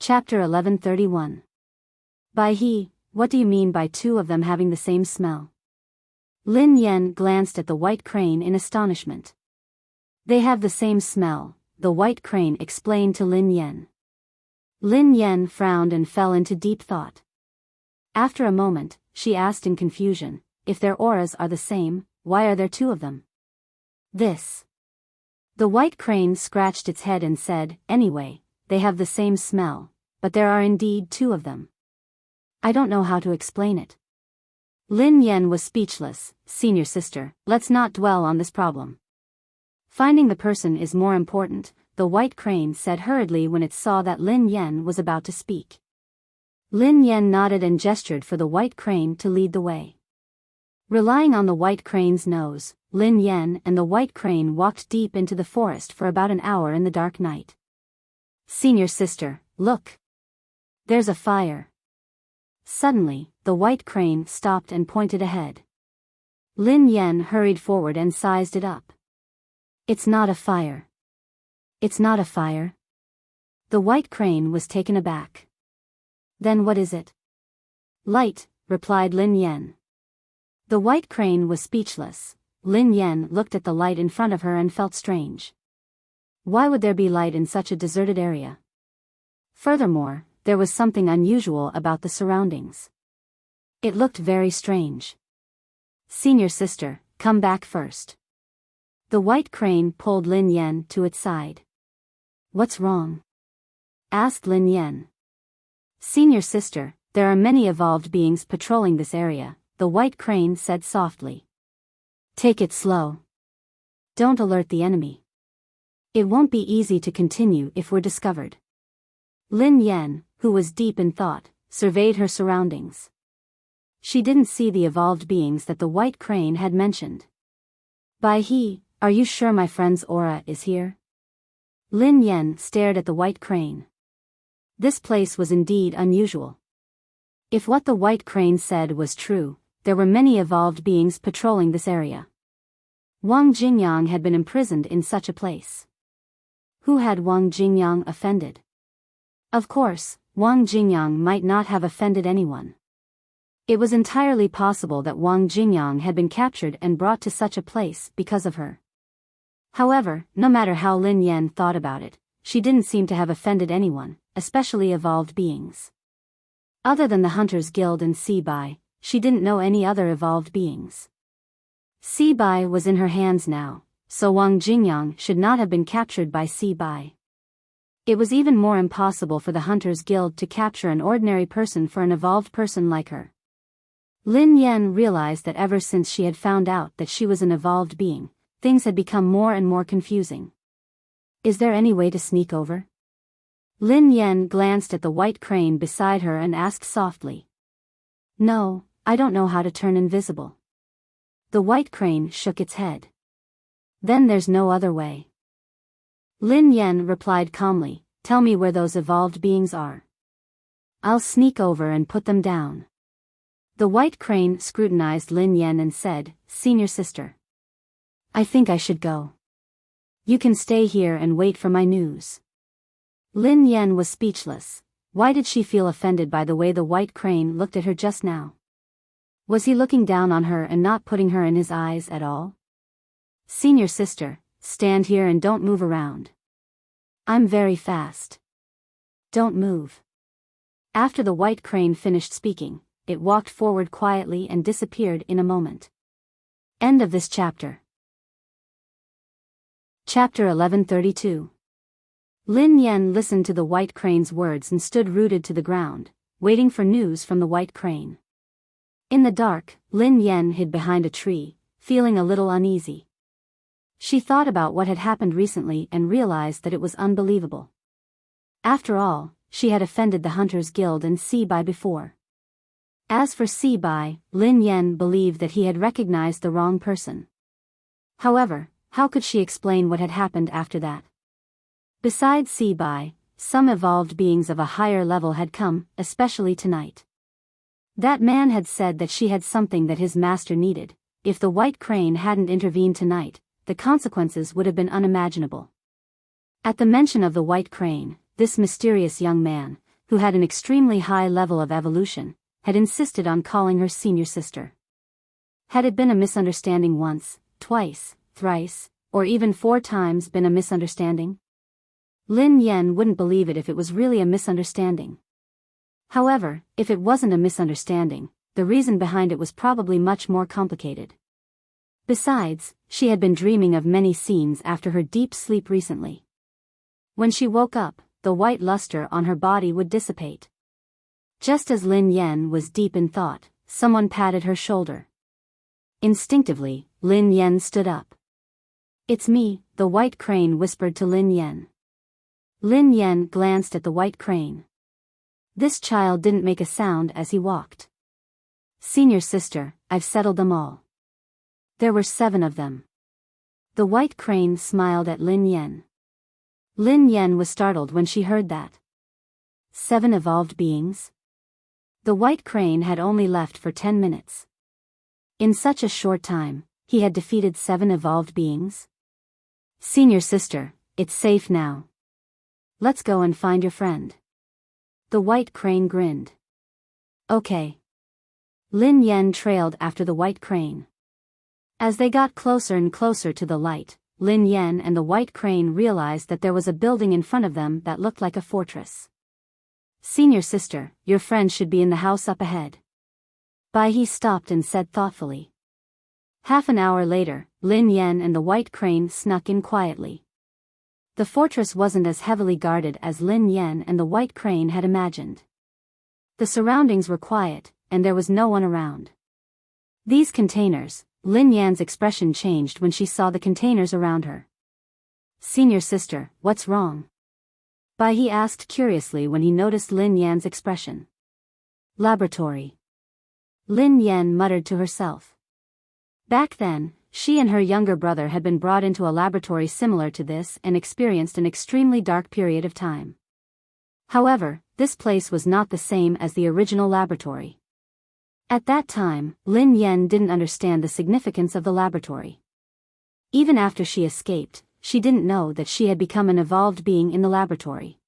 Chapter 1131. By he, what do you mean by two of them having the same smell? Lin Yen glanced at the white crane in astonishment. They have the same smell, the white crane explained to Lin Yen. Lin Yen frowned and fell into deep thought. After a moment, she asked in confusion, if their auras are the same, why are there two of them? The white crane scratched its head and said, anyway, they have the same smell, but there are indeed two of them. I don't know how to explain it. Lin Yen was speechless. Senior sister, let's not dwell on this problem. Finding the person is more important, the white crane said hurriedly when it saw that Lin Yen was about to speak. Lin Yen nodded and gestured for the white crane to lead the way. Relying on the white crane's nose, Lin Yen and the white crane walked deep into the forest for about an hour in the dark night. Senior sister, look. There's a fire. Suddenly, the white crane stopped and pointed ahead. Lin Yen hurried forward and sized it up. It's not a fire. It's not a fire. The white crane was taken aback. Then what is it? Light, replied Lin Yen. The white crane was speechless. Lin Yen looked at the light in front of her and felt strange. Why would there be light in such a deserted area? Furthermore, there was something unusual about the surroundings. It looked very strange. Senior sister, come back first. The white crane pulled Lin Yen to its side. What's wrong? Asked Lin Yen. Senior sister, there are many evolved beings patrolling this area, the white crane said softly. Take it slow. Don't alert the enemy. It won't be easy to continue if we're discovered. Lin Yen, who was deep in thought, surveyed her surroundings. She didn't see the evolved beings that the white crane had mentioned. By he, are you sure my friend's aura is here? Lin Yen stared at the white crane. This place was indeed unusual. If what the white crane said was true, there were many evolved beings patrolling this area. Wang Jingyang had been imprisoned in such a place. Who had Wang Jingyang offended? Of course, Wang Jingyang might not have offended anyone. It was entirely possible that Wang Jingyang had been captured and brought to such a place because of her. However, no matter how Lin Yen thought about it, she didn't seem to have offended anyone, especially evolved beings. Other than the Hunters Guild and Sebai, she didn't know any other evolved beings. Sebai was in her hands now, so Wang Jingyang should not have been captured by Sebai. It was even more impossible for the Hunters Guild to capture an ordinary person for an evolved person like her. Lin Yen realized that ever since she had found out that she was an evolved being, things had become more and more confusing. Is there any way to sneak over? Lin Yen glanced at the white crane beside her and asked softly. No, I don't know how to turn invisible. The white crane shook its head. Then there's no other way. Lin Yen replied calmly, tell me where those evolved beings are. I'll sneak over and put them down. The white crane scrutinized Lin Yen and said, Senior sister. I think I should go. You can stay here and wait for my news. Lin Yen was speechless. Why did she feel offended by the way the white crane looked at her just now? Was he looking down on her and not putting her in his eyes at all? Senior sister, stand here and don't move around. I'm very fast. Don't move. After the white crane finished speaking, it walked forward quietly and disappeared in a moment. End of this chapter. Chapter 1132. Lin Yen listened to the white crane's words and stood rooted to the ground, waiting for news from the white crane. In the dark, Lin Yen hid behind a tree, feeling a little uneasy. She thought about what had happened recently and realized that it was unbelievable. After all, she had offended the Hunters Guild and Sebai before. As for Sebai, Lin Yen believed that he had recognized the wrong person. However, how could she explain what had happened after that? Besides Sebai, some evolved beings of a higher level had come, especially tonight. That man had said that she had something that his master needed. If the white crane hadn't intervened tonight, the consequences would have been unimaginable. At the mention of the white crane, this mysterious young man, who had an extremely high level of evolution, had insisted on calling her senior sister. Had it been a misunderstanding once, twice, thrice, or even 4 times been a misunderstanding? Lin Yan wouldn't believe it if it was really a misunderstanding. However, if it wasn't a misunderstanding, the reason behind it was probably much more complicated. Besides, she had been dreaming of many scenes after her deep sleep recently. When she woke up, the white luster on her body would dissipate. Just as Lin Yan was deep in thought, someone patted her shoulder. Instinctively, Lin Yan stood up. "It's me," the white crane whispered to Lin Yan. Lin Yan glanced at the white crane. This child didn't make a sound as he walked. "Senior sister, I've settled them all." There were 7 of them. The white crane smiled at Lin Yan. Lin Yan was startled when she heard that. 7 evolved beings? The white crane had only left for 10 minutes. In such a short time, he had defeated 7 evolved beings? "Senior sister, it's safe now. Let's go and find your friend." The white crane grinned. "Okay." Lin Yan trailed after the white crane. As they got closer and closer to the light, Lin Yan and the white crane realized that there was a building in front of them that looked like a fortress. "Senior sister, your friend should be in the house up ahead." Bai He stopped and said thoughtfully. Half an hour later, Lin Yan and the white crane snuck in quietly. The fortress wasn't as heavily guarded as Lin Yan and the white crane had imagined. The surroundings were quiet, and there was no one around. These containers, Lin Yan's expression changed when she saw the containers around her. "Senior sister, what's wrong?" Bai He asked curiously when he noticed Lin Yan's expression. "Laboratory." Lin Yan muttered to herself. Back then, she and her younger brother had been brought into a laboratory similar to this and experienced an extremely dark period of time. However, this place was not the same as the original laboratory. At that time, Lin Yan didn't understand the significance of the laboratory. Even after she escaped, she didn't know that she had become an evolved being in the laboratory.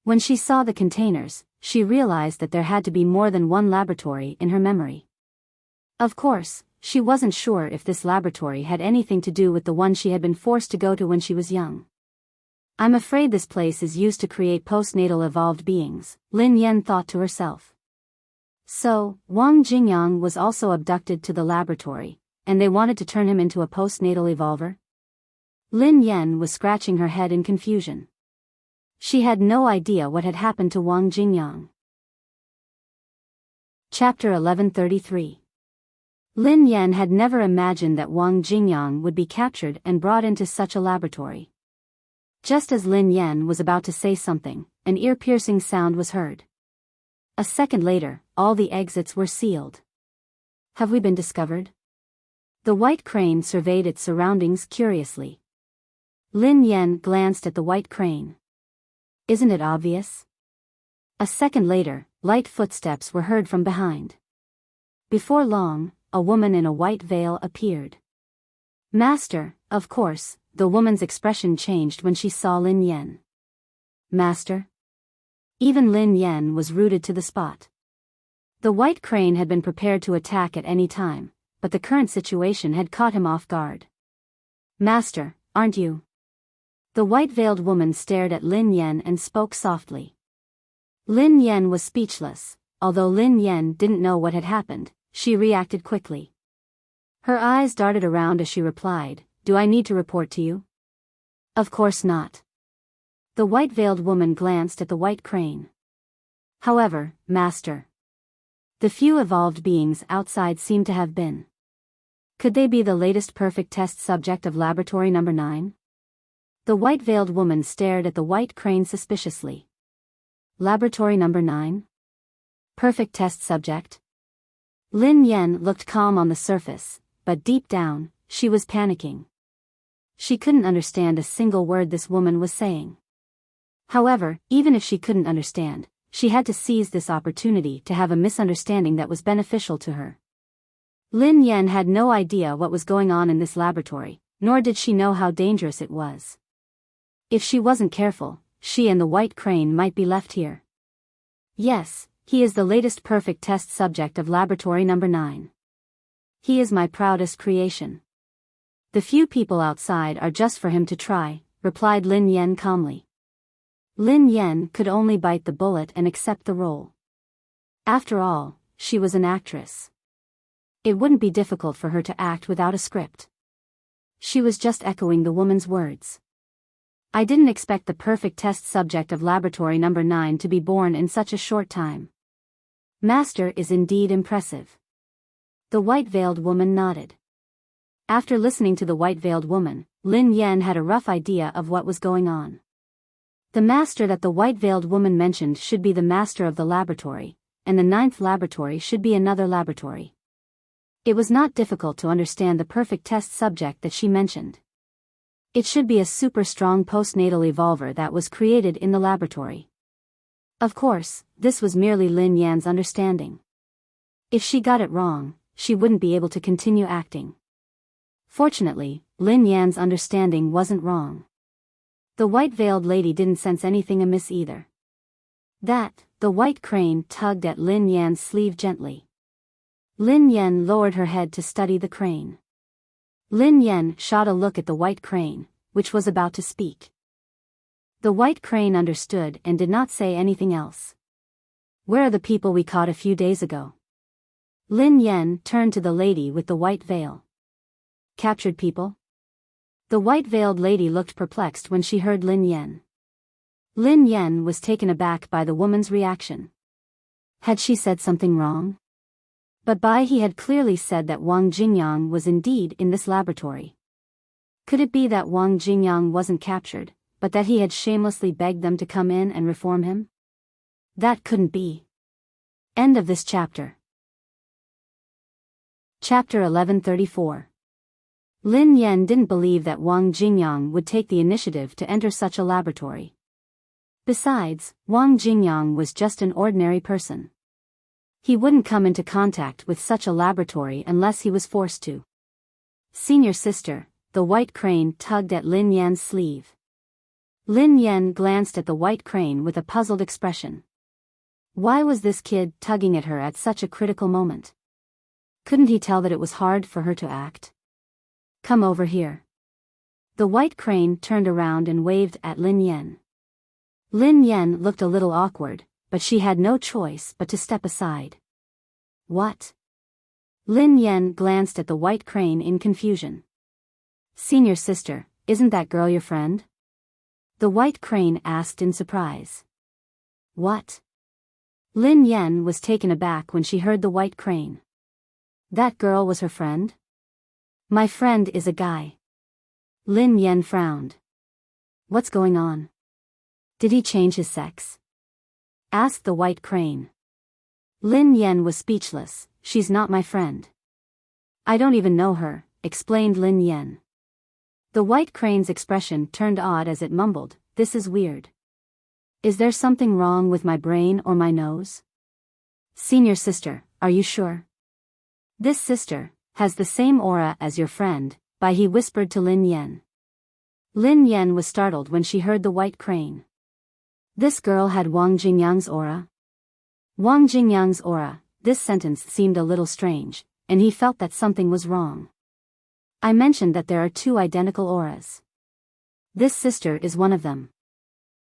When she saw the containers, she realized that there had to be more than one laboratory in her memory. Of course, she wasn't sure if this laboratory had anything to do with the one she had been forced to go to when she was young. "I'm afraid this place is used to create postnatal evolved beings," Lin Yan thought to herself. So, Wang Jingyang was also abducted to the laboratory, and they wanted to turn him into a postnatal evolver? Lin Yan was scratching her head in confusion. She had no idea what had happened to Wang Jingyang. Chapter 1133. Lin Yan had never imagined that Wang Jingyang would be captured and brought into such a laboratory. Just as Lin Yan was about to say something, an ear-piercing sound was heard. A second later, all the exits were sealed. "Have we been discovered?" The white crane surveyed its surroundings curiously. Lin Yan glanced at the white crane. "Isn't it obvious?" A second later, light footsteps were heard from behind. Before long, a woman in a white veil appeared. "Master," of course, the woman's expression changed when she saw Lin Yan. "Master?" Even Lin Yan was rooted to the spot. The white crane had been prepared to attack at any time, but the current situation had caught him off guard. "Master, aren't you?" The white-veiled woman stared at Lin Yan and spoke softly. Lin Yan was speechless. Although Lin Yan didn't know what had happened, she reacted quickly. Her eyes darted around as she replied, "Do I need to report to you?" "Of course not." The white-veiled woman glanced at the white crane. "However, Master, the few evolved beings outside seem to have been. Could they be the latest perfect test subject of laboratory number 9? The white-veiled woman stared at the white crane suspiciously. "Laboratory number 9? Perfect test subject?" Lin Yan looked calm on the surface, but deep down, she was panicking. She couldn't understand a single word this woman was saying. However, even if she couldn't understand, she had to seize this opportunity to have a misunderstanding that was beneficial to her. Lin Yan had no idea what was going on in this laboratory, nor did she know how dangerous it was. If she wasn't careful, she and the white crane might be left here. Yes, he is the latest perfect test subject of laboratory number 9. He is my proudest creation. The few people outside are just for him to try, replied Lin Yen calmly. Lin Yen could only bite the bullet and accept the role. After all, she was an actress. It wouldn't be difficult for her to act without a script. She was just echoing the woman's words. I didn't expect the perfect test subject of laboratory number 9 to be born in such a short time. Master is indeed impressive. The white-veiled woman nodded. After listening to the white-veiled woman, Lin Yen had a rough idea of what was going on. The master that the white-veiled woman mentioned should be the master of the laboratory, and the 9th laboratory should be another laboratory. It was not difficult to understand the perfect test subject that she mentioned. It should be a super strong postnatal evolver that was created in the laboratory. Of course, this was merely Lin Yan's understanding. If she got it wrong, she wouldn't be able to continue acting. Fortunately, Lin Yan's understanding wasn't wrong. The white-veiled lady didn't sense anything amiss either. The white crane tugged at Lin Yan's sleeve gently. Lin Yan lowered her head to study the crane. Lin Yan shot a look at the white crane, which was about to speak. The white crane understood and did not say anything else. Where are the people we caught a few days ago? Lin Yan turned to the lady with the white veil. Captured people? The white-veiled lady looked perplexed when she heard Lin Yan. Lin Yan was taken aback by the woman's reaction. Had she said something wrong? But Bai He had clearly said that Wang Jingyang was indeed in this laboratory. Could it be that Wang Jingyang wasn't captured, but that he had shamelessly begged them to come in and reform him? That couldn't be. End of this chapter. Chapter 1134. Lin Yan didn't believe that Wang Jingyang would take the initiative to enter such a laboratory. Besides, Wang Jingyang was just an ordinary person. He wouldn't come into contact with such a laboratory unless he was forced to. Senior sister, the white crane tugged at Lin Yan's sleeve. Lin Yan glanced at the white crane with a puzzled expression. Why was this kid tugging at her at such a critical moment? Couldn't he tell that it was hard for her to act? Come over here. The white crane turned around and waved at Lin Yan. Lin Yan looked a little awkward, but she had no choice but to step aside. What? Lin Yan glanced at the white crane in confusion. Senior sister, isn't that girl your friend? The white crane asked in surprise. What? Lin Yan was taken aback when she heard the white crane. That girl was her friend? My friend is a guy. Lin Yan frowned. What's going on? Did he change his sex? Asked the white crane. Lin Yan was speechless. She's not my friend. I don't even know her, explained Lin Yan. The white crane's expression turned odd as it mumbled, this is weird. Is there something wrong with my brain or my nose? Senior sister, are you sure? This sister has the same aura as your friend, Bai He whispered to Lin Yan. Lin Yan was startled when she heard the white crane. This girl had Wang Jingyang's aura? Wang Jingyang's aura, this sentence seemed a little strange, and he felt that something was wrong. I mentioned that there are 2 identical auras. This sister is one of them.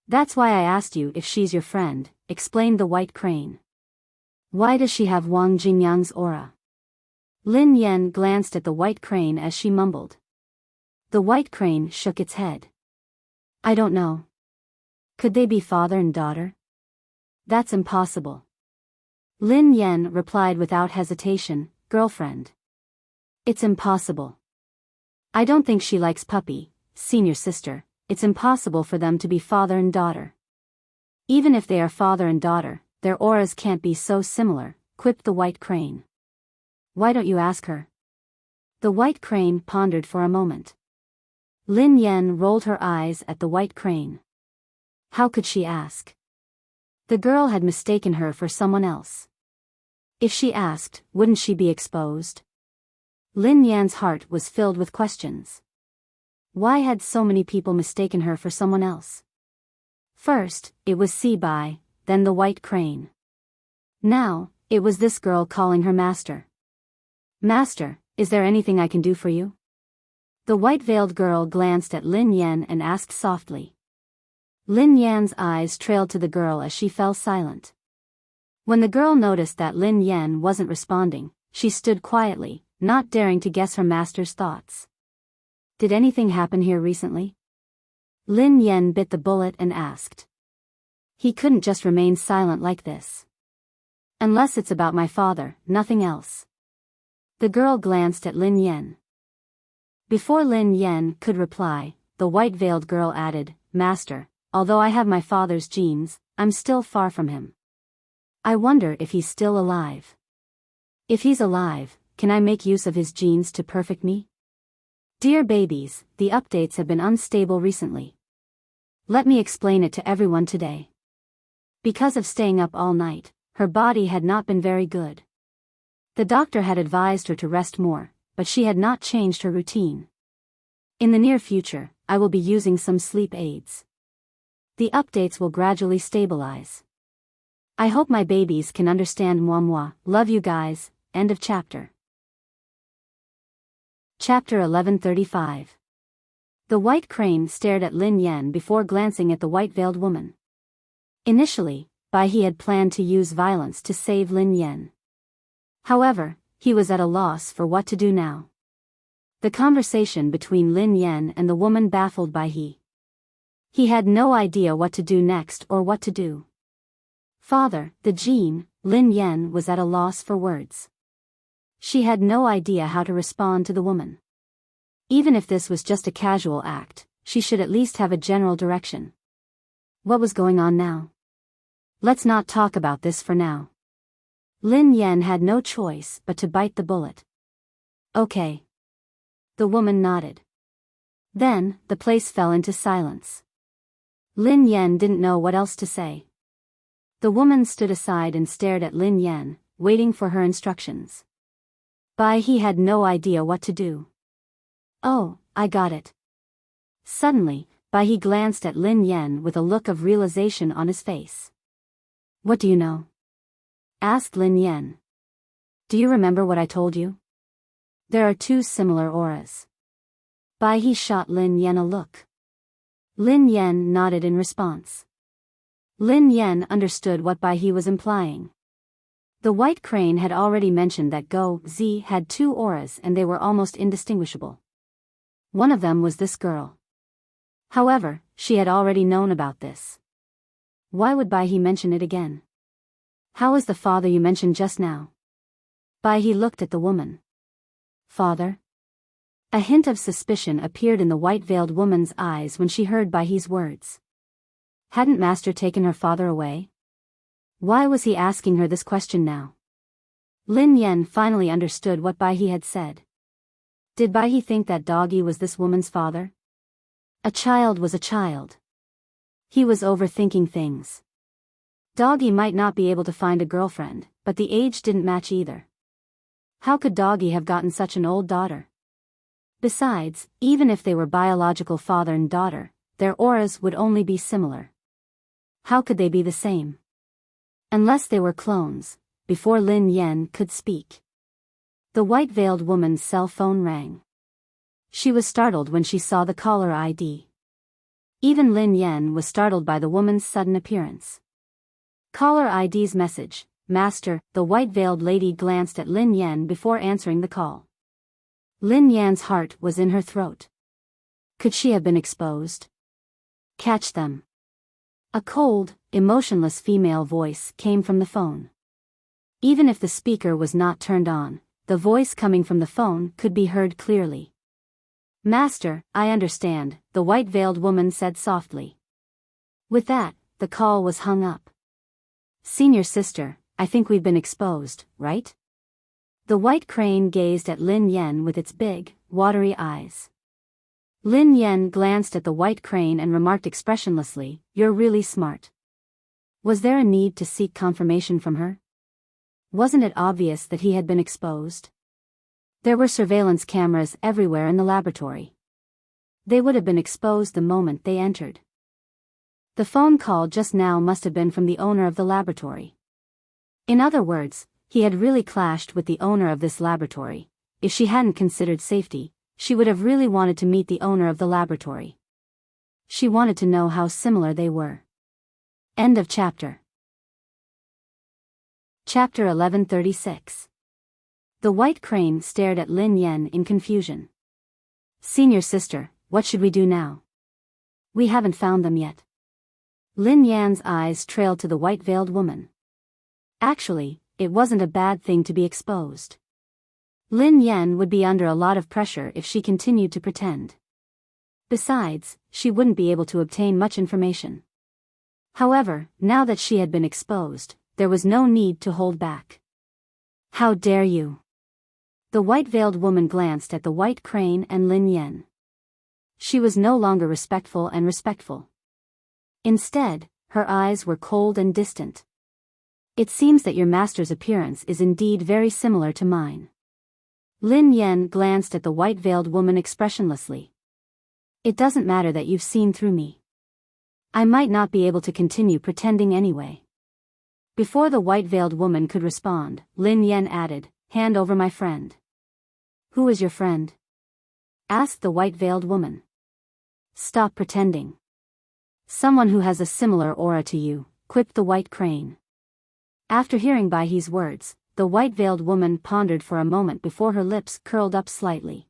That's why I asked you if she's your friend, explained the white crane. Why does she have Wang Jingyang's aura? Lin Yan glanced at the white crane as she mumbled. The white crane shook its head. I don't know. Could they be father and daughter? That's impossible. Lin Yan replied without hesitation, girlfriend. It's impossible. I don't think she likes puppy, senior sister, it's impossible for them to be father and daughter. Even if they are father and daughter, their auras can't be so similar, quipped the white crane. Why don't you ask her? The white crane pondered for a moment. Lin Yan rolled her eyes at the white crane. How could she ask? The girl had mistaken her for someone else. If she asked, wouldn't she be exposed? Lin Yan's heart was filled with questions. Why had so many people mistaken her for someone else? First, it was Si Bai, then the white crane. Now, it was this girl calling her master. Master, is there anything I can do for you? The white-veiled girl glanced at Lin Yan and asked softly. Lin Yan's eyes trailed to the girl as she fell silent. When the girl noticed that Lin Yan wasn't responding, she stood quietly, not daring to guess her master's thoughts. Did anything happen here recently? Lin Yan bit the bullet and asked. He couldn't just remain silent like this. Unless it's about my father, nothing else. The girl glanced at Lin Yan. Before Lin Yan could reply, the white-veiled girl added, Master, although I have my father's genes, I'm still far from him. I wonder if he's still alive. If he's alive, can I make use of his genes to perfect me? Dear babies, the updates have been unstable recently. Let me explain it to everyone today. Because of staying up all night, her body had not been very good. The doctor had advised her to rest more, but she had not changed her routine. In the near future, I will be using some sleep aids. The updates will gradually stabilize. I hope my babies can understand moi. Love you guys. End of chapter. Chapter 1135. The white crane stared at Lin Yan before glancing at the white-veiled woman. Initially, Bai He had planned to use violence to save Lin Yan. However, he was at a loss for what to do now. The conversation between Lin Yan and the woman baffled Bai He. He had no idea what to do next or what to do. Father, the gene, Lin Yan was at a loss for words. She had no idea how to respond to the woman. Even if this was just a casual act, she should at least have a general direction. What was going on now? Let's not talk about this for now. Lin Yan had no choice but to bite the bullet. Okay. The woman nodded. Then, the place fell into silence. Lin Yan didn't know what else to say. The woman stood aside and stared at Lin Yan, waiting for her instructions. Bai He had no idea what to do. Oh, I got it. Suddenly, Bai He glanced at Lin Yan with a look of realization on his face. What do you know? Asked Lin Yan. Do you remember what I told you? There are two similar auras. Bai He shot Lin Yan a look. Lin Yan nodded in response. Lin Yan understood what Bai He was implying. The white crane had already mentioned that Go Z had two auras and they were almost indistinguishable. One of them was this girl. However, she had already known about this. Why would Bai He mention it again? How is the father you mentioned just now? Bai He looked at the woman. Father? A hint of suspicion appeared in the white-veiled woman's eyes when she heard Bai He's words. Hadn't Master taken her father away? Why was he asking her this question now? Lin Yan finally understood what Bai He had said. Did Bai He think that Doggy was this woman's father? A child was a child. He was overthinking things. Doggy might not be able to find a girlfriend, but the age didn't match either. How could Doggy have gotten such an old daughter? Besides, even if they were biological father and daughter, their auras would only be similar. How could they be the same? Unless they were clones. Before Lin Yan could speak, the white-veiled woman's cell phone rang. She was startled when she saw the caller ID. Even Lin Yan was startled by the woman's sudden appearance. Caller ID's message, Master. The white-veiled lady glanced at Lin Yan before answering the call. Lin Yan's heart was in her throat. Could she have been exposed? Catch them. A cold, emotionless female voice came from the phone. Even if the speaker was not turned on, the voice coming from the phone could be heard clearly. Master, I understand, the white-veiled woman said softly. With that, the call was hung up. Senior sister, I think we've been exposed, right? The white crane gazed at Lin Yan with its big, watery eyes. Lin Yan glanced at the white crane and remarked expressionlessly, You're really smart. Was there a need to seek confirmation from her? Wasn't it obvious that he had been exposed? There were surveillance cameras everywhere in the laboratory. They would have been exposed the moment they entered. The phone call just now must have been from the owner of the laboratory. In other words, he had really clashed with the owner of this laboratory. If she hadn't considered safety, she would have really wanted to meet the owner of the laboratory. She wanted to know how similar they were. End of chapter. Chapter 1136. The white crane stared at Lin Yan in confusion. Senior sister, what should we do now? We haven't found them yet. Lin Yan's eyes trailed to the white-veiled woman. Actually, it wasn't a bad thing to be exposed. Lin Yan would be under a lot of pressure if she continued to pretend. Besides, she wouldn't be able to obtain much information. However, now that she had been exposed, there was no need to hold back. How dare you? The white-veiled woman glanced at the white crane and Lin Yan. She was no longer respectful. Instead, her eyes were cold and distant. It seems that your master's appearance is indeed very similar to mine. Lin Yan glanced at the white-veiled woman expressionlessly. It doesn't matter that you've seen through me. I might not be able to continue pretending anyway. Before the white-veiled woman could respond, Lin Yan added, hand over my friend. Who is your friend? Asked the white-veiled woman. Stop pretending. Someone who has a similar aura to you, quipped the white crane. After hearing Bai He's words, the white-veiled woman pondered for a moment before her lips curled up slightly.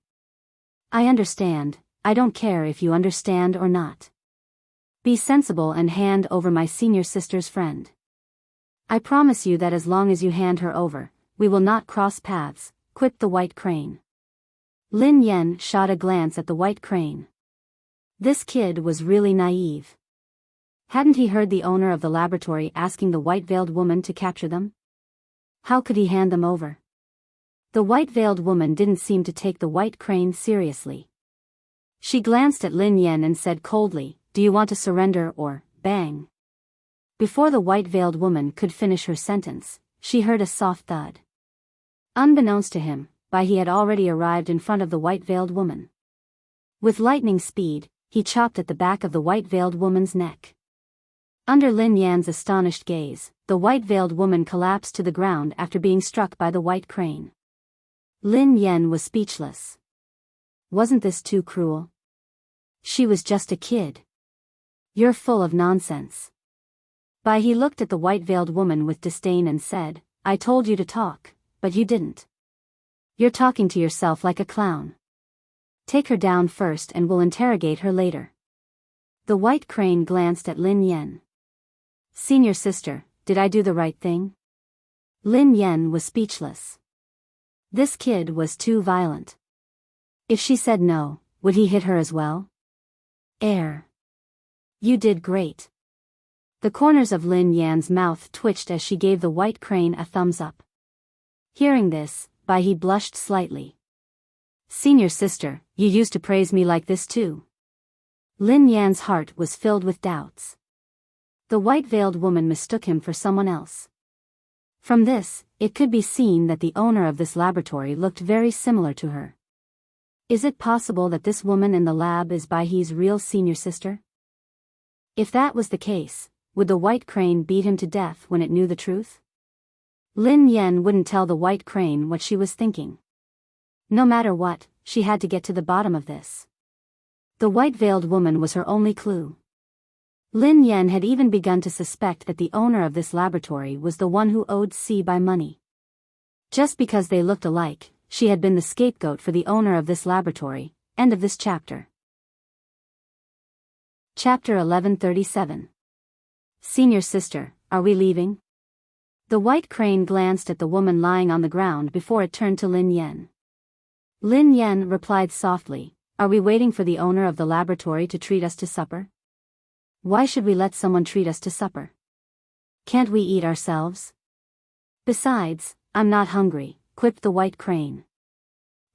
I understand, I don't care if you understand or not. Be sensible and hand over my senior sister's friend. I promise you that as long as you hand her over, we will not cross paths, quipped the white crane. Lin Yan shot a glance at the white crane. This kid was really naive. Hadn't he heard the owner of the laboratory asking the white-veiled woman to capture them? How could he hand them over? The white-veiled woman didn't seem to take the white crane seriously. She glanced at Lin Yan and said coldly, do you want to surrender or, bang? Before the white-veiled woman could finish her sentence, she heard a soft thud. Unbeknownst to him, Bai He had already arrived in front of the white-veiled woman. With lightning speed, he chopped at the back of the white-veiled woman's neck. Under Lin Yan's astonished gaze, the white-veiled woman collapsed to the ground after being struck by the white crane. Lin Yan was speechless. Wasn't this too cruel? She was just a kid. You're full of nonsense. Bai He looked at the white-veiled woman with disdain and said, I told you to talk, but you didn't. You're talking to yourself like a clown. Take her down first and we'll interrogate her later. The white crane glanced at Lin Yan. Senior sister, did I do the right thing? Lin Yan was speechless. This kid was too violent. If she said no, would he hit her as well? You did great. The corners of Lin Yan's mouth twitched as she gave the white crane a thumbs up. Hearing this, Bai He blushed slightly. Senior sister, you used to praise me like this too. Lin Yan's heart was filled with doubts. The white-veiled woman mistook him for someone else. From this, it could be seen that the owner of this laboratory looked very similar to her. Is it possible that this woman in the lab is Bai He's real senior sister? If that was the case, would the white crane beat him to death when it knew the truth? Lin Yan wouldn't tell the white crane what she was thinking. No matter what, she had to get to the bottom of this. The white-veiled woman was her only clue. Lin Yan had even begun to suspect that the owner of this laboratory was the one who owed Bai money. Just because they looked alike, she had been the scapegoat for the owner of this laboratory. End of this chapter. Chapter 1137. Senior sister, are we leaving? The white crane glanced at the woman lying on the ground before it turned to Lin Yan. Lin Yan replied softly, are we waiting for the owner of the laboratory to treat us to supper? Why should we let someone treat us to supper? Can't we eat ourselves? Besides, I'm not hungry, quipped the white crane.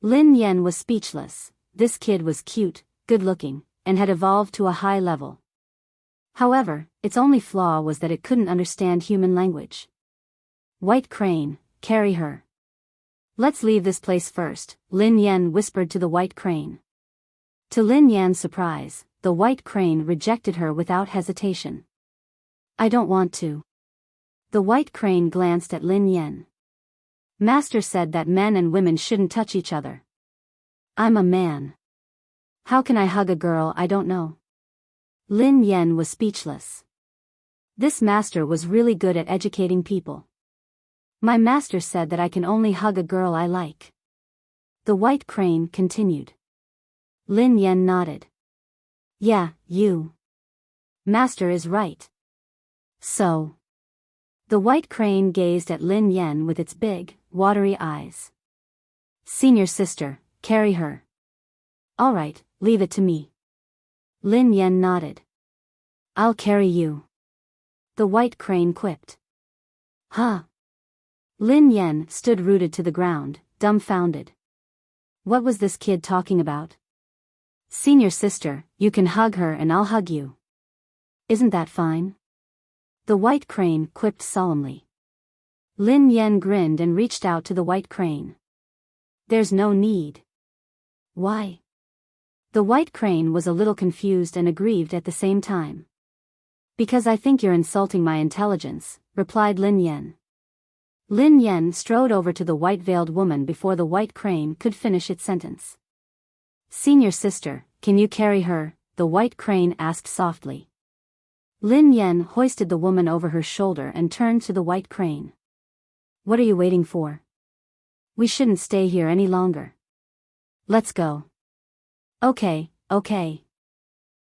Lin Yan was speechless. This kid was cute, good-looking, and had evolved to a high level. However, its only flaw was that it couldn't understand human language. White crane, carry her. Let's leave this place first, Lin Yan whispered to the white crane. To Lin Yan's surprise, the white crane rejected her without hesitation. I don't want to. The white crane glanced at Lin Yen. Master said that men and women shouldn't touch each other. I'm a man. How can I hug a girl I don't know? Lin Yen was speechless. This master was really good at educating people. My master said that I can only hug a girl I like. The white crane continued. Lin Yen nodded. Yeah, you. Master is right. So. The white crane gazed at Lin Yen with its big, watery eyes. Senior sister, carry her. All right, leave it to me. Lin Yen nodded. I'll carry you. The white crane quipped. Huh? Lin Yen stood rooted to the ground, dumbfounded. What was this kid talking about? Senior sister, you can hug her and I'll hug you. Isn't that fine? The white crane quipped solemnly. Lin Yen grinned and reached out to the white crane. There's no need. Why? The white crane was a little confused and aggrieved at the same time. Because I think you're insulting my intelligence, replied Lin Yen. Lin Yen strode over to the white-veiled woman before the white crane could finish its sentence. Senior sister, can you carry her? The white crane asked softly. Lin Yen hoisted the woman over her shoulder and turned to the white crane. What are you waiting for? We shouldn't stay here any longer. Let's go. Okay.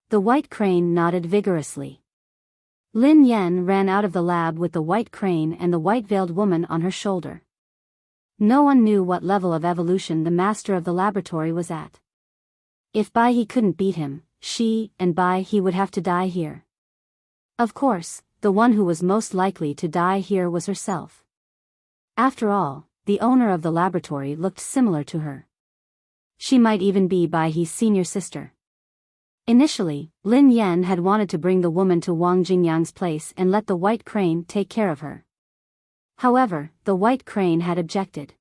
The white crane nodded vigorously. Lin Yen ran out of the lab with the white crane and the white-veiled woman on her shoulder. No one knew what level of evolution the master of the laboratory was at. If Bai He couldn't beat him, she and Bai He would have to die here. Of course, the one who was most likely to die here was herself. After all, the owner of the laboratory looked similar to her. She might even be Bai He's senior sister. Initially, Lin Yen had wanted to bring the woman to Wang Jingyang's place and let the white crane take care of her. However, the white crane had objected.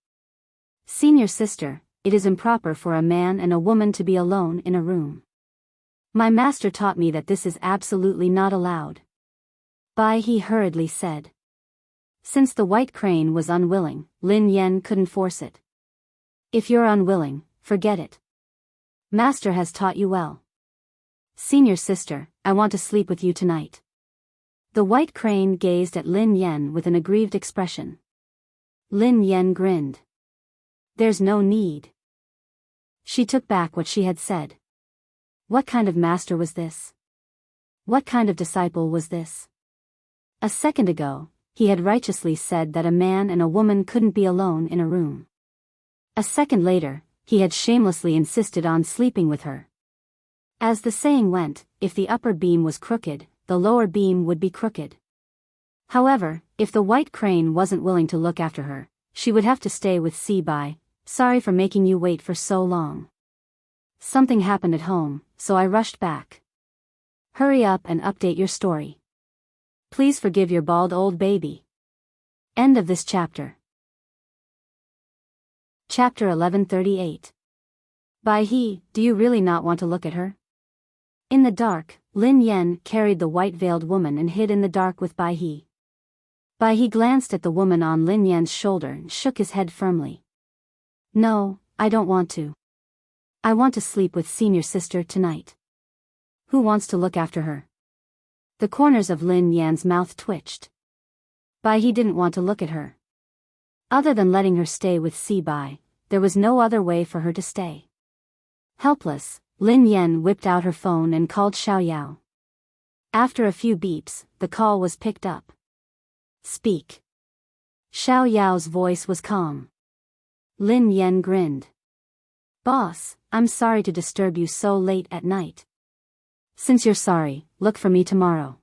Senior sister, it is improper for a man and a woman to be alone in a room. My master taught me that this is absolutely not allowed. Bai He hurriedly said. Since the white crane was unwilling, Lin Yen couldn't force it. If you're unwilling, forget it. Master has taught you well. Senior sister, I want to sleep with you tonight. The white crane gazed at Lin Yen with an aggrieved expression. Lin Yen grinned. There's no need. She took back what she had said. What kind of master was this? What kind of disciple was this? A second ago, he had righteously said that a man and a woman couldn't be alone in a room. A second later, he had shamelessly insisted on sleeping with her. As the saying went, if the upper beam was crooked, the lower beam would be crooked. However, if the white crane wasn't willing to look after her, she would have to stay with Bai. Sorry for making you wait for so long. Something happened at home, so I rushed back. Hurry up and update your story. Please forgive your bald old baby. End of this chapter. Chapter 1138. Bai He, do you really not want to look at her? In the dark, Lin Yen carried the white-veiled woman and hid in the dark with Bai He. Bai He glanced at the woman on Lin Yen's shoulder and shook his head firmly. No, I don't want to. I want to sleep with senior sister tonight. Who wants to look after her? The corners of Lin Yan's mouth twitched. Bai He didn't want to look at her. Other than letting her stay with Bai, there was no other way for her to stay. Helpless, Lin Yen whipped out her phone and called Xiao Yao. After a few beeps, the call was picked up. Speak. Xiao Yao's voice was calm. Lin Yen grinned. Boss, I'm sorry to disturb you so late at night. Since you're sorry, look for me tomorrow.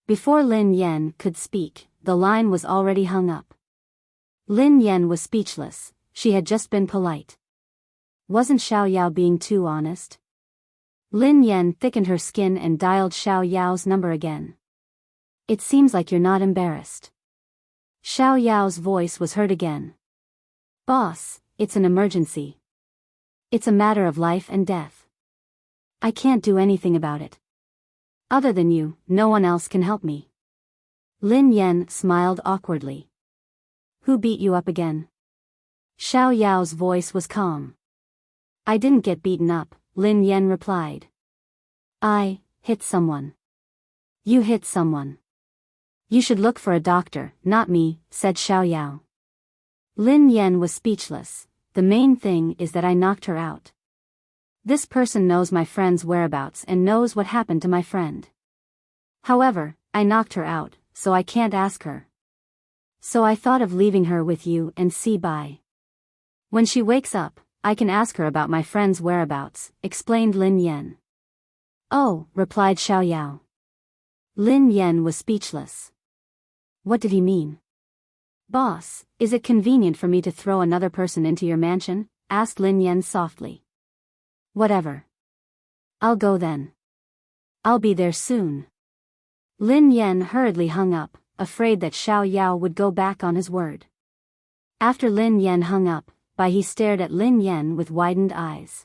Before Lin Yen could speak, the line was already hung up. Lin Yen was speechless, she had just been polite. Wasn't Xiao Yao being too honest? Lin Yen thickened her skin and dialed Xiao Yao's number again. It seems like you're not embarrassed. Xiao Yao's voice was heard again. Boss, it's an emergency. It's a matter of life and death. I can't do anything about it. Other than you, no one else can help me. Lin Yan smiled awkwardly. Who beat you up again? Xiao Yao's voice was calm. I didn't get beaten up, Lin Yan replied. I hit someone. You hit someone. You should look for a doctor, not me, said Xiao Yao. Lin Yan was speechless. The main thing is that I knocked her out. This person knows my friend's whereabouts and knows what happened to my friend. However, I knocked her out, so I can't ask her. So I thought of leaving her with you and see by. When she wakes up, I can ask her about my friend's whereabouts, explained Lin Yan. Oh, replied Xiao Yao. Lin Yan was speechless. What did he mean? Boss, is it convenient for me to throw another person into your mansion? Asked Lin Yan softly. Whatever. I'll go then. I'll be there soon. Lin Yan hurriedly hung up, afraid that Xiao Yao would go back on his word. After Lin Yan hung up, he stared at Lin Yan with widened eyes.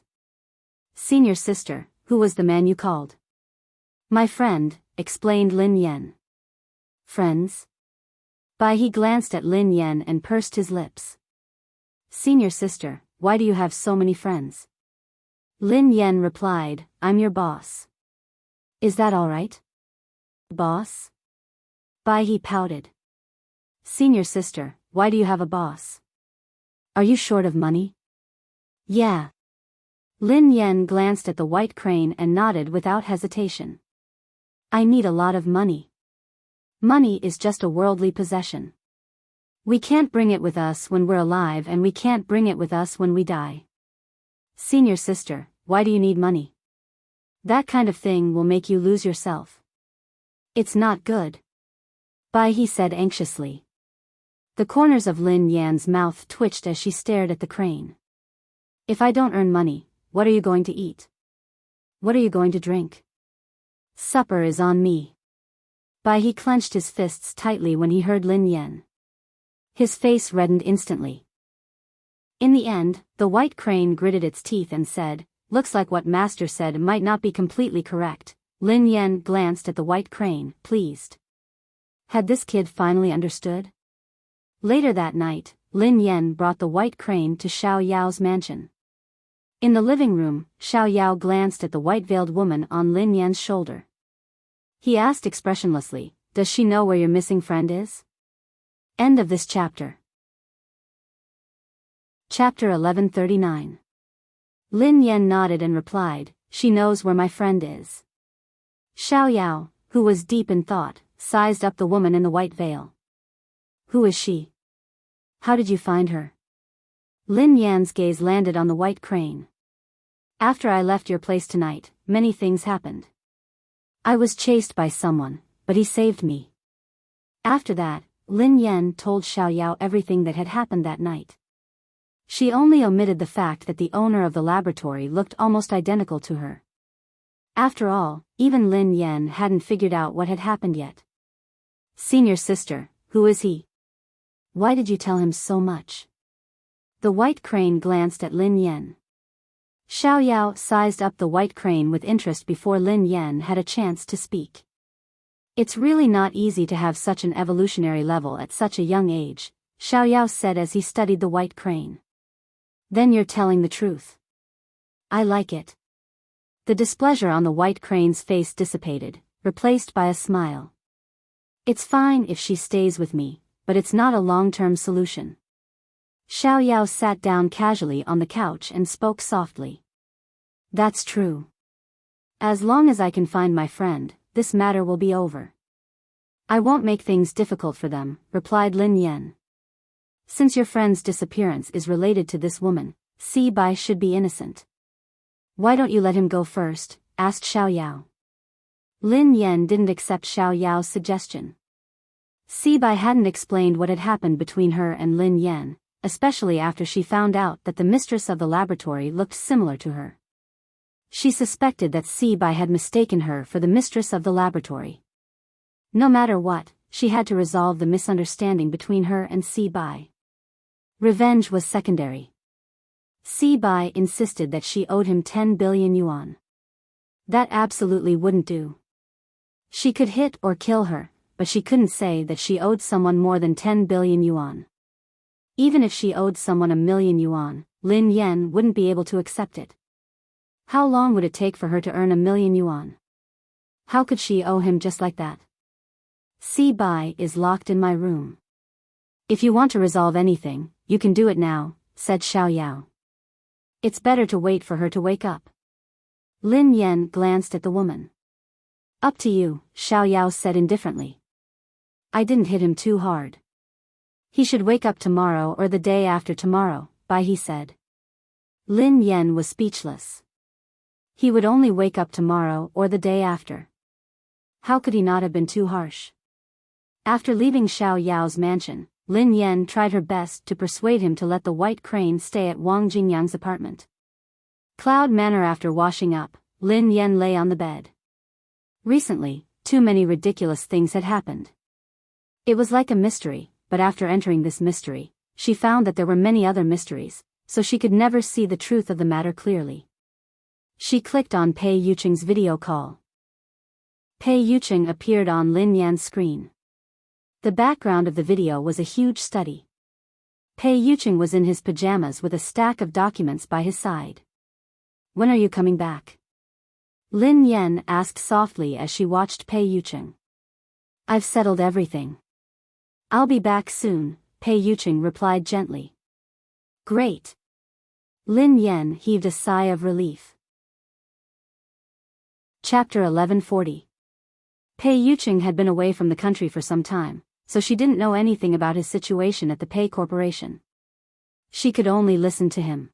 Senior sister, who was the man you called? My friend, explained Lin Yan. Friends? He glanced at Lin Yan and pursed his lips. Senior sister, why do you have so many friends? Lin Yan replied, I'm your boss. Is that all right? Boss? He pouted. Senior sister, why do you have a boss? Are you short of money? Yeah. Lin Yan glanced at the white crane and nodded without hesitation. I need a lot of money. Money is just a worldly possession. We can't bring it with us when we're alive and we can't bring it with us when we die. Senior sister, why do you need money? That kind of thing will make you lose yourself. It's not good. He said anxiously. The corners of Lin Yan's mouth twitched as she stared at the crane. If I don't earn money, what are you going to eat? What are you going to drink? Supper is on me. He clenched his fists tightly when he heard Lin Yan. His face reddened instantly. In the end, the white crane gritted its teeth and said, looks like what master said might not be completely correct. Lin Yan glanced at the white crane, pleased. Had this kid finally understood? Later that night, Lin Yan brought the white crane to Xiao Yao's mansion. In the living room, Xiao Yao glanced at the white-veiled woman on Lin Yan's shoulder. He asked expressionlessly, does she know where your missing friend is? End of this chapter. Chapter 1139. Lin Yan nodded and replied, she knows where my friend is. Xiao Yao, who was deep in thought, sized up the woman in the white veil. Who is she? How did you find her? Lin Yan's gaze landed on the white crane. After I left your place tonight, many things happened. I was chased by someone, but he saved me. After that, Lin Yan told Xiao Yao everything that had happened that night. She only omitted the fact that the owner of the laboratory looked almost identical to her. After all, even Lin Yan hadn't figured out what had happened yet. Senior sister, who is he? Why did you tell him so much? The white crane glanced at Lin Yan. Xiao Yao sized up the white crane with interest before Lin Yan had a chance to speak. It's really not easy to have such an evolutionary level at such a young age, Xiao Yao said as he studied the white crane. Then you're telling the truth. I like it. The displeasure on the white crane's face dissipated, replaced by a smile. It's fine if she stays with me, but it's not a long-term solution. Xiao Yao sat down casually on the couch and spoke softly. That's true. As long as I can find my friend, this matter will be over. I won't make things difficult for them, replied Lin Yan. Since your friend's disappearance is related to this woman, Si Bai should be innocent. Why don't you let him go first? Asked Xiao Yao. Lin Yan didn't accept Xiao Yao's suggestion. Si Bai hadn't explained what had happened between her and Lin Yan, especially after she found out that the mistress of the laboratory looked similar to her. She suspected that Si Bai had mistaken her for the mistress of the laboratory. No matter what, she had to resolve the misunderstanding between her and Si Bai. Revenge was secondary. Si Bai insisted that she owed him 10 billion yuan. That absolutely wouldn't do. She could hit or kill her, but she couldn't say that she owed someone more than 10 billion yuan. Even if she owed someone 1 million yuan, Lin Yan wouldn't be able to accept it. How long would it take for her to earn 1 million yuan? How could she owe him just like that? Si Bai is locked in my room. If you want to resolve anything, you can do it now, said Xiao Yao. It's better to wait for her to wake up. Lin Yan glanced at the woman. Up to you, Xiao Yao said indifferently. I didn't hit him too hard. He should wake up tomorrow or the day after tomorrow, Bai he said. Lin Yan was speechless. He would only wake up tomorrow or the day after. How could he not have been too harsh? After leaving Xiao Yao's mansion, Lin Yan tried her best to persuade him to let the white crane stay at Wang Jingyang's apartment. Cloud Manor. After washing up, Lin Yan lay on the bed. Recently, too many ridiculous things had happened. It was like a mystery, but after entering this mystery, she found that there were many other mysteries, so she could never see the truth of the matter clearly. She clicked on Pei Yuqing's video call. Pei Yuqing appeared on Lin Yan's screen. The background of the video was a huge study. Pei Yuqing was in his pajamas with a stack of documents by his side. When are you coming back? Lin Yan asked softly as she watched Pei Yuqing. I've settled everything. I'll be back soon, Pei Yuqing replied gently. Great. Lin Yan heaved a sigh of relief. Chapter 1140. Pei Yuqing had been away from the country for some time, so she didn't know anything about his situation at the Pei Corporation. She could only listen to him.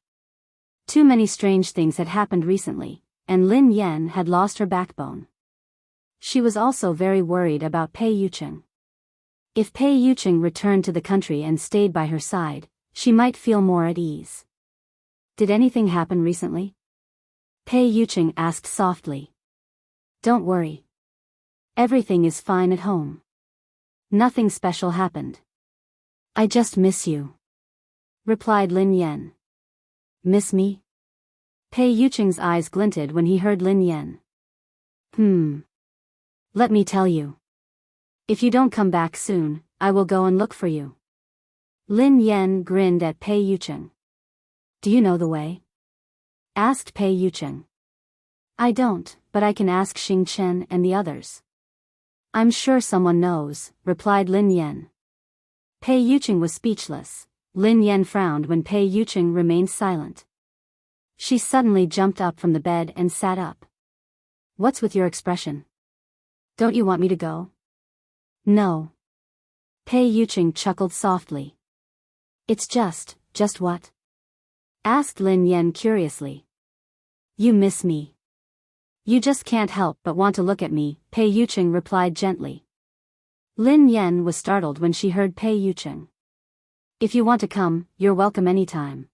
Too many strange things had happened recently, and Lin Yan had lost her backbone. She was also very worried about Pei Yuqing. If Pei Yuqing returned to the country and stayed by her side, she might feel more at ease. Did anything happen recently? Pei Yuqing asked softly. Don't worry. Everything is fine at home. Nothing special happened. I just miss you, replied Lin Yan. Miss me? Pei Yuqing's eyes glinted when he heard Lin Yan. Let me tell you. If you don't come back soon, I will go and look for you. Lin Yan grinned at Pei Yuqing. Do you know the way? Asked Pei Yuqing. I don't, but I can ask Xing Chen and the others. I'm sure someone knows, replied Lin Yan. Pei Yuqing was speechless. Lin Yan frowned when Pei Yuqing remained silent. She suddenly jumped up from the bed and sat up. What's with your expression? Don't you want me to go? No. Pei Yuqing chuckled softly. It's just what? Asked Lin Yan curiously. You miss me. You just can't help but want to look at me, Pei Yuqing replied gently. Lin Yan was startled when she heard Pei Yuqing. If you want to come, you're welcome anytime.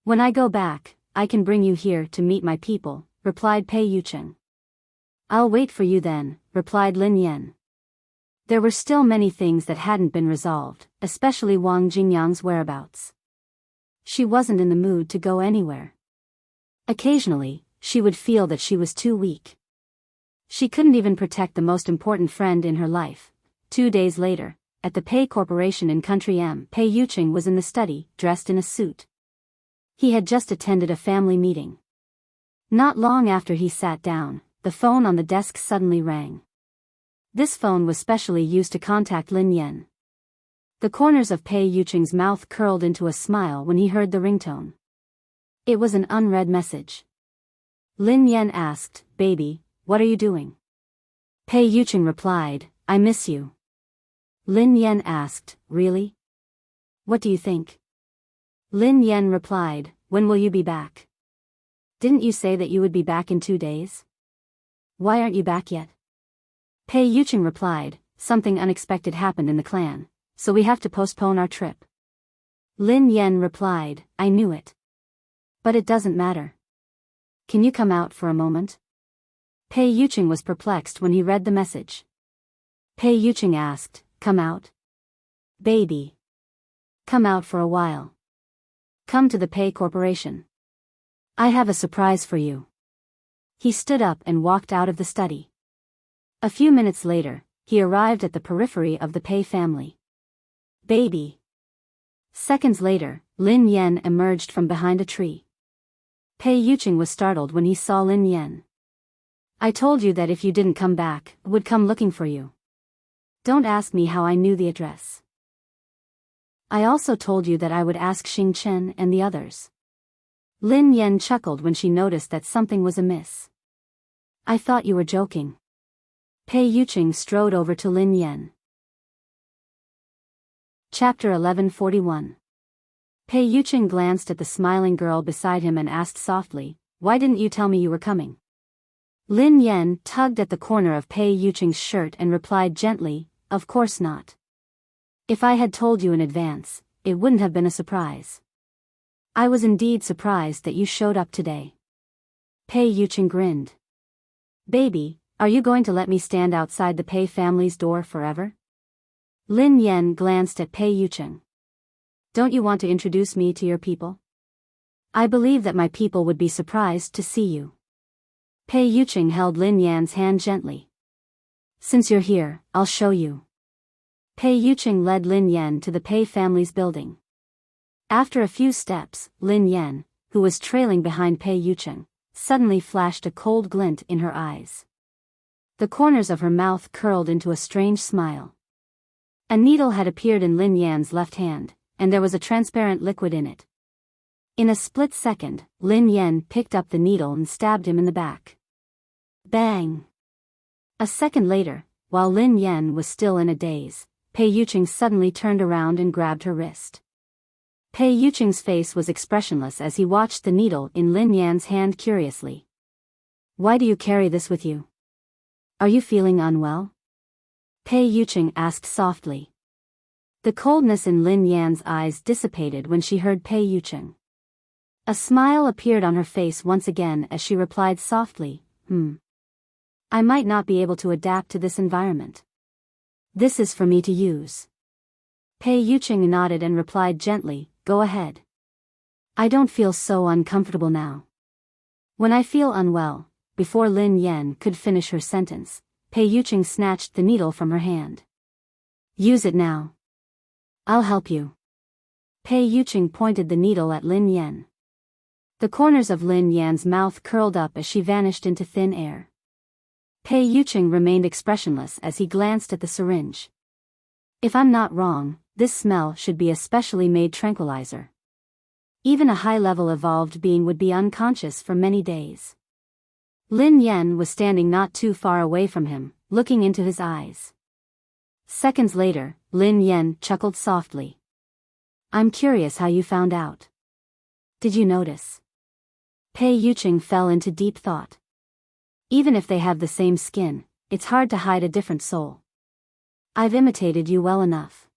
When I go back, I can bring you here to meet my people, replied Pei Yuqing. I'll wait for you then, replied Lin Yan. There were still many things that hadn't been resolved, especially Wang Jingyang's whereabouts. She wasn't in the mood to go anywhere. Occasionally, she would feel that she was too weak. She couldn't even protect the most important friend in her life. 2 days later, at the Pei Corporation in Country M, Pei Yuqing was in the study, dressed in a suit. He had just attended a family meeting. Not long after he sat down, the phone on the desk suddenly rang. This phone was specially used to contact Lin Yan. The corners of Pei Yuqing's mouth curled into a smile when he heard the ringtone. It was an unread message. Lin Yan asked, Baby, what are you doing? Pei Yuqing replied, I miss you. Lin Yan asked, Really? What do you think? Lin Yan replied, When will you be back? Didn't you say that you would be back in 2 days? Why aren't you back yet? Pei Yuqing replied, Something unexpected happened in the clan, so we have to postpone our trip. Lin Yan replied, I knew it. But it doesn't matter. Can you come out for a moment? Pei Yuqing was perplexed when he read the message. Pei Yuqing asked, Come out? Baby. Come out for a while. Come to the Pei Corporation. I have a surprise for you. He stood up and walked out of the study. A few minutes later, he arrived at the periphery of the Pei family. Baby. Seconds later, Lin Yan emerged from behind a tree. Pei Yuqing was startled when he saw Lin Yan. I told you that if you didn't come back, I would come looking for you. Don't ask me how I knew the address. I also told you that I would ask Xing Chen and the others. Lin Yan chuckled when she noticed that something was amiss. I thought you were joking. Pei Yuqing strode over to Lin Yan. Chapter 1141. Pei Yuqing glanced at the smiling girl beside him and asked softly, "Why didn't you tell me you were coming?" Lin Yan tugged at the corner of Pei Yuqing's shirt and replied gently, "Of course not. If I had told you in advance, it wouldn't have been a surprise." I was indeed surprised that you showed up today. Pei Yuqing grinned. Baby, are you going to let me stand outside the Pei family's door forever? Lin Yan glanced at Pei Yuqing. Don't you want to introduce me to your people? I believe that my people would be surprised to see you. Pei Yuqing held Lin Yan's hand gently. Since you're here, I'll show you. Pei Yuqing led Lin Yan to the Pei family's building. After a few steps, Lin Yan, who was trailing behind Pei Yuqing, suddenly flashed a cold glint in her eyes. The corners of her mouth curled into a strange smile. A needle had appeared in Lin Yan's left hand, and there was a transparent liquid in it. In a split second, Lin Yan picked up the needle and stabbed him in the back. Bang! A second later, while Lin Yan was still in a daze, Pei Yuqing suddenly turned around and grabbed her wrist. Pei Yuqing's face was expressionless as he watched the needle in Lin Yan's hand curiously. Why do you carry this with you? Are you feeling unwell? Pei Yuqing asked softly. The coldness in Lin Yan's eyes dissipated when she heard Pei Yuqing. A smile appeared on her face once again as she replied softly, I might not be able to adapt to this environment. This is for me to use. Pei Yuqing nodded and replied gently, Go ahead. I don't feel so uncomfortable now. When I feel unwell, before Lin Yan could finish her sentence, Pei Yuqing snatched the needle from her hand. Use it now. I'll help you. Pei Yuqing pointed the needle at Lin Yan. The corners of Lin Yan's mouth curled up as she vanished into thin air. Pei Yuqing remained expressionless as he glanced at the syringe. If I'm not wrong, this smell should be a specially made tranquilizer. Even a high-level evolved being would be unconscious for many days. Lin Yan was standing not too far away from him, looking into his eyes. Seconds later, Lin Yan chuckled softly. I'm curious how you found out. Did you notice? Pei Yuqing fell into deep thought. Even if they have the same skin, it's hard to hide a different soul. I've imitated you well enough.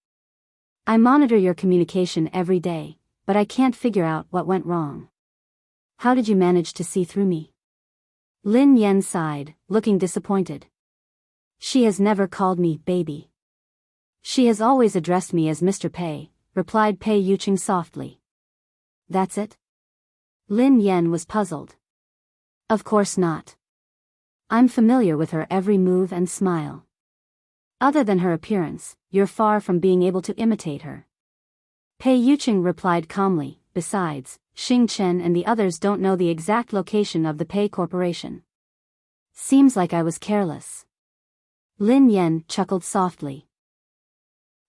I monitor your communication every day, but I can't figure out what went wrong. How did you manage to see through me? Lin Yan sighed, looking disappointed. She has never called me baby. She has always addressed me as Mr. Pei, replied Pei Yuqing softly. That's it? Lin Yan was puzzled. Of course not. I'm familiar with her every move and smile. Other than her appearance, you're far from being able to imitate her. Pei Yuqing replied calmly, besides, Xing Chen and the others don't know the exact location of the Pei Corporation. Seems like I was careless. Lin Yan chuckled softly.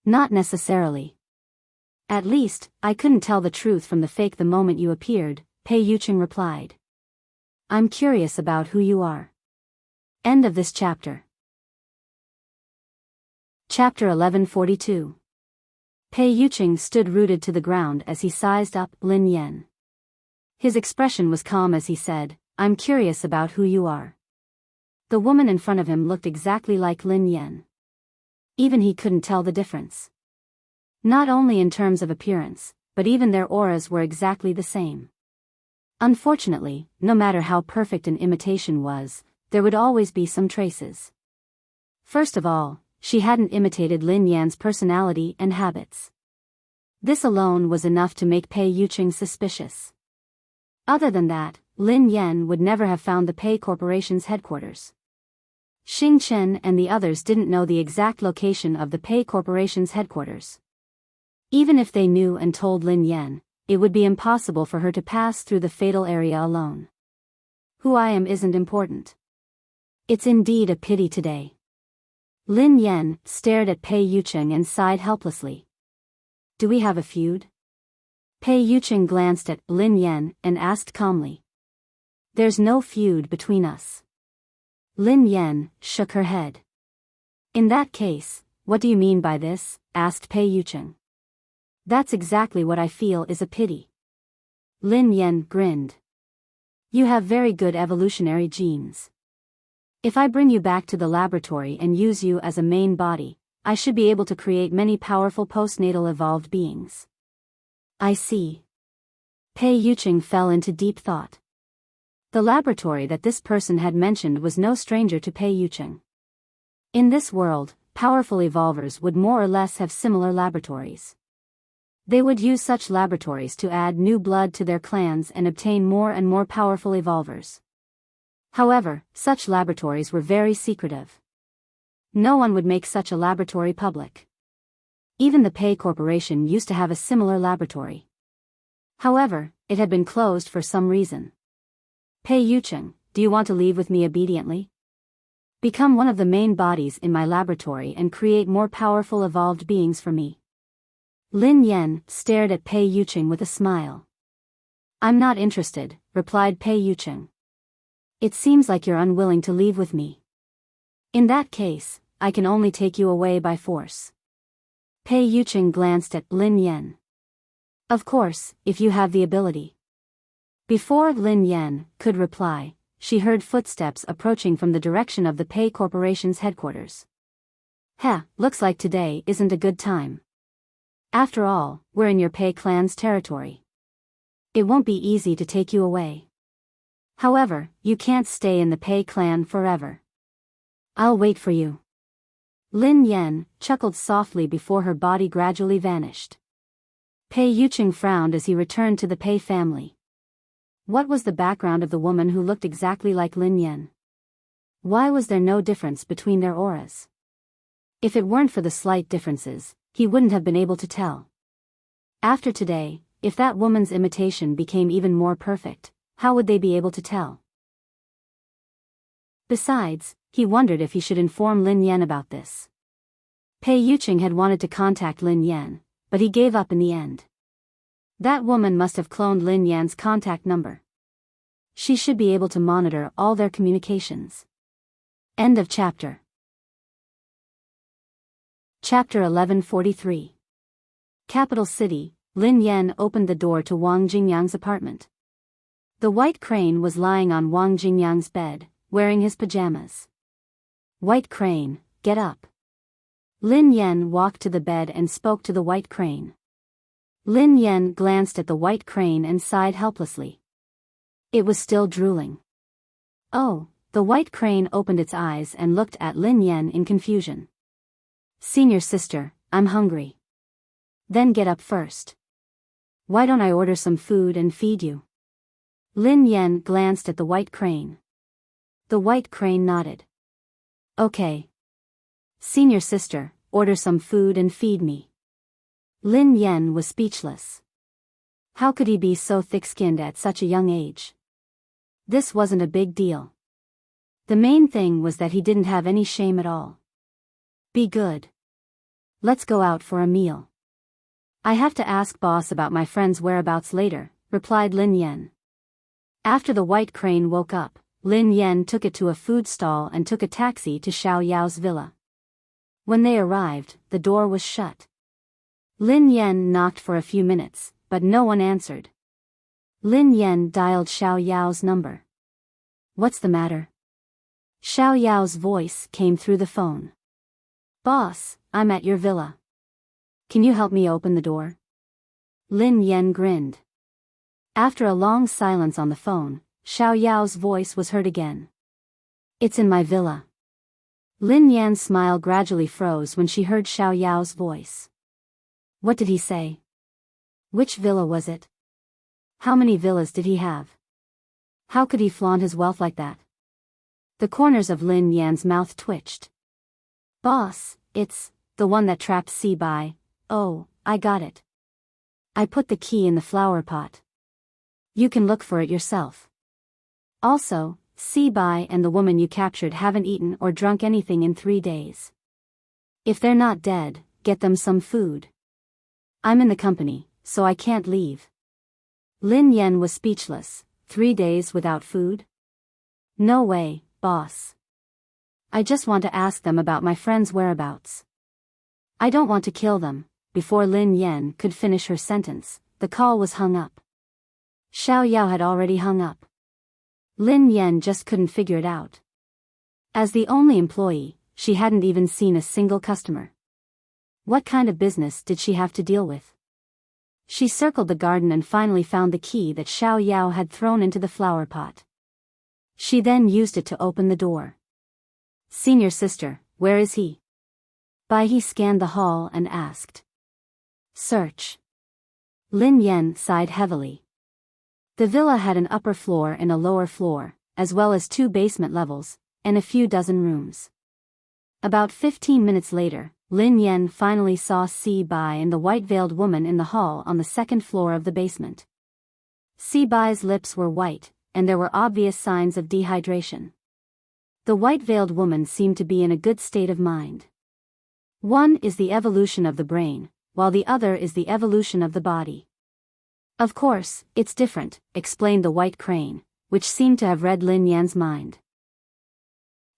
Not necessarily. At least, I couldn't tell the truth from the fake the moment you appeared, Pei Yuqing replied. I'm curious about who you are. End of this chapter. Chapter 1142. Pei Yuqing stood rooted to the ground as he sized up Lin Yan. His expression was calm as he said, I'm curious about who you are. The woman in front of him looked exactly like Lin Yan. Even he couldn't tell the difference. Not only in terms of appearance, but even their auras were exactly the same. Unfortunately, no matter how perfect an imitation was, there would always be some traces. First of all, she hadn't imitated Lin Yan's personality and habits. This alone was enough to make Pei Yuqing suspicious. Other than that, Lin Yan would never have found the Pei Corporation's headquarters. Xing Chen and the others didn't know the exact location of the Pei Corporation's headquarters. Even if they knew and told Lin Yan, it would be impossible for her to pass through the fatal area alone. Who I am isn't important. It's indeed a pity today. Lin Yan stared at Pei Yucheng and sighed helplessly. Do we have a feud? Pei Yucheng glanced at Lin Yan and asked calmly. There's no feud between us. Lin Yan shook her head. In that case, what do you mean by this? Asked Pei Yucheng. That's exactly what I feel is a pity. Lin Yan grinned. You have very good evolutionary genes. If I bring you back to the laboratory and use you as a main body, I should be able to create many powerful postnatal evolved beings. I see. Pei Yucheng fell into deep thought. The laboratory that this person had mentioned was no stranger to Pei Yucheng. In this world, powerful evolvers would more or less have similar laboratories. They would use such laboratories to add new blood to their clans and obtain more and more powerful evolvers. However, such laboratories were very secretive. No one would make such a laboratory public. Even the Pei Corporation used to have a similar laboratory. However, it had been closed for some reason. Pei Yucheng, do you want to leave with me obediently? Become one of the main bodies in my laboratory and create more powerful evolved beings for me. Lin Yan stared at Pei Yucheng with a smile. I'm not interested, replied Pei Yucheng. It seems like you're unwilling to leave with me. In that case, I can only take you away by force. Pei Yucheng glanced at Lin Yan. Of course, if you have the ability. Before Lin Yan could reply, she heard footsteps approaching from the direction of the Pei Corporation's headquarters. Looks like today isn't a good time. After all, we're in your Pei clan's territory. It won't be easy to take you away. However, you can't stay in the Pei clan forever. I'll wait for you. Lin Yan chuckled softly before her body gradually vanished. Pei Yucheng frowned as he returned to the Pei family. What was the background of the woman who looked exactly like Lin Yan? Why was there no difference between their auras? If it weren't for the slight differences, he wouldn't have been able to tell. After today, if that woman's imitation became even more perfect, how would they be able to tell? Besides, he wondered if he should inform Lin Yan about this. Pei Yucheng had wanted to contact Lin Yan, but he gave up in the end. That woman must have cloned Lin Yan's contact number. She should be able to monitor all their communications. End of chapter. Chapter 1143. Capital City. Lin Yan opened the door to Wang Jingyang's apartment. The white crane was lying on Wang Jingyang's bed, wearing his pajamas. White crane, get up. Lin Yan walked to the bed and spoke to the white crane. Lin Yan glanced at the white crane and sighed helplessly. It was still drooling. Oh, the white crane opened its eyes and looked at Lin Yan in confusion. Senior sister, I'm hungry. Then get up first. Why don't I order some food and feed you? Lin Yan glanced at the white crane. The white crane nodded. Okay. Senior sister, order some food and feed me. Lin Yan was speechless. How could he be so thick-skinned at such a young age? This wasn't a big deal. The main thing was that he didn't have any shame at all. Be good. Let's go out for a meal. I have to ask boss about my friend's whereabouts later, replied Lin Yan. After the white crane woke up, Lin Yan took it to a food stall and took a taxi to Xiao Yao's villa. When they arrived, the door was shut. Lin Yan knocked for a few minutes, but no one answered. Lin Yan dialed Xiao Yao's number. What's the matter? Xiao Yao's voice came through the phone. Boss, I'm at your villa. Can you help me open the door? Lin Yan grinned. After a long silence on the phone, Xiao Yao's voice was heard again. It's in my villa. Lin Yan's smile gradually froze when she heard Xiao Yao's voice. What did he say? Which villa was it? How many villas did he have? How could he flaunt his wealth like that? The corners of Lin Yan's mouth twitched. Boss, it's the one that trapped Si-bai. Oh, I got it. I put the key in the flower pot. You can look for it yourself. Also, Si-bai and the woman you captured haven't eaten or drunk anything in 3 days. If they're not dead, get them some food. I'm in the company, so I can't leave. Lin Yan was speechless. 3 days without food? No way, boss. I just want to ask them about my friend's whereabouts. I don't want to kill them. Before Lin Yan could finish her sentence, the call was hung up. Xiao Yao had already hung up. Lin Yan just couldn't figure it out. As the only employee, she hadn't even seen a single customer. What kind of business did she have to deal with? She circled the garden and finally found the key that Xiao Yao had thrown into the flower pot. She then used it to open the door. Senior sister, where is he? Bai He scanned the hall and asked. Search. Lin Yan sighed heavily. The villa had an upper floor and a lower floor, as well as 2 basement levels, and a few dozen rooms. About 15 minutes later, Lin Yan finally saw Si-bai and the white-veiled woman in the hall on the 2nd floor of the basement. Si-bai's lips were white, and there were obvious signs of dehydration. The white-veiled woman seemed to be in a good state of mind. One is the evolution of the brain, while the other is the evolution of the body. Of course, it's different, explained the white crane, which seemed to have read Lin Yan's mind.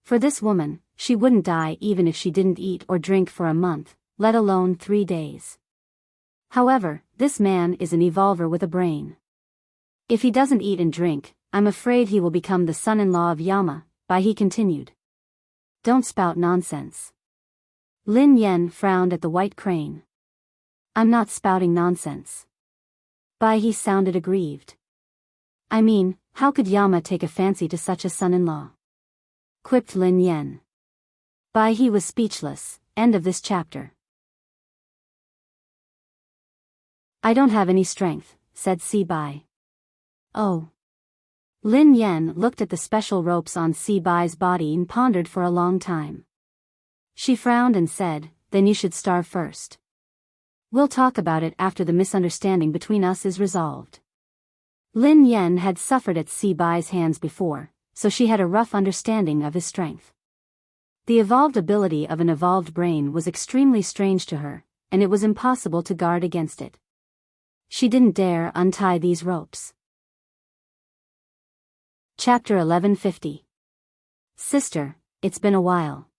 For this woman, she wouldn't die even if she didn't eat or drink for a month, let alone 3 days. However, this man is an evolver with a brain. If he doesn't eat and drink, I'm afraid he will become the son-in-law of Yama, Bai He continued. Don't spout nonsense. Lin Yan frowned at the white crane. I'm not spouting nonsense. Bai He sounded aggrieved. I mean, how could Yama take a fancy to such a son-in-law? Quipped Lin Yan. Bai He was speechless. End of this chapter. I don't have any strength, said Si-bai. Oh. Lin Yan looked at the special ropes on Si-bai's body and pondered for a long time. She frowned and said, then you should starve first. We'll talk about it after the misunderstanding between us is resolved. Lin Yan had suffered at Si-bai's hands before, so she had a rough understanding of his strength. The evolved ability of an evolved brain was extremely strange to her, and it was impossible to guard against it. She didn't dare untie these ropes. Chapter 1150. Sister, it's been a while.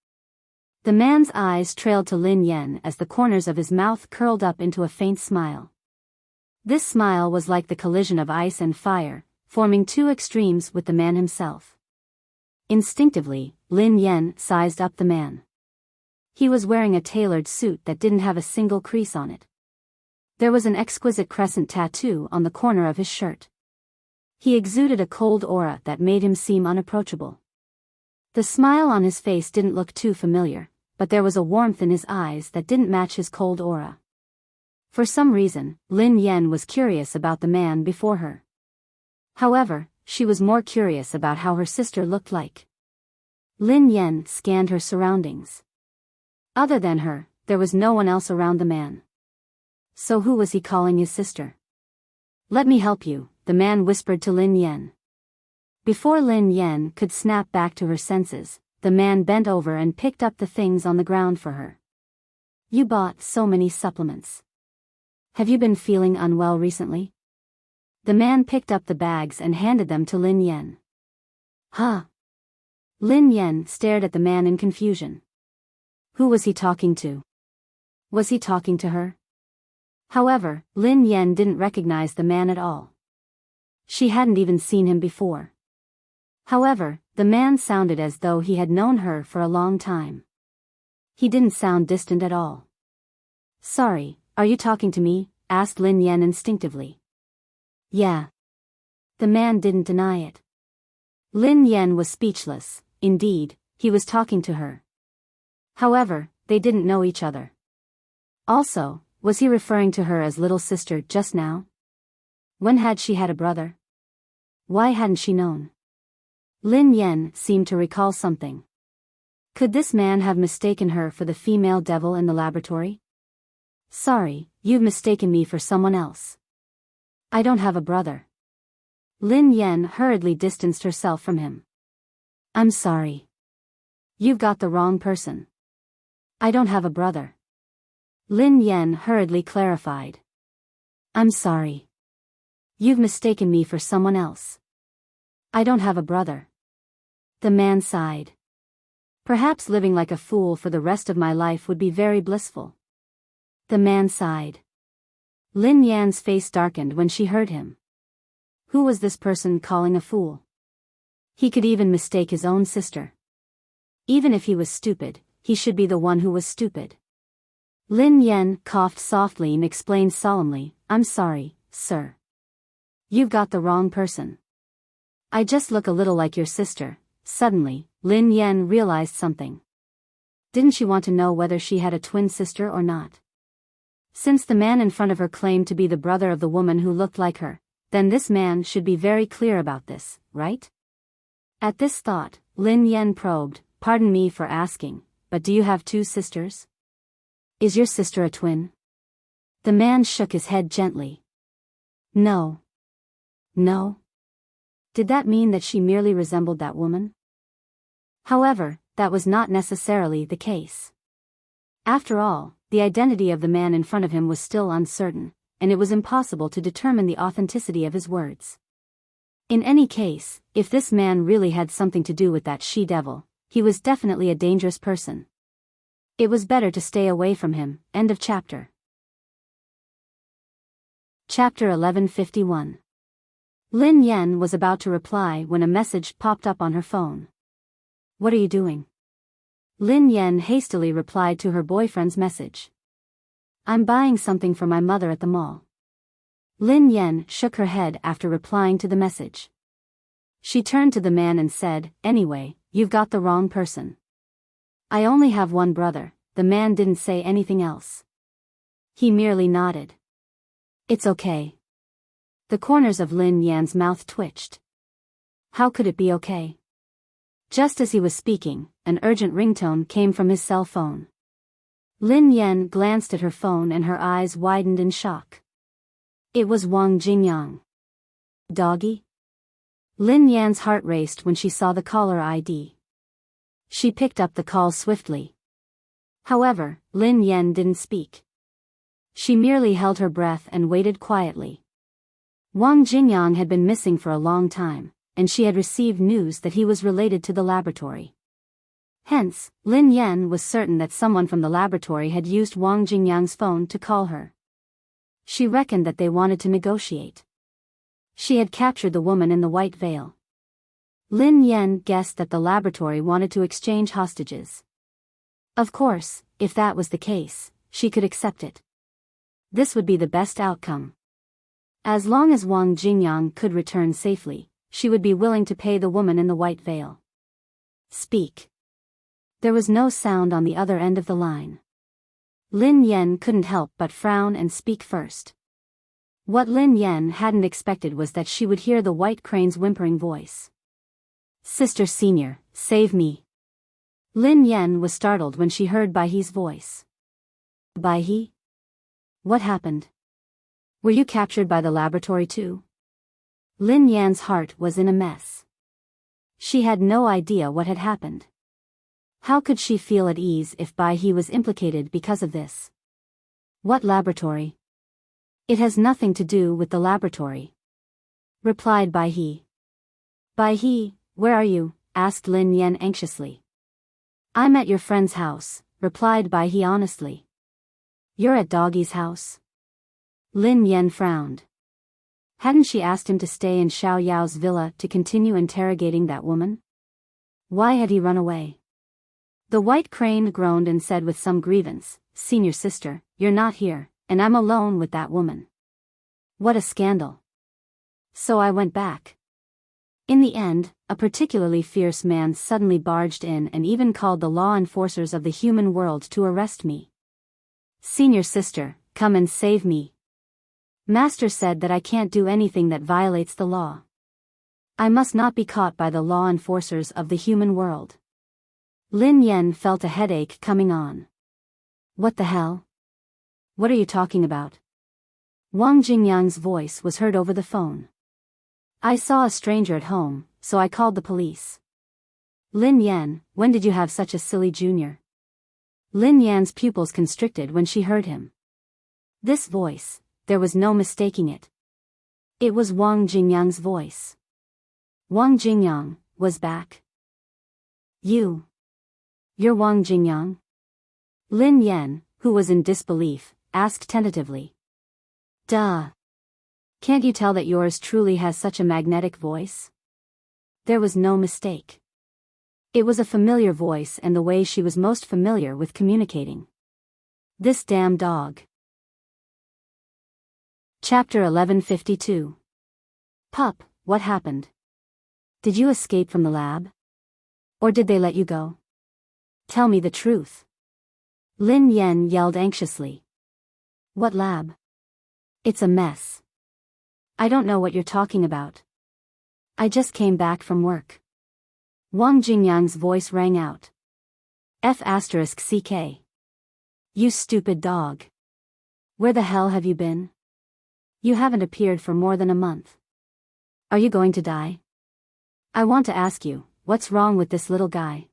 The man's eyes trailed to Lin Yan as the corners of his mouth curled up into a faint smile. This smile was like the collision of ice and fire, forming 2 extremes with the man himself. Instinctively, Lin Yan sized up the man. He was wearing a tailored suit that didn't have a single crease on it. There was an exquisite crescent tattoo on the corner of his shirt. He exuded a cold aura that made him seem unapproachable. The smile on his face didn't look too familiar, but there was a warmth in his eyes that didn't match his cold aura. For some reason, Lin Yan was curious about the man before her. However, she was more curious about how her sister looked like. Lin Yan scanned her surroundings. Other than her, there was no one else around the man. So who was he calling his sister? Let me help you, the man whispered to Lin Yan. Before Lin Yan could snap back to her senses, the man bent over and picked up the things on the ground for her. You bought so many supplements. Have you been feeling unwell recently? The man picked up the bags and handed them to Lin Yan. Huh? Lin Yan stared at the man in confusion. Who was he talking to? Was he talking to her? However, Lin Yan didn't recognize the man at all. She hadn't even seen him before. However, the man sounded as though he had known her for a long time. He didn't sound distant at all. Sorry, are you talking to me? Asked Lin Yan instinctively. Yeah. The man didn't deny it. Lin Yan was speechless. Indeed, he was talking to her. However, they didn't know each other. Also, was he referring to her as little sister just now? When had she had a brother? Why hadn't she known? Lin Yen seemed to recall something. Could this man have mistaken her for the female devil in the laboratory? Sorry, you've mistaken me for someone else. I don't have a brother. Lin Yen hurriedly distanced herself from him. I'm sorry. You've got the wrong person. I don't have a brother. Lin Yen hurriedly clarified. I'm sorry. You've mistaken me for someone else. I don't have a brother. The man sighed. Perhaps living like a fool for the rest of my life would be very blissful. The man sighed. Lin Yan's face darkened when she heard him. Who was this person calling a fool? He could even mistake his own sister. Even if he was stupid, he should be the one who was stupid. Lin Yan coughed softly and explained solemnly, I'm sorry, sir. You've got the wrong person. I just look a little like your sister. Suddenly, Lin Yan realized something. Didn't she want to know whether she had a twin sister or not? Since the man in front of her claimed to be the brother of the woman who looked like her, then this man should be very clear about this, right? At this thought, Lin Yan probed, pardon me for asking, but do you have two sisters? Is your sister a twin? The man shook his head gently. No. No? Did that mean that she merely resembled that woman? However, that was not necessarily the case. After all, the identity of the man in front of him was still uncertain, and it was impossible to determine the authenticity of his words. In any case, if this man really had something to do with that she-devil, he was definitely a dangerous person. It was better to stay away from him. End of chapter. Chapter 1151. Lin Yan was about to reply when a message popped up on her phone. What are you doing? Lin Yan hastily replied to her boyfriend's message. I'm buying something for my mother at the mall. Lin Yan shook her head after replying to the message. She turned to the man and said, Anyway, you've got the wrong person. I only have one brother. The man didn't say anything else. He merely nodded. It's okay. The corners of Lin Yan's mouth twitched. How could it be okay? Just as he was speaking, an urgent ringtone came from his cell phone. Lin Yan glanced at her phone and her eyes widened in shock. It was Wang Jingyang. Doggy? Lin Yan's heart raced when she saw the caller ID. She picked up the call swiftly. However, Lin Yan didn't speak. She merely held her breath and waited quietly. Wang Jingyang had been missing for a long time, and she had received news that he was related to the laboratory. Hence, Lin Yan was certain that someone from the laboratory had used Wang Jingyang's phone to call her. She reckoned that they wanted to negotiate. She had captured the woman in the white veil. Lin Yan guessed that the laboratory wanted to exchange hostages. Of course, if that was the case, she could accept it. This would be the best outcome. As long as Wang Jingyang could return safely, she would be willing to pay the woman in the white veil. Speak. There was no sound on the other end of the line. Lin Yan couldn't help but frown and speak first. What Lin Yan hadn't expected was that she would hear the white crane's whimpering voice. Sister Senior, save me. Lin Yan was startled when she heard Bai He's voice. Bai He? What happened? Were you captured by the laboratory too? Lin Yan's heart was in a mess. She had no idea what had happened. How could she feel at ease if Bai He was implicated because of this? What laboratory? It has nothing to do with the laboratory, replied Bai He. Bai He, where are you? Asked Lin Yan anxiously. I'm at your friend's house, replied Bai He honestly. You're at Doggy's house? Lin Yan frowned. Hadn't she asked him to stay in Xiao Yao's villa to continue interrogating that woman? Why had he run away? The white crane groaned and said with some grievance, Senior sister, you're not here, and I'm alone with that woman. What a scandal. So I went back. In the end, a particularly fierce man suddenly barged in and even called the law enforcers of the human world to arrest me. Senior sister, come and save me. Master said that I can't do anything that violates the law. I must not be caught by the law enforcers of the human world. Lin Yen felt a headache coming on. What the hell? What are you talking about? Wang Jingyang's voice was heard over the phone. I saw a stranger at home, so I called the police. Lin Yen, when did you have such a silly junior? Lin Yan's pupils constricted when she heard him. This voice, there was no mistaking it. It was Wang Jingyang's voice. Wang Jingyang was back. You're Wang Jingyang? Lin Yen, who was in disbelief, asked tentatively. Duh. Can't you tell that yours truly has such a magnetic voice? There was no mistake. It was a familiar voice and the way she was most familiar with communicating. This damn dog. Chapter 1152. Pup, what happened? Did you escape from the lab? Or did they let you go? Tell me the truth. Lin Yen yelled anxiously. What lab? It's a mess. I don't know what you're talking about. I just came back from work. Wang Jingyang's voice rang out. F***CK. You stupid dog. Where the hell have you been? You haven't appeared for more than a month. Are you going to die? I want to ask you, what's wrong with this little guy?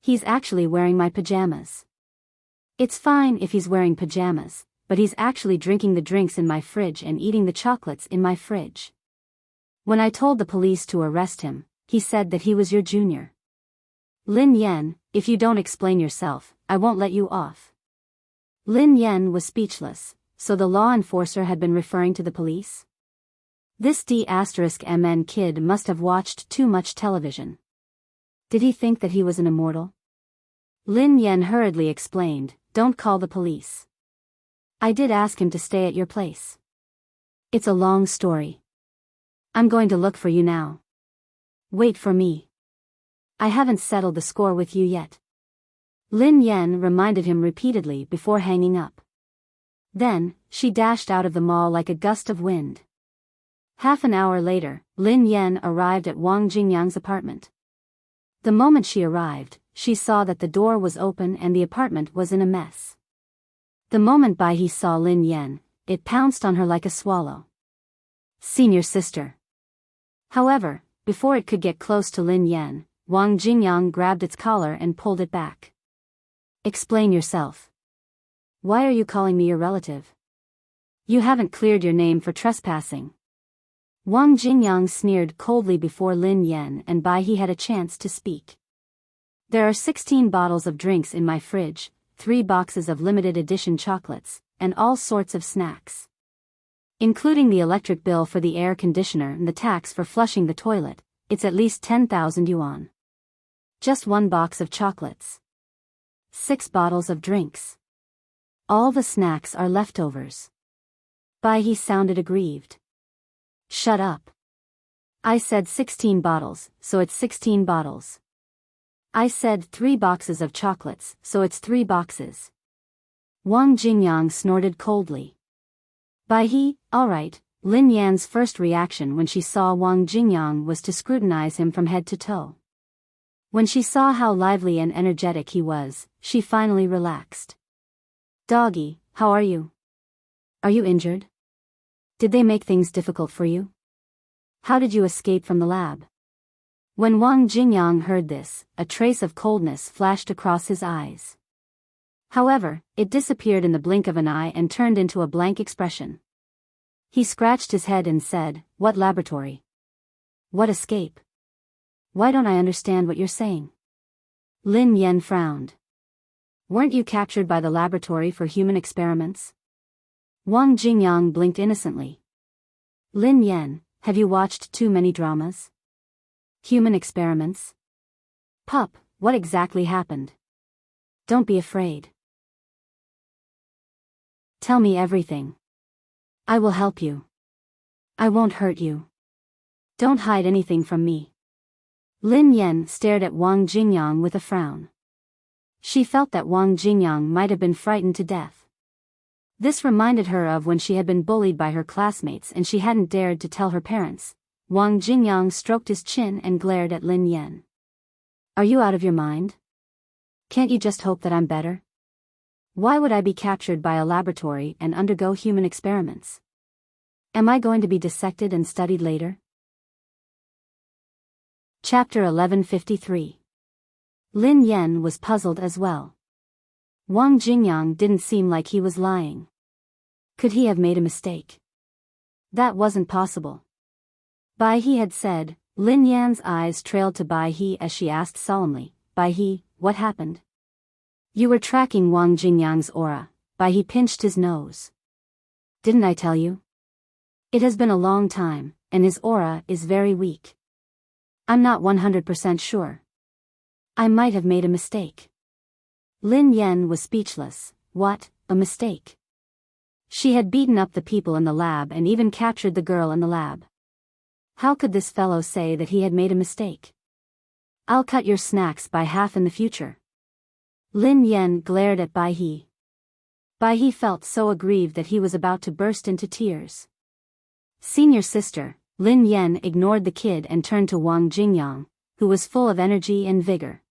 He's actually wearing my pajamas. It's fine if he's wearing pajamas, but he's actually drinking the drinks in my fridge and eating the chocolates in my fridge. When I told the police to arrest him, he said that he was your junior. Lin Yen, if you don't explain yourself, I won't let you off. Lin Yen was speechless, so the law enforcer had been referring to the police? This D***MN kid must have watched too much television. Did he think that he was an immortal? Lin Yen hurriedly explained, don't call the police. I did ask him to stay at your place. It's a long story. I'm going to look for you now. Wait for me. I haven't settled the score with you yet. Lin Yen reminded him repeatedly before hanging up. Then, she dashed out of the mall like a gust of wind. Half an hour later, Lin Yen arrived at Wang Jingyang's apartment. The moment she arrived, she saw that the door was open and the apartment was in a mess. The moment Bai He saw Lin Yen, it pounced on her like a swallow. Senior sister. However, before it could get close to Lin Yen, Wang Jingyang grabbed its collar and pulled it back. Explain yourself. Why are you calling me your relative? You haven't cleared your name for trespassing. Wang Jingyang sneered coldly before Lin Yen and Bai He had a chance to speak. There are 16 bottles of drinks in my fridge, 3 boxes of limited edition chocolates, and all sorts of snacks. Including the electric bill for the air conditioner and the tax for flushing the toilet, it's at least 10,000 yuan. Just 1 box of chocolates. 6 bottles of drinks. All the snacks are leftovers. Bai He sounded aggrieved. Shut up. I said 16 bottles, so it's 16 bottles. I said 3 boxes of chocolates, so it's 3 boxes. Wang Jingyang snorted coldly. Bai He, alright. Lin Yan's first reaction when she saw Wang Jingyang was to scrutinize him from head to toe. When she saw how lively and energetic he was, she finally relaxed. Doggy, how are you? Are you injured? Did they make things difficult for you? How did you escape from the lab? When Wang Jingyang heard this, a trace of coldness flashed across his eyes. However, it disappeared in the blink of an eye and turned into a blank expression. He scratched his head and said, What laboratory? What escape? Why don't I understand what you're saying? Lin Yen frowned. Weren't you captured by the laboratory for human experiments? Wang Jingyang blinked innocently. Lin Yen, have you watched too many dramas? Human experiments? Pup, what exactly happened? Don't be afraid. Tell me everything. I will help you. I won't hurt you. Don't hide anything from me. Lin Yen stared at Wang Jingyang with a frown. She felt that Wang Jingyang might have been frightened to death. This reminded her of when she had been bullied by her classmates and she hadn't dared to tell her parents, Wang Jingyang stroked his chin and glared at Lin Yan. Are you out of your mind? Can't you just hope that I'm better? Why would I be captured by a laboratory and undergo human experiments? Am I going to be dissected and studied later? Chapter 1153. Lin Yan was puzzled as well. Wang Jingyang didn't seem like he was lying. Could he have made a mistake? That wasn't possible. Bai He had said. Lin Yan's eyes trailed to Bai He as she asked solemnly, Bai He, what happened? You were tracking Wang Jingyang's aura. Bai He pinched his nose. Didn't I tell you? It has been a long time, and his aura is very weak. I'm not 100% sure. I might have made a mistake. Lin Yan was speechless. What, a mistake? She had beaten up the people in the lab and even captured the girl in the lab. How could this fellow say that he had made a mistake? I'll cut your snacks by half in the future. Lin Yan glared at Bai He. Bai He felt so aggrieved that he was about to burst into tears. Senior sister, Lin Yan ignored the kid and turned to Wang Jingyang, who was full of energy and vigor.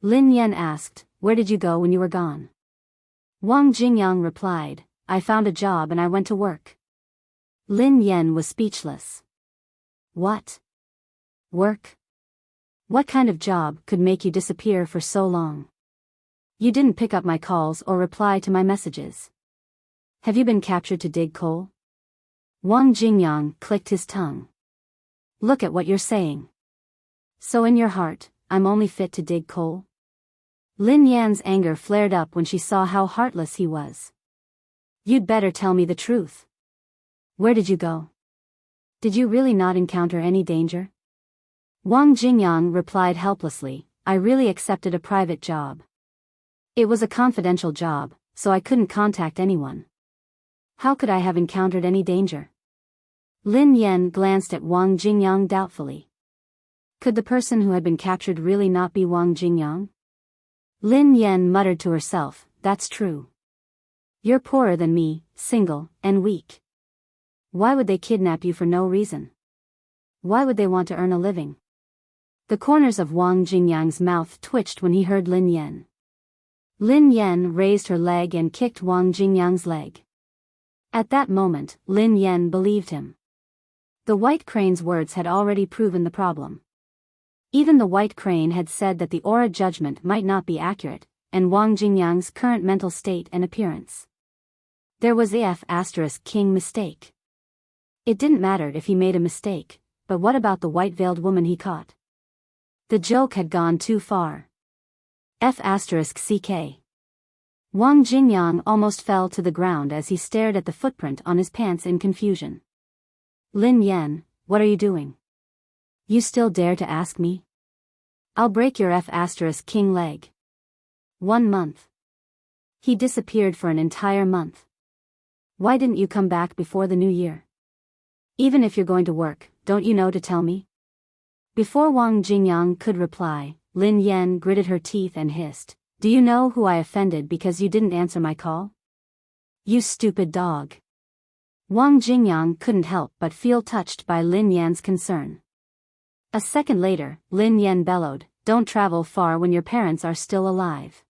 Lin Yan asked, where did you go when you were gone? Wang Jingyang replied, I found a job and I went to work. Lin Yan was speechless. What? Work? What kind of job could make you disappear for so long? You didn't pick up my calls or reply to my messages. Have you been captured to dig coal? Wang Jingyang clicked his tongue. Look at what you're saying. So in your heart, I'm only fit to dig coal? Lin Yan's anger flared up when she saw how heartless he was. You'd better tell me the truth. Where did you go? Did you really not encounter any danger? Wang Jingyang replied helplessly, I really accepted a private job. It was a confidential job, so I couldn't contact anyone. How could I have encountered any danger? Lin Yan glanced at Wang Jingyang doubtfully. Could the person who had been captured really not be Wang Jingyang? Lin Yan muttered to herself, that's true. You're poorer than me, single, and weak. Why would they kidnap you for no reason? Why would they want to earn a living? The corners of Wang Jingyang's mouth twitched when he heard Lin Yan. Lin Yan raised her leg and kicked Wang Jingyang's leg. At that moment, Lin Yan believed him. The White Crane's words had already proven the problem. Even the White Crane had said that the aura judgment might not be accurate, and Wang Jingyang's current mental state and appearance. There was the F*King mistake. It didn't matter if he made a mistake, but what about the white-veiled woman he caught? The joke had gone too far. F*CK. Wang Jingyang almost fell to the ground as he stared at the footprint on his pants in confusion. Lin Yan, what are you doing? You still dare to ask me? I'll break your F*King leg. 1 month. He disappeared for an entire month. Why didn't you come back before the new year? Even if you're going to work, don't you know to tell me? Before Wang Jingyang could reply, Lin Yan gritted her teeth and hissed, do you know who I offended because you didn't answer my call? You stupid dog. Wang Jingyang couldn't help but feel touched by Lin Yan's concern. A second later, Lin Yan bellowed, don't travel far when your parents are still alive.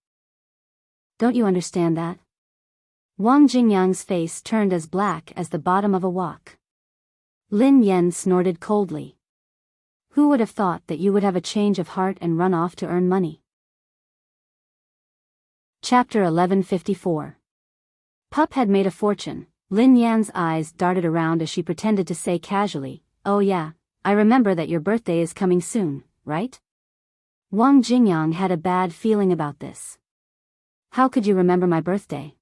Don't you understand that? Wang Jingyang's face turned as black as the bottom of a wok. Lin Yan snorted coldly. Who would have thought that you would have a change of heart and run off to earn money? Chapter 1154. Pup had made a fortune. Lin Yan's eyes darted around as she pretended to say casually, oh yeah, I remember that your birthday is coming soon, right? Wang Jingyang had a bad feeling about this. How could you remember my birthday?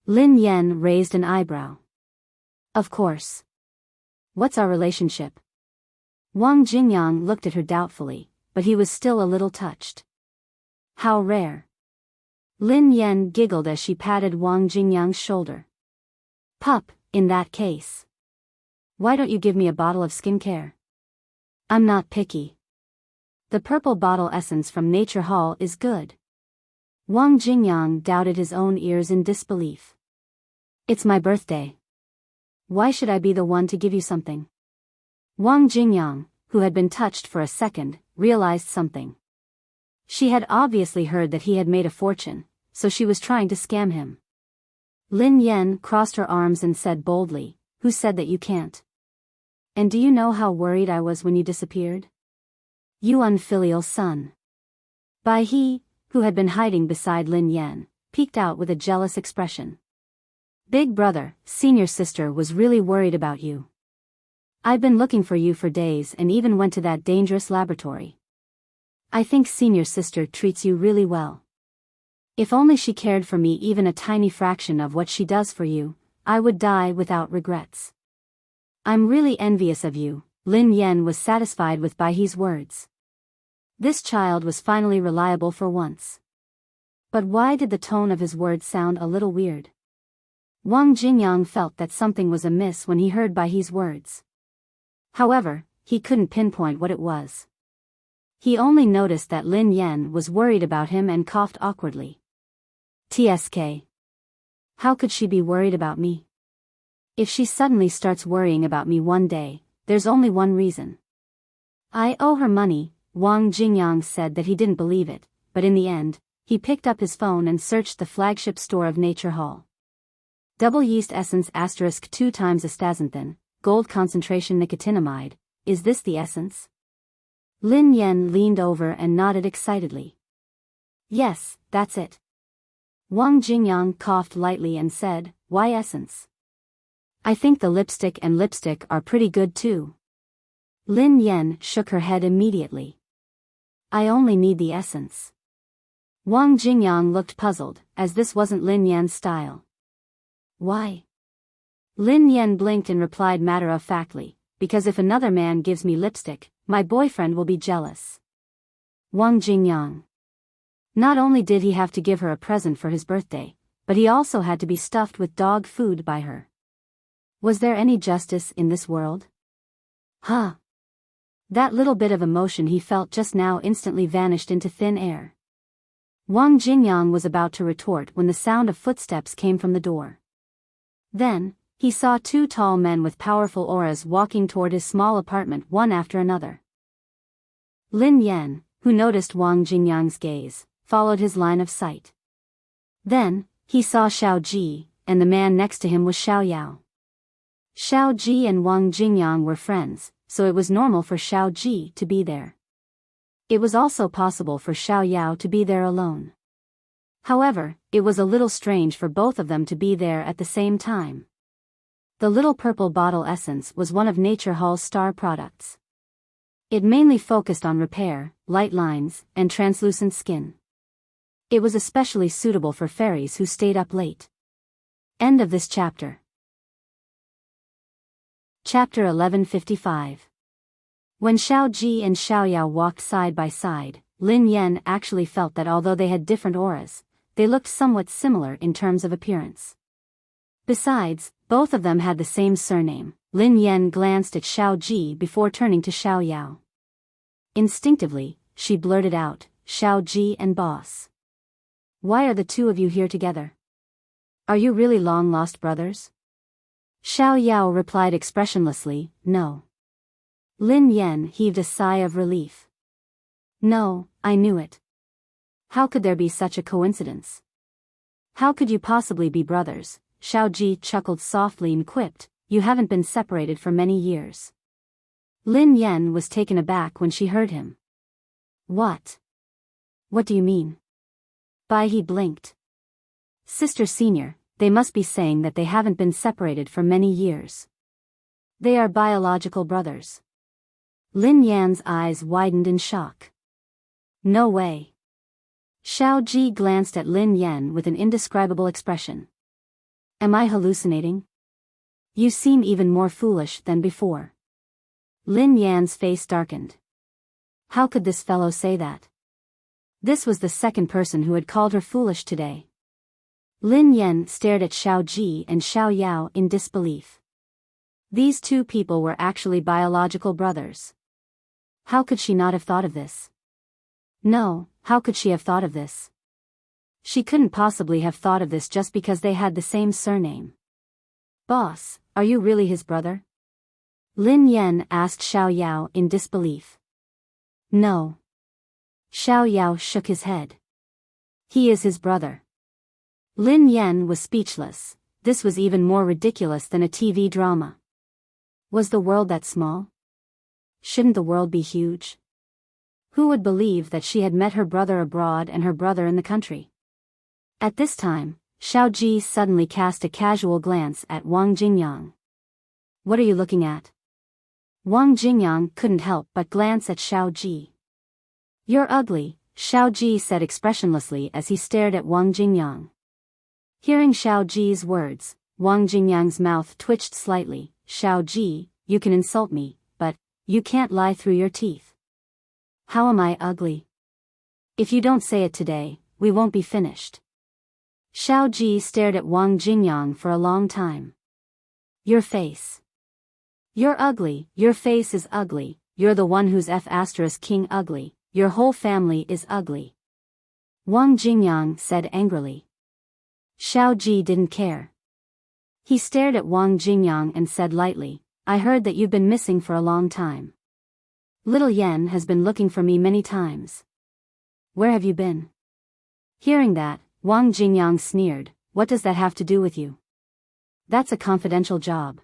Lin Yan raised an eyebrow. Of course. What's our relationship? Wang Jingyang looked at her doubtfully, but he was still a little touched. How rare. Lin Yan giggled as she patted Wang Jingyang's shoulder. Pup, in that case. Why don't you give me a bottle of skincare? I'm not picky. The purple bottle essence from Nature Hall is good. Wang Jingyang doubted his own ears in disbelief. It's my birthday. Why should I be the one to give you something? Wang Jingyang, who had been touched for a second, realized something. She had obviously heard that he had made a fortune, so she was trying to scam him. Lin Yan crossed her arms and said boldly, "Who said that you can't? And do you know how worried I was when you disappeared? You unfilial son." Bai He, who had been hiding beside Lin Yan, peeked out with a jealous expression. "Big brother, senior sister was really worried about you. I've been looking for you for days and even went to that dangerous laboratory. I think senior sister treats you really well. If only she cared for me even a tiny fraction of what she does for you, I would die without regrets. I'm really envious of you." Lin Yan was satisfied with Bai He's words. This child was finally reliable for once. But why did the tone of his words sound a little weird? Wang Jingyang felt that something was amiss when he heard Bai He's words. However, he couldn't pinpoint what it was. He only noticed that Lin Yan was worried about him and coughed awkwardly. "TSK. How could she be worried about me? If she suddenly starts worrying about me one day, there's only one reason. I owe her money." Wang Jingyang said that he didn't believe it, but in the end, he picked up his phone and searched the flagship store of Nature Hall. Double yeast essence * 2 times astaxanthin, gold concentration nicotinamide, is this the essence? Lin Yan leaned over and nodded excitedly. "Yes, that's it." Wang Jingyang coughed lightly and said, "Why essence? I think the lipstick are pretty good too." Lin Yan shook her head immediately. "I only need the essence." Wang Jingyang looked puzzled, as this wasn't Lin Yan's style. "Why?" Lin Yan blinked and replied matter-of-factly, "Because if another man gives me lipstick, my boyfriend will be jealous." Wang Jingyang. Not only did he have to give her a present for his birthday, but he also had to be stuffed with dog food by her. Was there any justice in this world? Huh. That little bit of emotion he felt just now instantly vanished into thin air. Wang Jingyang was about to retort when the sound of footsteps came from the door. Then, he saw 2 tall men with powerful auras walking toward his small apartment one after another. Lin Yan, who noticed Wang Jingyang's gaze, followed his line of sight. Then, he saw Xiao Ji, and the man next to him was Xiao Yao. Xiao Ji and Wang Jingyang were friends, so it was normal for Xiao Ji to be there. It was also possible for Xiao Yao to be there alone. However, it was a little strange for both of them to be there at the same time. The little purple bottle essence was one of Nature Hall's star products. It mainly focused on repair, light lines, and translucent skin. It was especially suitable for fairies who stayed up late. End of this chapter. Chapter 1155. When Xiao Ji and Xiao Yao walked side by side, Lin Yan actually felt that although they had different auras, they looked somewhat similar in terms of appearance. Besides, both of them had the same surname. Lin Yan glanced at Xiao Ji before turning to Xiao Yao. Instinctively, she blurted out, "Xiao Ji and boss. Why are the two of you here together? Are you really long-lost brothers?" Xiao Yao replied expressionlessly, "No." Lin Yan heaved a sigh of relief. "No, I knew it. How could there be such a coincidence? How could you possibly be brothers?" Xiao Ji chuckled softly and quipped, "You haven't been separated for many years." Lin Yan was taken aback when she heard him. What? What do you mean?" Bai He blinked. "Sister senior, they must be saying that they haven't been separated for many years. They are biological brothers." Lin Yan's eyes widened in shock. "No way." Xiao Ji glanced at Lin Yan with an indescribable expression. "Am I hallucinating? You seem even more foolish than before." Lin Yan's face darkened. How could this fellow say that? This was the second person who had called her foolish today. Lin Yan stared at Xiao Ji and Xiao Yao in disbelief. These two people were actually biological brothers. How could she not have thought of this? No, how could she have thought of this? She couldn't possibly have thought of this just because they had the same surname. "Boss, are you really his brother?" Lin Yan asked Xiao Yao in disbelief. No. Xiao Yao shook his head. He is his brother. Lin Yan was speechless. This was even more ridiculous than a TV drama. Was the world that small? Shouldn't the world be huge? Who would believe that she had met her brother abroad and her brother in the country? At this time, Xiao Ji suddenly cast a casual glance at Wang Jingyang. What are you looking at? Wang Jingyang couldn't help but glance at Xiao Ji. You're ugly, Xiao Ji said expressionlessly as he stared at Wang Jingyang. Hearing Xiao Ji's words, Wang Jingyang's mouth twitched slightly. Xiao Ji, you can insult me, but you can't lie through your teeth. How am I ugly? If you don't say it today, we won't be finished. Xiao Ji stared at Wang Jingyang for a long time. Your face. You're ugly, your face is ugly, you're the one who's King ugly, your whole family is ugly. Wang Jingyang said angrily. Xiao Ji didn't care. He stared at Wang Jingyang and said lightly, I heard that you've been missing for a long time. Little Yen has been looking for me many times. Where have you been? Hearing that, Wang Jingyang sneered, what does that have to do with you? That's a confidential job.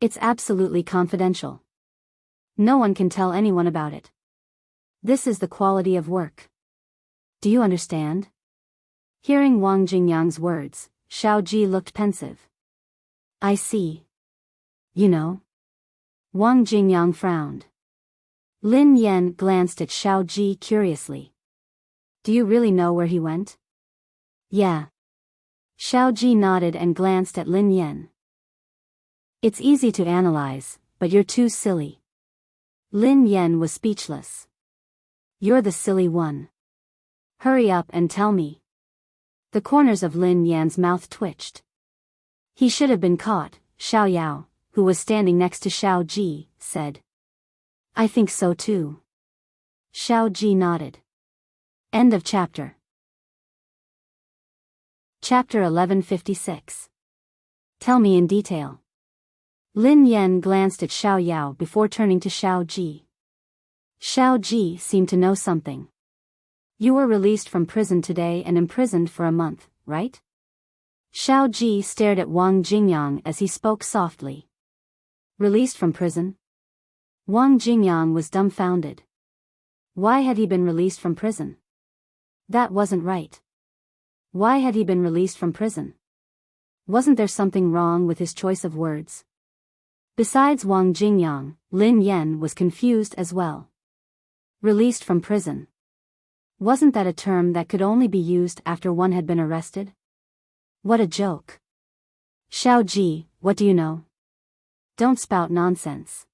It's absolutely confidential. No one can tell anyone about it. This is the quality of work. Do you understand? Hearing Wang Jingyang's words, Xiao Ji looked pensive. I see. You know? Wang Jingyang frowned. Lin Yan glanced at Xiao Ji curiously. Do you really know where he went? Yeah. Xiao Ji nodded and glanced at Lin Yan. It's easy to analyze, but you're too silly. Lin Yan was speechless. You're the silly one. Hurry up and tell me. The corners of Lin Yan's mouth twitched. He should have been caught, Xiao Yao, who was standing next to Xiao Ji, said. I think so too. Xiao Ji nodded. End of chapter. Chapter 1156. Tell me in detail. Lin Yan glanced at Xiao Yao before turning to Xiao Ji. Xiao Ji seemed to know something. You were released from prison today and imprisoned for a month, right? Xiao Ji stared at Wang Jingyang as he spoke softly. Released from prison? Wang Jingyang was dumbfounded. Why had he been released from prison? That wasn't right. Why had he been released from prison? Wasn't there something wrong with his choice of words? Besides Wang Jingyang, Lin Yan was confused as well. Released from prison. Wasn't that a term that could only be used after one had been arrested? What a joke. Xiao Ji, what do you know? Don't spout nonsense.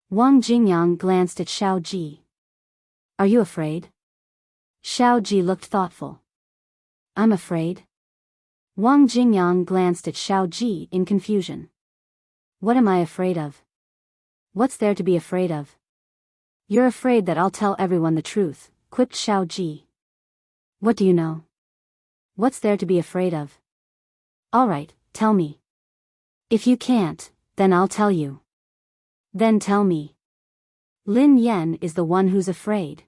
Wang Jingyang glanced at Xiao Ji. Are you afraid? Xiao Ji looked thoughtful. I'm afraid? Wang Jingyang glanced at Xiao Ji in confusion. What am I afraid of? What's there to be afraid of? You're afraid that I'll tell everyone the truth, quipped Xiao Ji. What do you know? What's there to be afraid of? All right, tell me. If you can't, then I'll tell you. Then tell me. Lin Yan is the one who's afraid.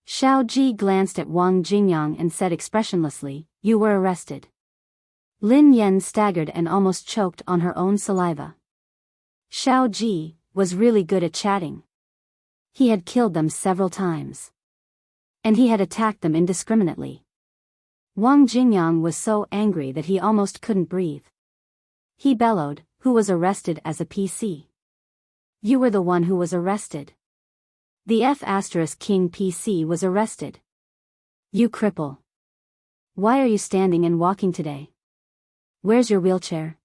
Xiao Ji glanced at Wang Jingyang and said expressionlessly, you were arrested. Lin Yan staggered and almost choked on her own saliva. Xiao Ji was really good at chatting. He had killed them several times. And he had attacked them indiscriminately. Wang Jingyang was so angry that he almost couldn't breathe. He bellowed, who was arrested as a PC? You were the one who was arrested. The King PC was arrested. You cripple. Why are you standing and walking today? Where's your wheelchair?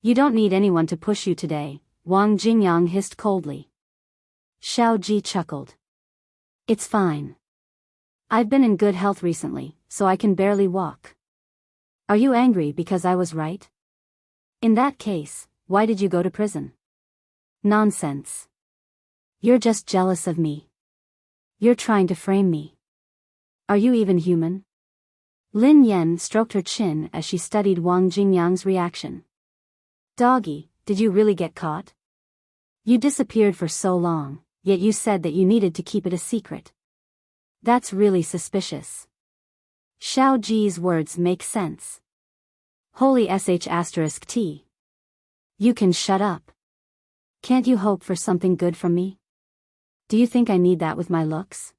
You don't need anyone to push you today, Wang Jingyang hissed coldly. Xiao Ji chuckled. It's fine. I've been in good health recently, so I can barely walk. Are you angry because I was right? In that case, why did you go to prison? Nonsense. You're just jealous of me. You're trying to frame me. Are you even human? Lin Yan stroked her chin as she studied Wang Jingyang's reaction. Doggy, did you really get caught? You disappeared for so long, yet you said that you needed to keep it a secret. That's really suspicious. Xiao Ji's words make sense. Holy sh*t. You can shut up. Can't you hope for something good from me? Do you think I need that with my looks?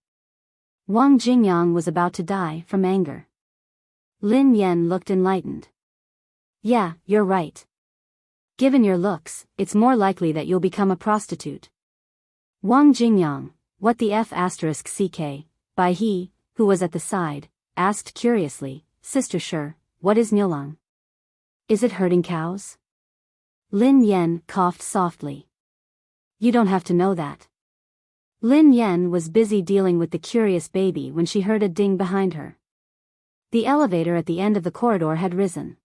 Wang Jingyang was about to die from anger. Lin Yan looked enlightened. Yeah, you're right. Given your looks, it's more likely that you'll become a prostitute. Wang Jingyang, what the f*ck, Bai He, who was at the side, asked curiously, Sister Shi, what is Niulang? Is it herding cows? Lin Yan coughed softly. You don't have to know that. Lin Yan was busy dealing with the curious baby when she heard a ding behind her. The elevator at the end of the corridor had risen.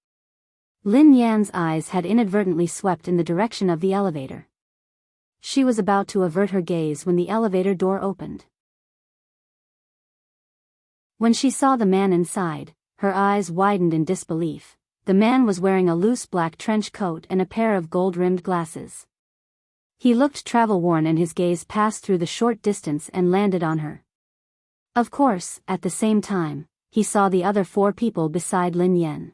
Lin Yan's eyes had inadvertently swept in the direction of the elevator. She was about to avert her gaze when the elevator door opened. When she saw the man inside, her eyes widened in disbelief. The man was wearing a loose black trench coat and a pair of gold-rimmed glasses. He looked travel-worn and his gaze passed through the short distance and landed on her. Of course, at the same time, he saw the other 4 people beside Lin Yan.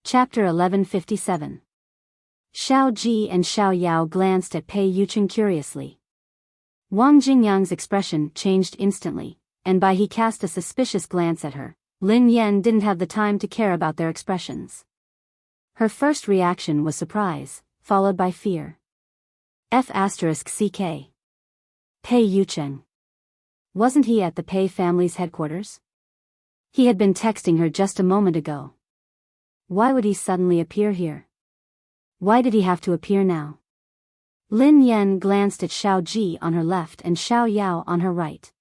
Chapter 1157. Xiao Ji and Xiao Yao glanced at Pei Yucheng curiously. Wang Jingyang's expression changed instantly, and Bai He cast a suspicious glance at her. Lin Yan didn't have the time to care about their expressions. Her first reaction was surprise, followed by fear. F*ck. Pei Yucheng. Wasn't he at the Pei family's headquarters? He had been texting her just a moment ago. Why would he suddenly appear here? Why did he have to appear now? Lin Yan glanced at Xiao Ji on her left and Xiao Yao on her right.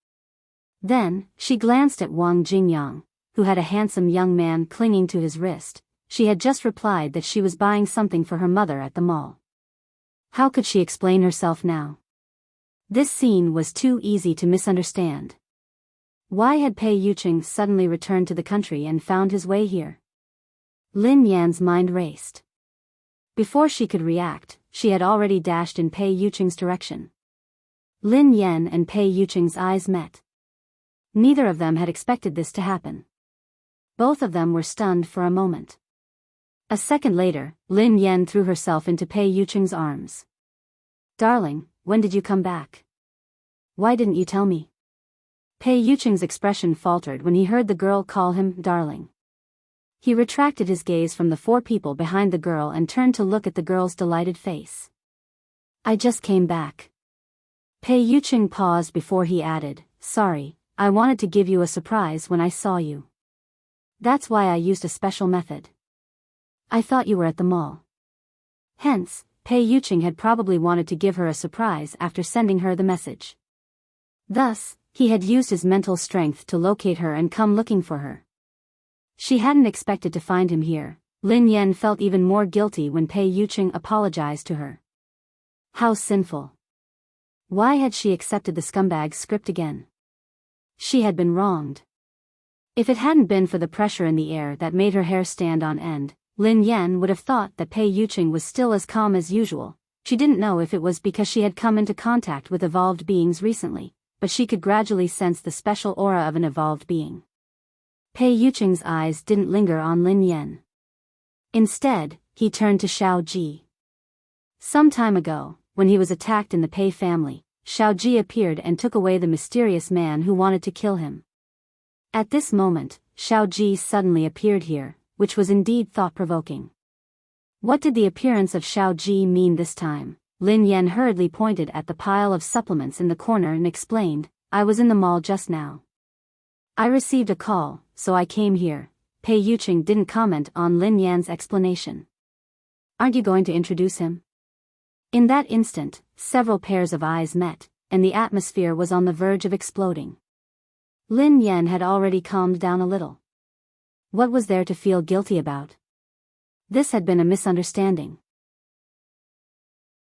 Then, she glanced at Wang Jingyang, who had a handsome young man clinging to his wrist. She had just replied that she was buying something for her mother at the mall. How could she explain herself now? This scene was too easy to misunderstand. Why had Pei Yucheng suddenly returned to the country and found his way here? Lin Yan's mind raced. Before she could react, she had already dashed in Pei Yucheng's direction. Lin Yan and Pei Yucheng's eyes met. Neither of them had expected this to happen. Both of them were stunned for a moment. A second later, Lin Yan threw herself into Pei Yucheng's arms. Darling, when did you come back? Why didn't you tell me? Pei Yucheng's expression faltered when he heard the girl call him darling. He retracted his gaze from the 4 people behind the girl and turned to look at the girl's delighted face. I just came back. Pei Yucheng paused before he added, sorry, I wanted to give you a surprise when I saw you. That's why I used a special method. I thought you were at the mall. Hence, Pei Yucheng had probably wanted to give her a surprise after sending her the message. Thus, he had used his mental strength to locate her and come looking for her. She hadn't expected to find him here. Lin Yan felt even more guilty when Pei Yucheng apologized to her. How sinful. Why had she accepted the scumbag's script again? She had been wronged. If it hadn't been for the pressure in the air that made her hair stand on end, Lin Yan would have thought that Pei Yucheng was still as calm as usual. She didn't know if it was because she had come into contact with evolved beings recently, but she could gradually sense the special aura of an evolved being. Pei Yucheng's eyes didn't linger on Lin Yan. Instead, he turned to Xiao Ji. Some time ago, when he was attacked in the Pei family, Xiao Ji appeared and took away the mysterious man who wanted to kill him. At this moment, Xiao Ji suddenly appeared here, which was indeed thought-provoking. What did the appearance of Xiao Ji mean this time? Lin Yan hurriedly pointed at the pile of supplements in the corner and explained, I was in the mall just now. I received a call, so I came here. Pei Yucheng didn't comment on Lin Yan's explanation. Aren't you going to introduce him? In that instant, several pairs of eyes met, and the atmosphere was on the verge of exploding. Lin Yan had already calmed down a little. What was there to feel guilty about? This had been a misunderstanding.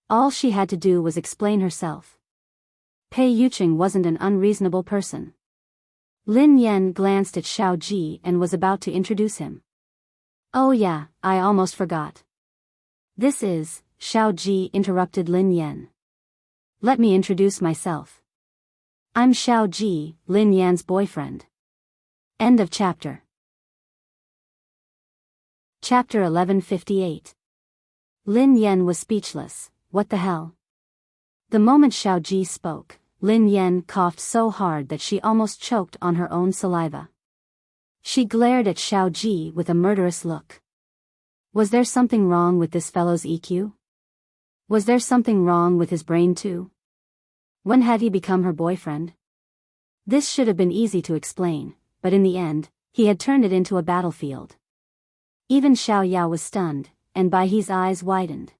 All she had to do was explain herself. Pei Yucheng wasn't an unreasonable person. Lin Yan glanced at Xiao Ji and was about to introduce him. Oh yeah, I almost forgot. This is Xiao Ji interrupted Lin Yan. Let me introduce myself. I'm Xiao Ji, Lin Yan's boyfriend. End of chapter. Chapter 1158. Lin Yan was speechless. What the hell? The moment Xiao Ji spoke, Lin Yan coughed so hard that she almost choked on her own saliva. She glared at Xiao Ji with a murderous look. Was there something wrong with this fellow's EQ? Was there something wrong with his brain too? When had he become her boyfriend? This should have been easy to explain, but in the end, he had turned it into a battlefield. Even Xiao Yao was stunned, and Bai He's eyes widened.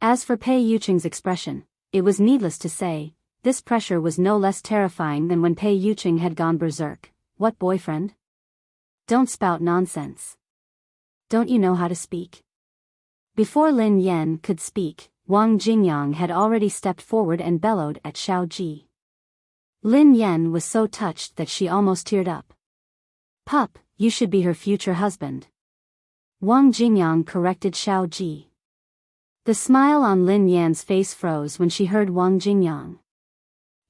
As for Pei Yuqing's expression, it was needless to say, this pressure was no less terrifying than when Pei Yuqing had gone berserk. What boyfriend? Don't spout nonsense. Don't you know how to speak? Before Lin Yan could speak, Wang Jingyang had already stepped forward and bellowed at Xiao Ji. Lin Yan was so touched that she almost teared up. Pup, you should be her future husband. Wang Jingyang corrected Xiao Ji. The smile on Lin Yan's face froze when she heard Wang Jingyang.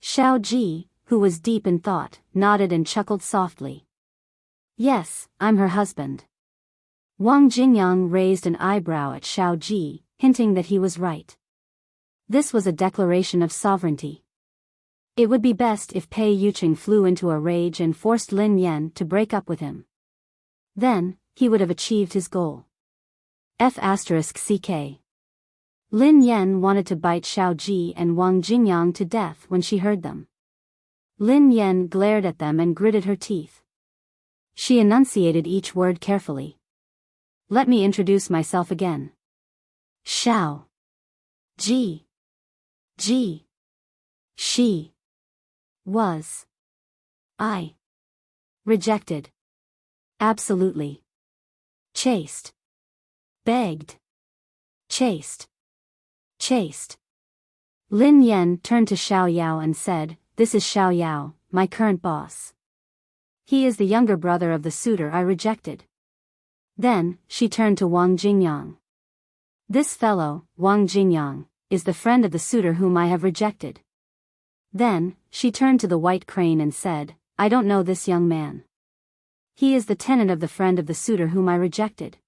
Xiao Ji, who was deep in thought, nodded and chuckled softly. Yes, I'm her husband. Wang Jingyang raised an eyebrow at Xiao Ji, hinting that he was right. This was a declaration of sovereignty. It would be best if Pei Yuqing flew into a rage and forced Lin Yan to break up with him. Then, he would have achieved his goal. F***ck. Lin Yan wanted to bite Xiao Ji and Wang Jingyang to death when she heard them. Lin Yan glared at them and gritted her teeth. She enunciated each word carefully. Let me introduce myself again. Xiao Ji. She was. I rejected. Absolutely. Chased. Begged. Chased. Lin Yan turned to Xiao Yao and said, This is Xiao Yao, my current boss. He is the younger brother of the suitor I rejected. Then, she turned to Wang Jingyang. This fellow, Wang Jingyang, is the friend of the suitor whom I have rejected. Then, she turned to the white crane and said, I don't know this young man. He is the tenant of the friend of the suitor whom I rejected.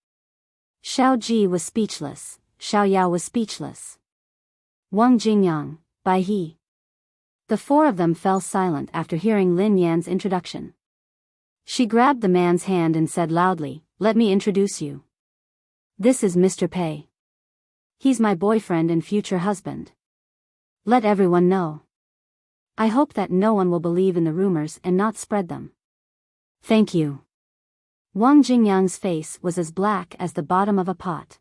Xiao Ji was speechless, Xiao Yao was speechless. Wang Jingyang, Bai He. The four of them fell silent after hearing Lin Yan's introduction. She grabbed the man's hand and said loudly, Let me introduce you. This is Mr. Pei. He's my boyfriend and future husband. Let everyone know. I hope that no one will believe in the rumors and not spread them. Thank you. Wang Jingyang's face was as black as the bottom of a pot.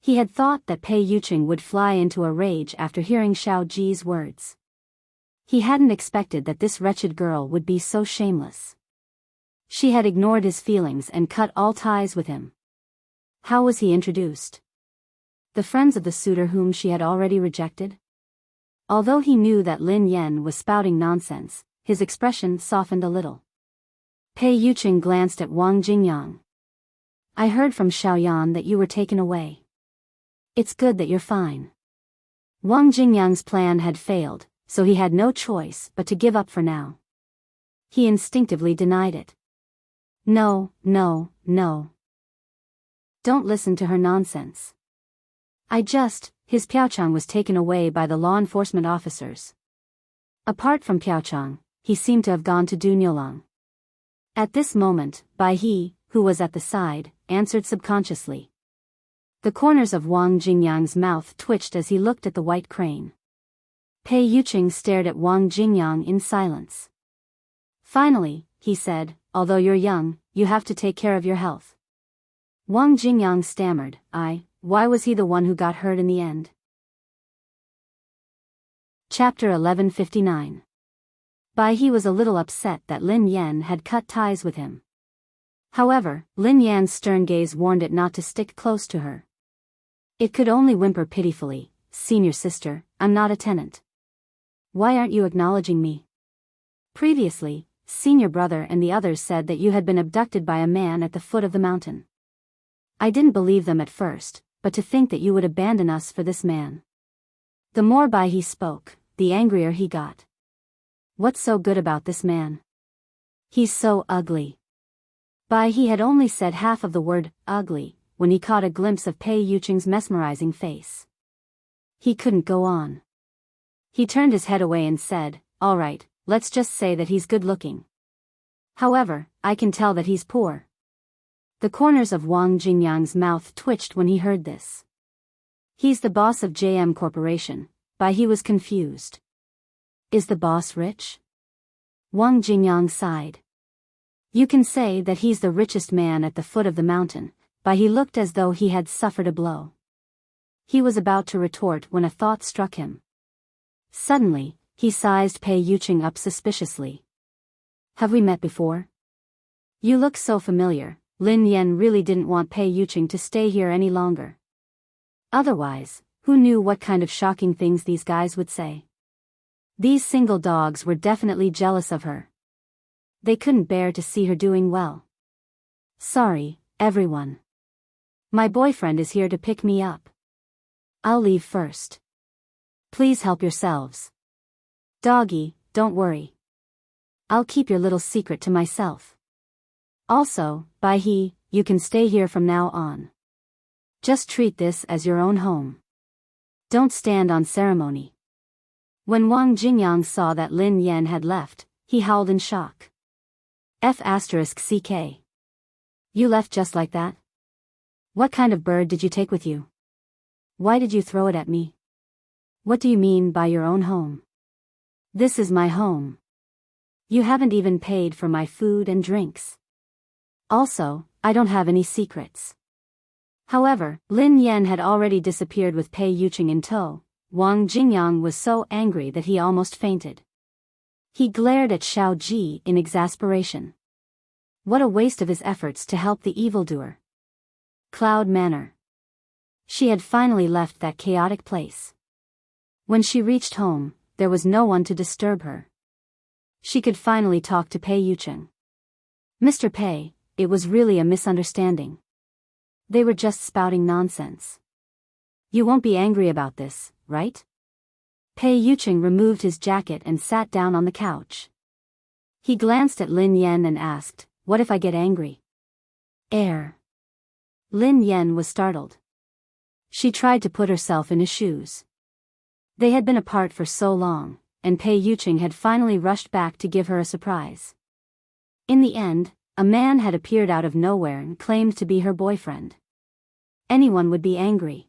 He had thought that Pei Yuqing would fly into a rage after hearing Xiao Ji's words. He hadn't expected that this wretched girl would be so shameless. She had ignored his feelings and cut all ties with him. How was he introduced? The friends of the suitor whom she had already rejected? Although he knew that Lin Yan was spouting nonsense, his expression softened a little. Pei Yuqing glanced at Wang Jingyang. I heard from Xiaoyan that you were taken away. It's good that you're fine. Wang Jingyang's plan had failed, so he had no choice but to give up for now. He instinctively denied it. No. Don't listen to her nonsense. His Piaochang was taken away by the law enforcement officers. Apart from Piaochang, he seemed to have gone to Dunyolang. At this moment, Bai He, who was at the side, answered subconsciously. The corners of Wang Jingyang's mouth twitched as he looked at the white crane. Pei Yuqing stared at Wang Jingyang in silence. Finally, he said, although you're young, you have to take care of your health. Wang Jingyang stammered, why was he the one who got hurt in the end? Chapter 1159. Bai He was a little upset that Lin Yan had cut ties with him. However, Lin Yan's stern gaze warned it not to stick close to her. It could only whimper pitifully, Senior sister, I'm not a tenant. Why aren't you acknowledging me? Previously, Senior brother and the others said that you had been abducted by a man at the foot of the mountain. I didn't believe them at first, but to think that you would abandon us for this man. The more Bai He spoke, the angrier he got. What's so good about this man? He's so ugly. Bai He had only said half of the word, ugly, when he caught a glimpse of Pei Yuqing's mesmerizing face. He couldn't go on. He turned his head away and said, all right, let's just say that he's good-looking. However, I can tell that he's poor. The corners of Wang Jingyang's mouth twitched when he heard this. He's the boss of JM Corporation. Bai He was confused. Is the boss rich? Wang Jingyang sighed. You can say that he's the richest man at the foot of the mountain. Bai He looked as though he had suffered a blow. He was about to retort when a thought struck him. Suddenly, he sized Pei Yuqing up suspiciously. Have we met before? You look so familiar. Lin Yan really didn't want Pei Yuqing to stay here any longer. Otherwise, who knew what kind of shocking things these guys would say? These single dogs were definitely jealous of her. They couldn't bear to see her doing well. Sorry, everyone. My boyfriend is here to pick me up. I'll leave first. Please help yourselves. Doggy, don't worry. I'll keep your little secret to myself. Also, Bai He, you can stay here from now on. Just treat this as your own home. Don't stand on ceremony. When Wang Jingyang saw that Lin Yan had left, he howled in shock. F***CK. You left just like that? What kind of bird did you take with you? Why did you throw it at me? What do you mean by your own home? This is my home. You haven't even paid for my food and drinks. Also, I don't have any secrets. However, Lin Yan had already disappeared with Pei Yuqing in tow. Wang Jingyang was so angry that he almost fainted. He glared at Xiao Ji in exasperation. What a waste of his efforts to help the evildoer. Cloud Manor. She had finally left that chaotic place. When she reached home, there was no one to disturb her. She could finally talk to Pei Yuqing. Mr. Pei, it was really a misunderstanding. They were just spouting nonsense. You won't be angry about this, right? Pei Yuqing removed his jacket and sat down on the couch. He glanced at Lin Yan and asked, what if I get angry? Air. Lin Yan was startled. She tried to put herself in his shoes. They had been apart for so long, and Pei Yuqing had finally rushed back to give her a surprise. In the end, a man had appeared out of nowhere and claimed to be her boyfriend. Anyone would be angry.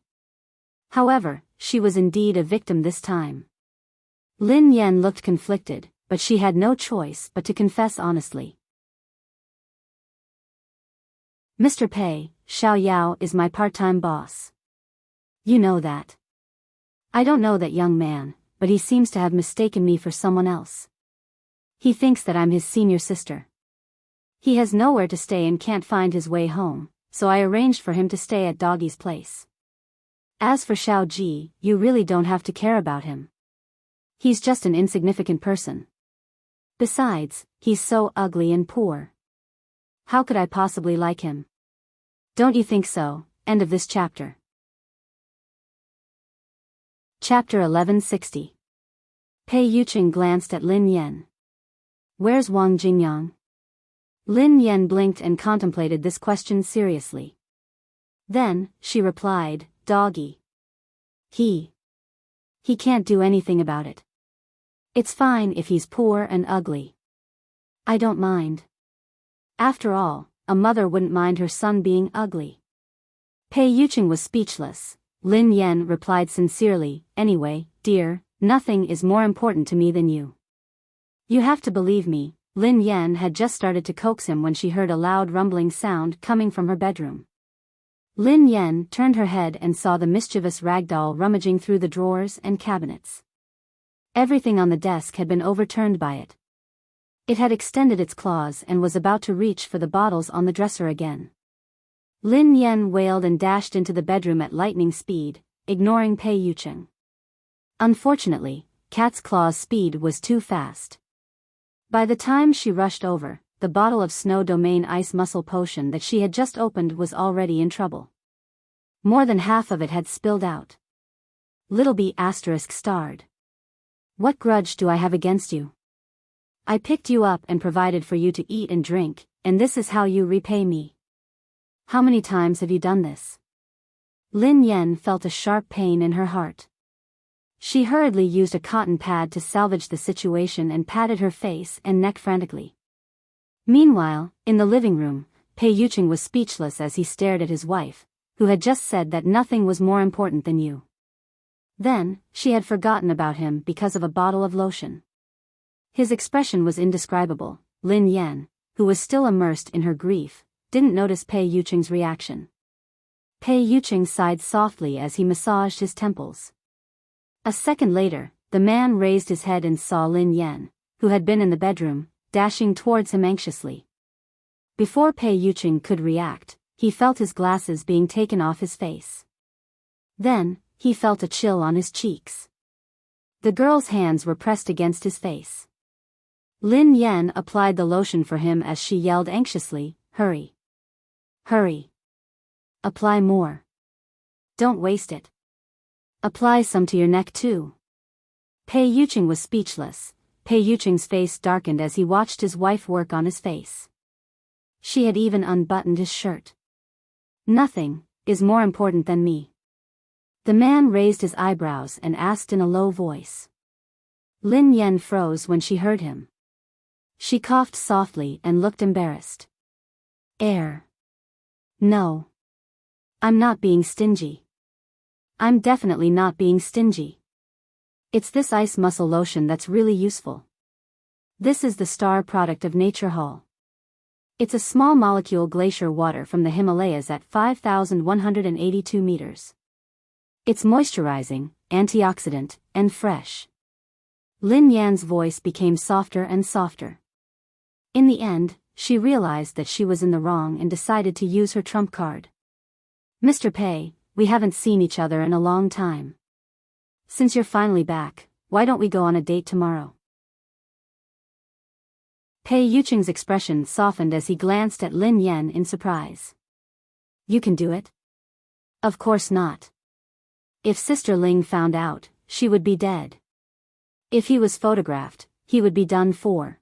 However, she was indeed a victim this time. Lin Yan looked conflicted, but she had no choice but to confess honestly. Mr. Pei, Xiao Yao is my part-time boss. You know that. I don't know that young man, but he seems to have mistaken me for someone else. He thinks that I'm his senior sister. He has nowhere to stay and can't find his way home, so I arranged for him to stay at Doggy's place. As for Xiao Ji, you really don't have to care about him. He's just an insignificant person. Besides, he's so ugly and poor. How could I possibly like him? Don't you think so? End of this chapter. Chapter 1160. Pei Yuqing glanced at Lin Yan. Where's Wang Jingyang? Lin Yan blinked and contemplated this question seriously. Then, she replied, Doggy. He can't do anything about it. It's fine if he's poor and ugly. I don't mind. After all, a mother wouldn't mind her son being ugly. Pei Yuqing was speechless. Lin Yan replied sincerely, anyway, dear, nothing is more important to me than you. You have to believe me. Lin Yan had just started to coax him when she heard a loud rumbling sound coming from her bedroom. Lin Yan turned her head and saw the mischievous ragdoll rummaging through the drawers and cabinets. Everything on the desk had been overturned by it. It had extended its claws and was about to reach for the bottles on the dresser again. Lin Yan wailed and dashed into the bedroom at lightning speed, ignoring Pei Yuqing. Unfortunately, Cat's Claw's speed was too fast. By the time she rushed over, the bottle of Snow Domain Ice Muscle Potion that she had just opened was already in trouble. More than half of it had spilled out. Littleby asterisk starred. What grudge do I have against you? I picked you up and provided for you to eat and drink, and this is how you repay me. How many times have you done this? Lin Yen felt a sharp pain in her heart. She hurriedly used a cotton pad to salvage the situation and patted her face and neck frantically. Meanwhile, in the living room, Pei Yuqing was speechless as he stared at his wife, who had just said that nothing was more important than you. Then, she had forgotten about him because of a bottle of lotion. His expression was indescribable. Lin Yen, who was still immersed in her grief, didn't notice Pei Yuqing's reaction. Pei Yuqing sighed softly as he massaged his temples. A second later, the man raised his head and saw Lin Yen, who had been in the bedroom, dashing towards him anxiously. Before Pei Yuqing could react, he felt his glasses being taken off his face. Then, he felt a chill on his cheeks. The girl's hands were pressed against his face. Lin Yen applied the lotion for him as she yelled anxiously, "Hurry! Hurry! Apply more. Don't waste it. Apply some to your neck too." Pei Yuqing was speechless. Pei Yuqing's face darkened as he watched his wife work on his face. She had even unbuttoned his shirt. "Nothing is more important than me." The man raised his eyebrows and asked in a low voice. Lin Yen froze when she heard him. She coughed softly and looked embarrassed. No. I'm not being stingy. I'm definitely not being stingy. It's this ice muscle lotion that's really useful. This is the star product of Nature Hall. It's a small molecule glacier water from the Himalayas at 5,182 meters. It's moisturizing, antioxidant, and fresh. Lin Yan's voice became softer and softer. In the end, she realized that she was in the wrong and decided to use her trump card. "Mr. Pei, we haven't seen each other in a long time. Since you're finally back, why don't we go on a date tomorrow?" Pei Yuqing's expression softened as he glanced at Lin Yen in surprise. "You can do it?" "Of course not. If Sister Ling found out, she would be dead. If he was photographed, he would be done for."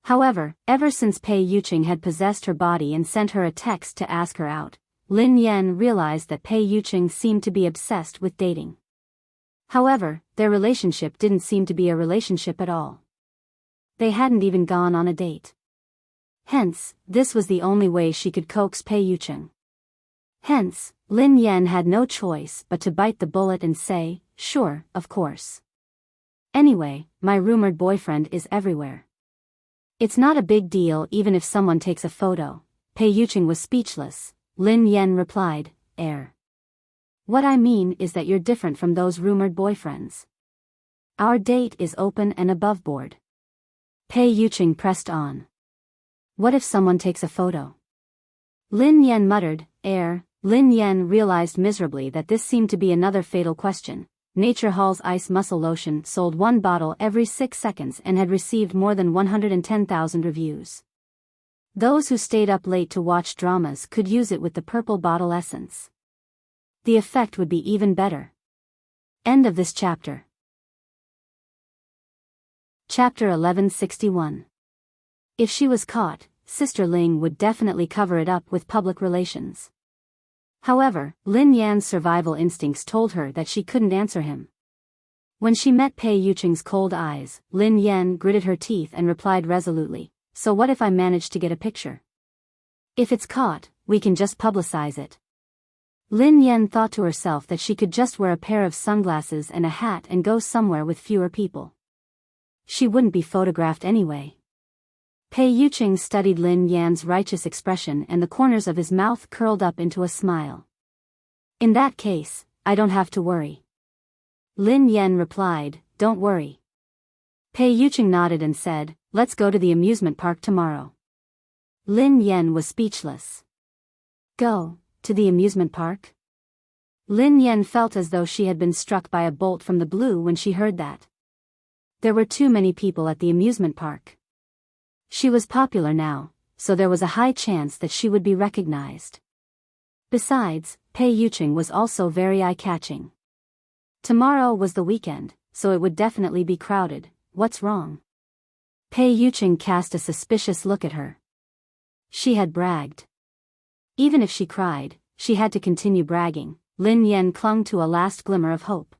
However, ever since Pei Yuqing had possessed her body and sent her a text to ask her out, Lin Yen realized that Pei Yuqing seemed to be obsessed with dating. However, their relationship didn't seem to be a relationship at all. They hadn't even gone on a date. Hence, this was the only way she could coax Pei Yuqing. Hence, Lin Yen had no choice but to bite the bullet and say, "Sure, of course. Anyway, my rumored boyfriend is everywhere. It's not a big deal even if someone takes a photo." Pei Yuqing was speechless. Lin Yen replied, What I mean is that you're different from those rumored boyfriends. Our date is open and above board." Pei Yuqing pressed on. "What if someone takes a photo?" Lin Yen muttered, Lin Yen realized miserably that this seemed to be another fatal question. Nature Hall's ice muscle lotion sold one bottle every 6 seconds and had received more than 110,000 reviews. Those who stayed up late to watch dramas could use it with the purple bottle essence. The effect would be even better. End of this chapter. Chapter 1161. If she was caught, Sister Ling would definitely cover it up with public relations. However, Lin Yan's survival instincts told her that she couldn't answer him. When she met Pei Yuqing's cold eyes, Lin Yan gritted her teeth and replied resolutely, "So what if I manage to get a picture? If it's caught, we can just publicize it." Lin Yan thought to herself that she could just wear a pair of sunglasses and a hat and go somewhere with fewer people. She wouldn't be photographed anyway. Pei Yuqing studied Lin Yan's righteous expression and the corners of his mouth curled up into a smile. "In that case, I don't have to worry." Lin Yan replied, "Don't worry." Pei Yuqing nodded and said, "Let's go to the amusement park tomorrow." Lin Yan was speechless. Go to the amusement park? Lin Yan felt as though she had been struck by a bolt from the blue when she heard that. There were too many people at the amusement park. She was popular now, so there was a high chance that she would be recognized. Besides, Pei Yuching was also very eye-catching. Tomorrow was the weekend, so it would definitely be crowded. What's wrong? Pei Yuching cast a suspicious look at her. She had bragged. Even if she cried, she had to continue bragging. Lin Yan clung to a last glimmer of hope.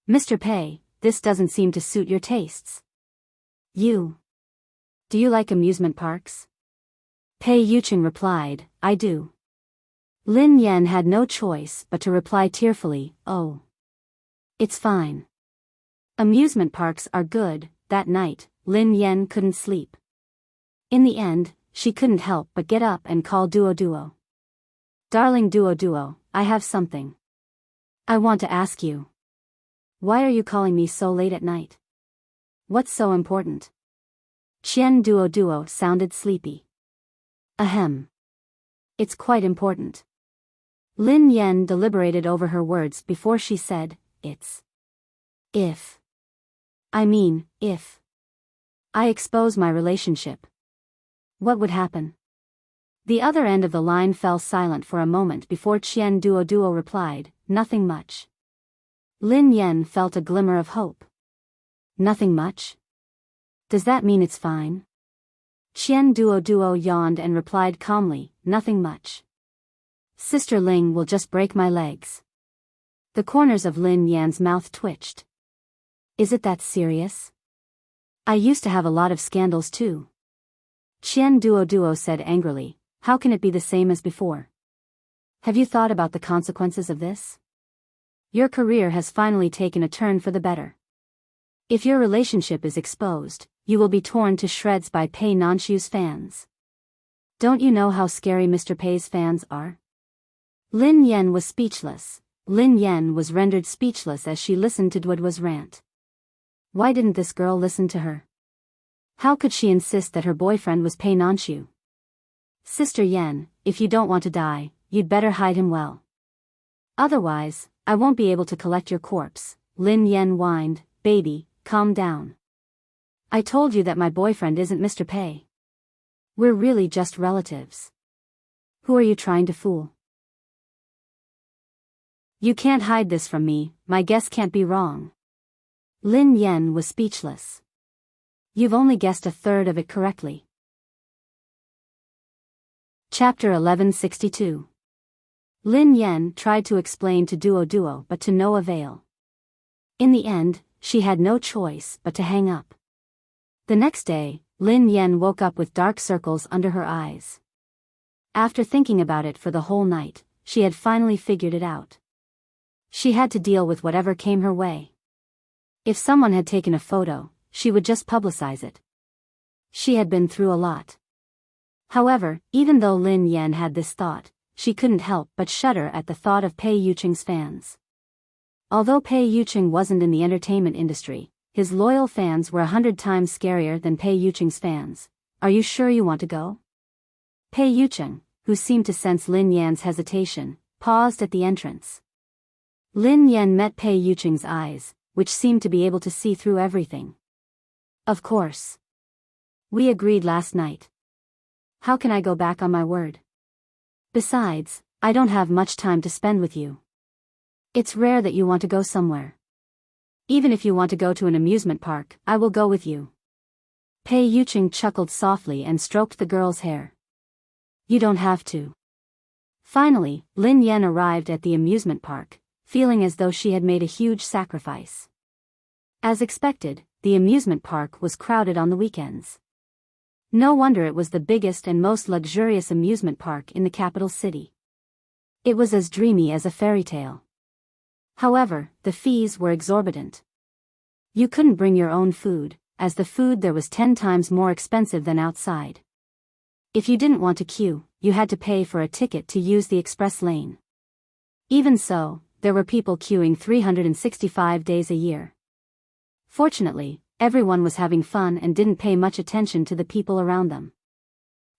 Mr. Pei, this doesn't seem to suit your tastes. Do you like amusement parks? Pei Yuching replied, I do. Lin Yan had no choice but to reply tearfully, oh. It's fine. Amusement parks are good. That night, Lin Yan couldn't sleep. In the end, she couldn't help but get up and call Duo. Darling Duo, I have something I want to ask you. Why are you calling me so late at night? What's so important? Qian Duo sounded sleepy. Ahem. It's quite important. Lin Yan deliberated over her words before she said, if I expose my relationship, what would happen? The other end of the line fell silent for a moment before Qian Duo replied, nothing much. Lin Yan felt a glimmer of hope. Nothing much? Does that mean it's fine? Qian Duo yawned and replied calmly, nothing much. Sister Ling will just break my legs. The corners of Lin Yan's mouth twitched. Is it that serious? I used to have a lot of scandals too. Qian Duo said angrily, how can it be the same as before? Have you thought about the consequences of this? Your career has finally taken a turn for the better. If your relationship is exposed, you will be torn to shreds by Pei Nanshu's fans. Don't you know how scary Mr. Pei's fans are? Lin Yan was speechless. Lin Yan was rendered speechless as she listened to Duo's rant. Why didn't this girl listen to her? How could she insist that her boyfriend was Pei Nanshu? Sister Yan, if you don't want to die, you'd better hide him well. Otherwise, I won't be able to collect your corpse. Lin Yan whined, baby, calm down. I told you that my boyfriend isn't Mr. Pei. We're really just relatives. Who are you trying to fool? You can't hide this from me, my guess can't be wrong. Lin Yan was speechless. You've only guessed a third of it correctly. Chapter 1162. Lin Yan tried to explain to Duo but to no avail. In the end, she had no choice but to hang up. The next day, Lin Yan woke up with dark circles under her eyes. After thinking about it for the whole night, she had finally figured it out. She had to deal with whatever came her way. If someone had taken a photo, she would just publicize it. She had been through a lot. However, even though Lin Yan had this thought, she couldn't help but shudder at the thought of Pei Yuching's fans. Although Pei Yuching wasn't in the entertainment industry, his loyal fans were 100 times scarier than Pei Yuching's fans. Are you sure you want to go? Pei Yuching, who seemed to sense Lin Yan's hesitation, paused at the entrance. Lin Yan met Pei Yuching's eyes, which seemed to be able to see through everything. Of course. We agreed last night. How can I go back on my word? Besides, I don't have much time to spend with you. It's rare that you want to go somewhere. Even if you want to go to an amusement park, I will go with you. Pei Yuching chuckled softly and stroked the girl's hair. You don't have to. Finally, Lin Yan arrived at the amusement park, feeling as though she had made a huge sacrifice. As expected, the amusement park was crowded on the weekends. No wonder it was the biggest and most luxurious amusement park in the capital city. It was as dreamy as a fairy tale. However, the fees were exorbitant. You couldn't bring your own food, as the food there was 10 times more expensive than outside. If you didn't want to queue, you had to pay for a ticket to use the express lane. Even so, there were people queuing 365 days a year. Fortunately, everyone was having fun and didn't pay much attention to the people around them.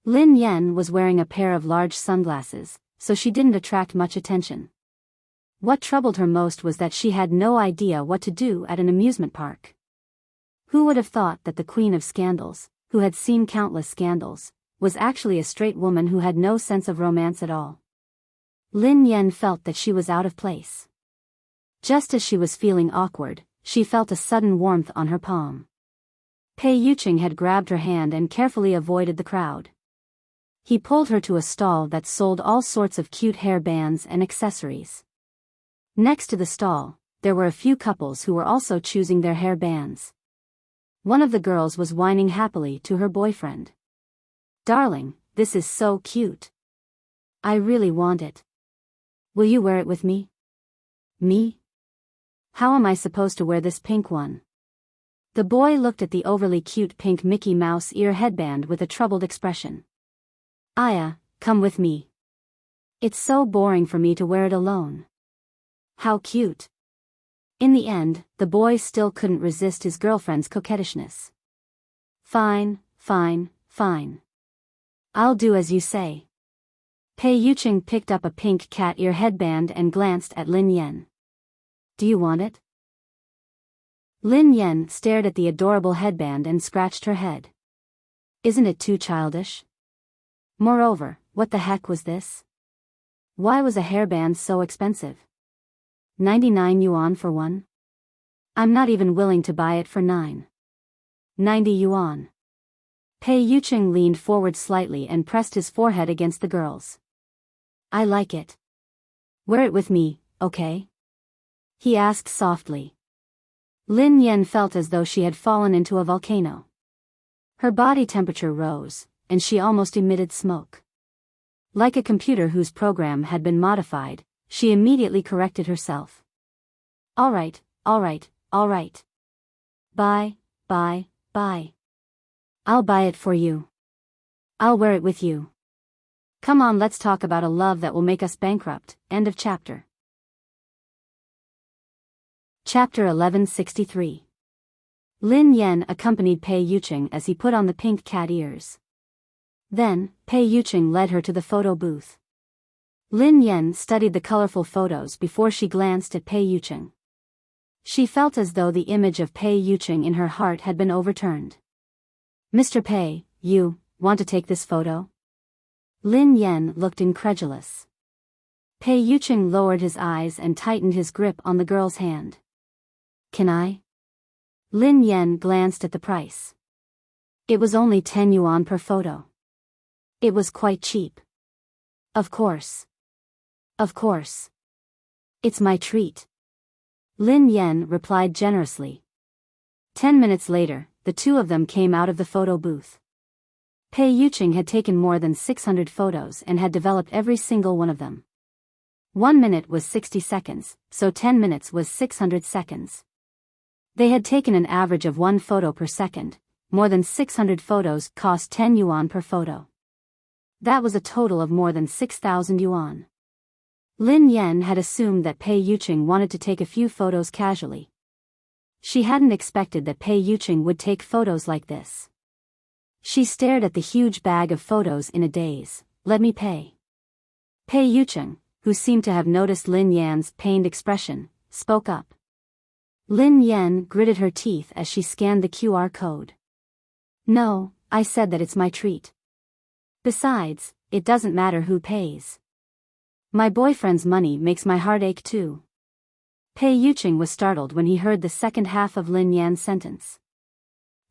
Lin Yan was wearing a pair of large sunglasses, so she didn't attract much attention. What troubled her most was that she had no idea what to do at an amusement park. Who would have thought that the queen of scandals, who had seen countless scandals, was actually a straight woman who had no sense of romance at all? Lin Yen felt that she was out of place. Just as she was feeling awkward, she felt a sudden warmth on her palm. Pei Yuqing had grabbed her hand and carefully avoided the crowd. He pulled her to a stall that sold all sorts of cute hair bands and accessories. Next to the stall, there were a few couples who were also choosing their hair bands. One of the girls was whining happily to her boyfriend. "Darling, this is so cute. I really want it. Will you wear it with me?" "Me? How am I supposed to wear this pink one?" The boy looked at the overly cute pink Mickey Mouse ear headband with a troubled expression. "Aya, come with me. It's so boring for me to wear it alone." "How cute." In the end, the boy still couldn't resist his girlfriend's coquettishness. Fine. I'll do as you say." Pei Yuqing picked up a pink cat ear headband and glanced at Lin Yen. "Do you want it?" Lin Yen stared at the adorable headband and scratched her head. "Isn't it too childish? Moreover, what the heck was this? Why was a hairband so expensive? 99 yuan for one? I'm not even willing to buy it for 9.90 yuan. Pei Yuqing leaned forward slightly and pressed his forehead against the girl's. "I like it. Wear it with me, okay?" he asked softly. Lin Yen felt as though she had fallen into a volcano. Her body temperature rose, and she almost emitted smoke. Like a computer whose program had been modified, she immediately corrected herself. All right. Bye. I'll buy it for you. I'll wear it with you. Come on, let's talk about a love that will make us bankrupt." End of chapter. Chapter 1163. Lin Yen accompanied Pei Yuqing as he put on the pink cat ears. Then, Pei Yuqing led her to the photo booth. Lin Yen studied the colorful photos before she glanced at Pei Yuqing. She felt as though the image of Pei Yuqing in her heart had been overturned. "Mr. Pei, you want to take this photo?" Lin Yen looked incredulous. Pei Yuqing lowered his eyes and tightened his grip on the girl's hand. "Can I?" Lin Yen glanced at the price. It was only 10 yuan per photo. It was quite cheap. Of course. It's my treat." Lin Yen replied generously. 10 minutes later, the two of them came out of the photo booth. Pei Yuqing had taken more than 600 photos and had developed every single one of them. 1 minute was 60 seconds, so 10 minutes was 600 seconds. They had taken an average of 1 photo per second. More than 600 photos cost 10 yuan per photo. That was a total of more than 6,000 yuan. Lin Yen had assumed that Pei Yuqing wanted to take a few photos casually. She hadn't expected that Pei Yuqing would take photos like this. She stared at the huge bag of photos in a daze. "Let me pay." Pei Yuqing, who seemed to have noticed Lin Yan's pained expression, spoke up. Lin Yen gritted her teeth as she scanned the QR code. "No, I said that it's my treat. Besides, it doesn't matter who pays. My boyfriend's money makes my heart ache too." Pei Yuqing was startled when he heard the second half of Lin Yan's sentence.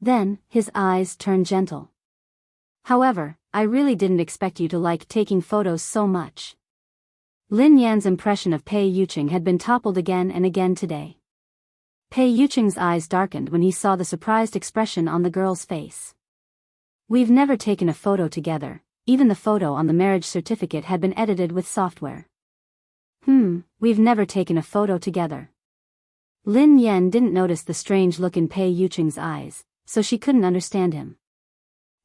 Then, his eyes turned gentle. "However, I really didn't expect you to like taking photos so much." Lin Yan's impression of Pei Yuqing had been toppled again and again today. Pei Yuqing's eyes darkened when he saw the surprised expression on the girl's face. "We've never taken a photo together, even the photo on the marriage certificate had been edited with software." We've never taken a photo together." Lin Yen didn't notice the strange look in Pei Yuqing's eyes, so she couldn't understand him.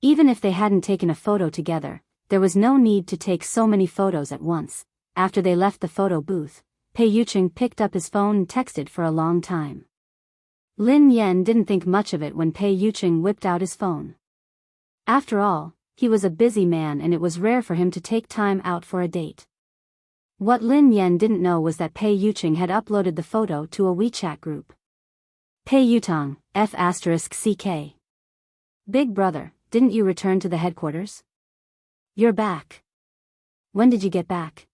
Even if they hadn't taken a photo together, there was no need to take so many photos at once. After they left the photo booth, Pei Yuqing picked up his phone and texted for a long time. Lin Yen didn't think much of it when Pei Yuqing whipped out his phone. After all, he was a busy man and it was rare for him to take time out for a date. What Lin Yen didn't know was that Pei Yuqing had uploaded the photo to a WeChat group. Pei Yutong, F***CK. Big brother, didn't you return to the headquarters? You're back. When did you get back?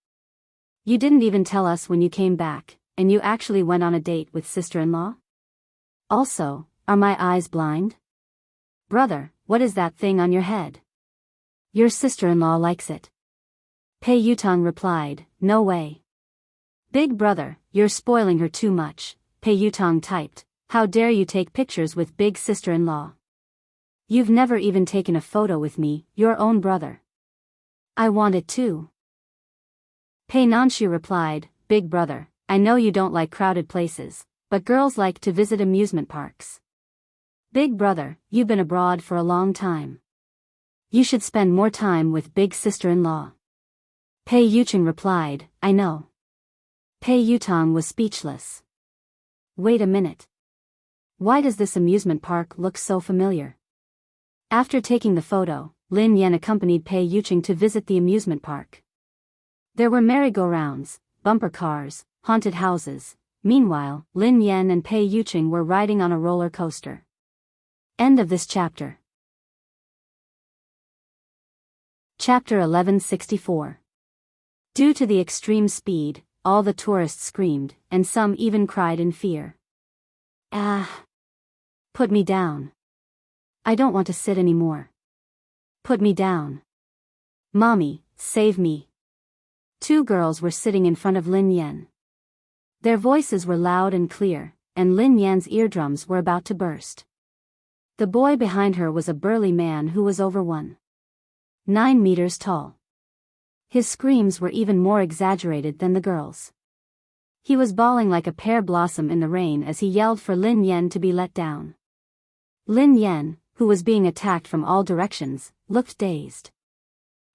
You didn't even tell us when you came back, and you actually went on a date with sister-in-law? Also, are my eyes blind? Brother, what is that thing on your head? Your sister-in-law likes it. Pei Yutong replied, no way. Big brother, you're spoiling her too much, Pei Yutong typed, how dare you take pictures with big sister-in-law? You've never even taken a photo with me, your own brother. I want it too. Pei Nanshi replied, big brother, I know you don't like crowded places, but girls like to visit amusement parks. Big brother, you've been abroad for a long time. You should spend more time with big sister-in-law. Pei Yucheng replied, I know. Pei Yutong was speechless. Wait a minute. Why does this amusement park look so familiar? After taking the photo, Lin Yan accompanied Pei Yucheng to visit the amusement park. There were merry-go-rounds, bumper cars, haunted houses. Meanwhile, Lin Yan and Pei Yucheng were riding on a roller coaster. End of this chapter. Chapter 1164. Due to the extreme speed, all the tourists screamed, and some even cried in fear. Ah! Put me down. I don't want to sit anymore. Put me down. Mommy, save me. Two girls were sitting in front of Lin Yan. Their voices were loud and clear, and Lin Yan's eardrums were about to burst. The boy behind her was a burly man who was over 1.9 meters tall. His screams were even more exaggerated than the girls'. He was bawling like a pear blossom in the rain as he yelled for Lin Yan to be let down. Lin Yan, who was being attacked from all directions, looked dazed.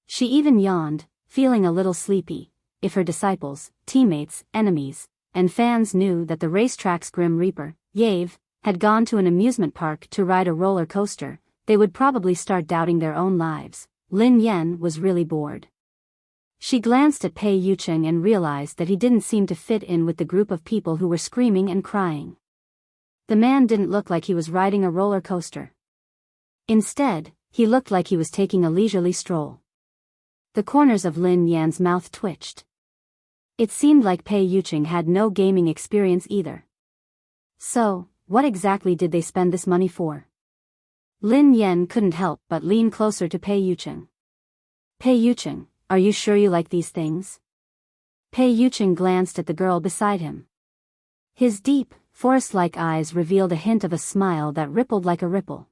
She even yawned, feeling a little sleepy. If her disciples, teammates, enemies, and fans knew that the racetrack's Grim Reaper, Yave, had gone to an amusement park to ride a roller coaster, they would probably start doubting their own lives. Lin Yan was really bored. She glanced at Pei Yucheng and realized that he didn't seem to fit in with the group of people who were screaming and crying. The man didn't look like he was riding a roller coaster. Instead, he looked like he was taking a leisurely stroll. The corners of Lin Yan's mouth twitched. It seemed like Pei Yucheng had no gaming experience either. So, what exactly did they spend this money for? Lin Yan couldn't help but lean closer to Pei Yucheng. Pei Yucheng, are you sure you like these things? Pei Yucheng glanced at the girl beside him. His deep, forest-like eyes revealed a hint of a smile that rippled like a ripple.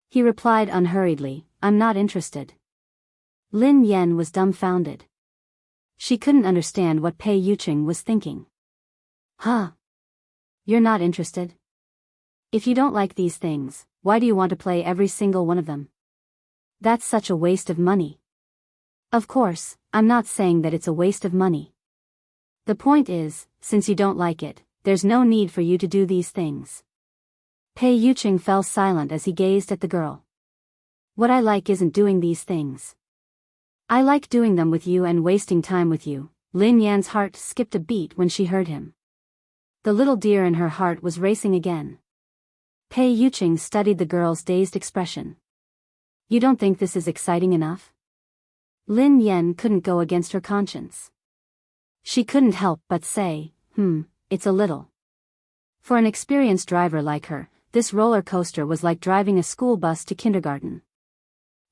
He replied unhurriedly, I'm not interested. Lin Yan was dumbfounded. She couldn't understand what Pei Yucheng was thinking. Huh? You're not interested? If you don't like these things, why do you want to play every single one of them? That's such a waste of money. Of course, I'm not saying that it's a waste of money. The point is, since you don't like it, there's no need for you to do these things. Pei Yucheng fell silent as he gazed at the girl. What I like isn't doing these things. I like doing them with you and wasting time with you. Lin Yan's heart skipped a beat when she heard him. The little deer in her heart was racing again. Pei Yucheng studied the girl's dazed expression. You don't think this is exciting enough? Lin Yan couldn't go against her conscience. She couldn't help but say, it's a little. For an experienced driver like her, this roller coaster was like driving a school bus to kindergarten.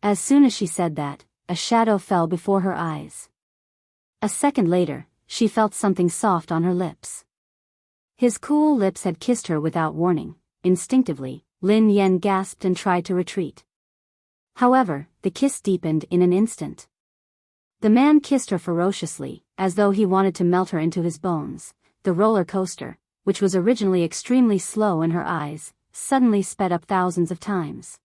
As soon as she said that, a shadow fell before her eyes. A second later, she felt something soft on her lips. His cool lips had kissed her without warning. Instinctively, Lin Yan gasped and tried to retreat. However, the kiss deepened in an instant. The man kissed her ferociously, as though he wanted to melt her into his bones. The roller coaster, which was originally extremely slow in her eyes, suddenly sped up thousands of times.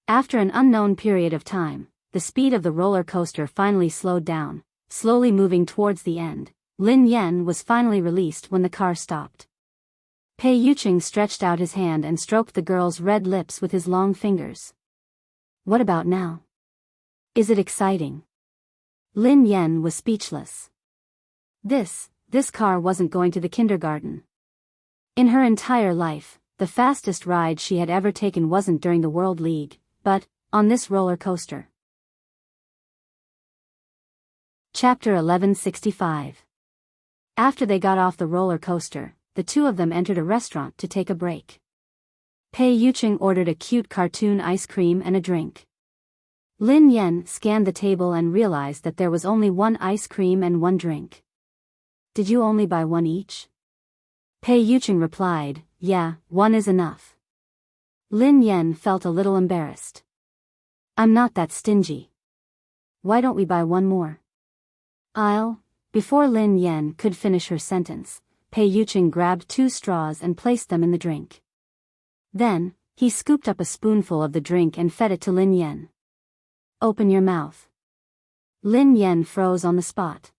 After an unknown period of time, the speed of the roller coaster finally slowed down, slowly moving towards the end. Lin Yan was finally released when the car stopped. Pei Yucheng stretched out his hand and stroked the girl's red lips with his long fingers. What about now? Is it exciting? Lin Yan was speechless. This car wasn't going to the kindergarten. In her entire life, the fastest ride she had ever taken wasn't during the World League, but on this roller coaster. Chapter 1165. After they got off the roller coaster, the two of them entered a restaurant to take a break. Pei Yucheng ordered a cute cartoon ice cream and a drink. Lin Yan scanned the table and realized that there was only one ice cream and one drink. Did you only buy one each? Pei Yucheng replied, yeah, one is enough. Lin Yan felt a little embarrassed. I'm not that stingy. Why don't we buy one more? Before Lin Yan could finish her sentence, Pei Yucheng grabbed 2 straws and placed them in the drink. Then, he scooped up a spoonful of the drink and fed it to Lin Yan. Open your mouth. Lin Yan froze on the spot.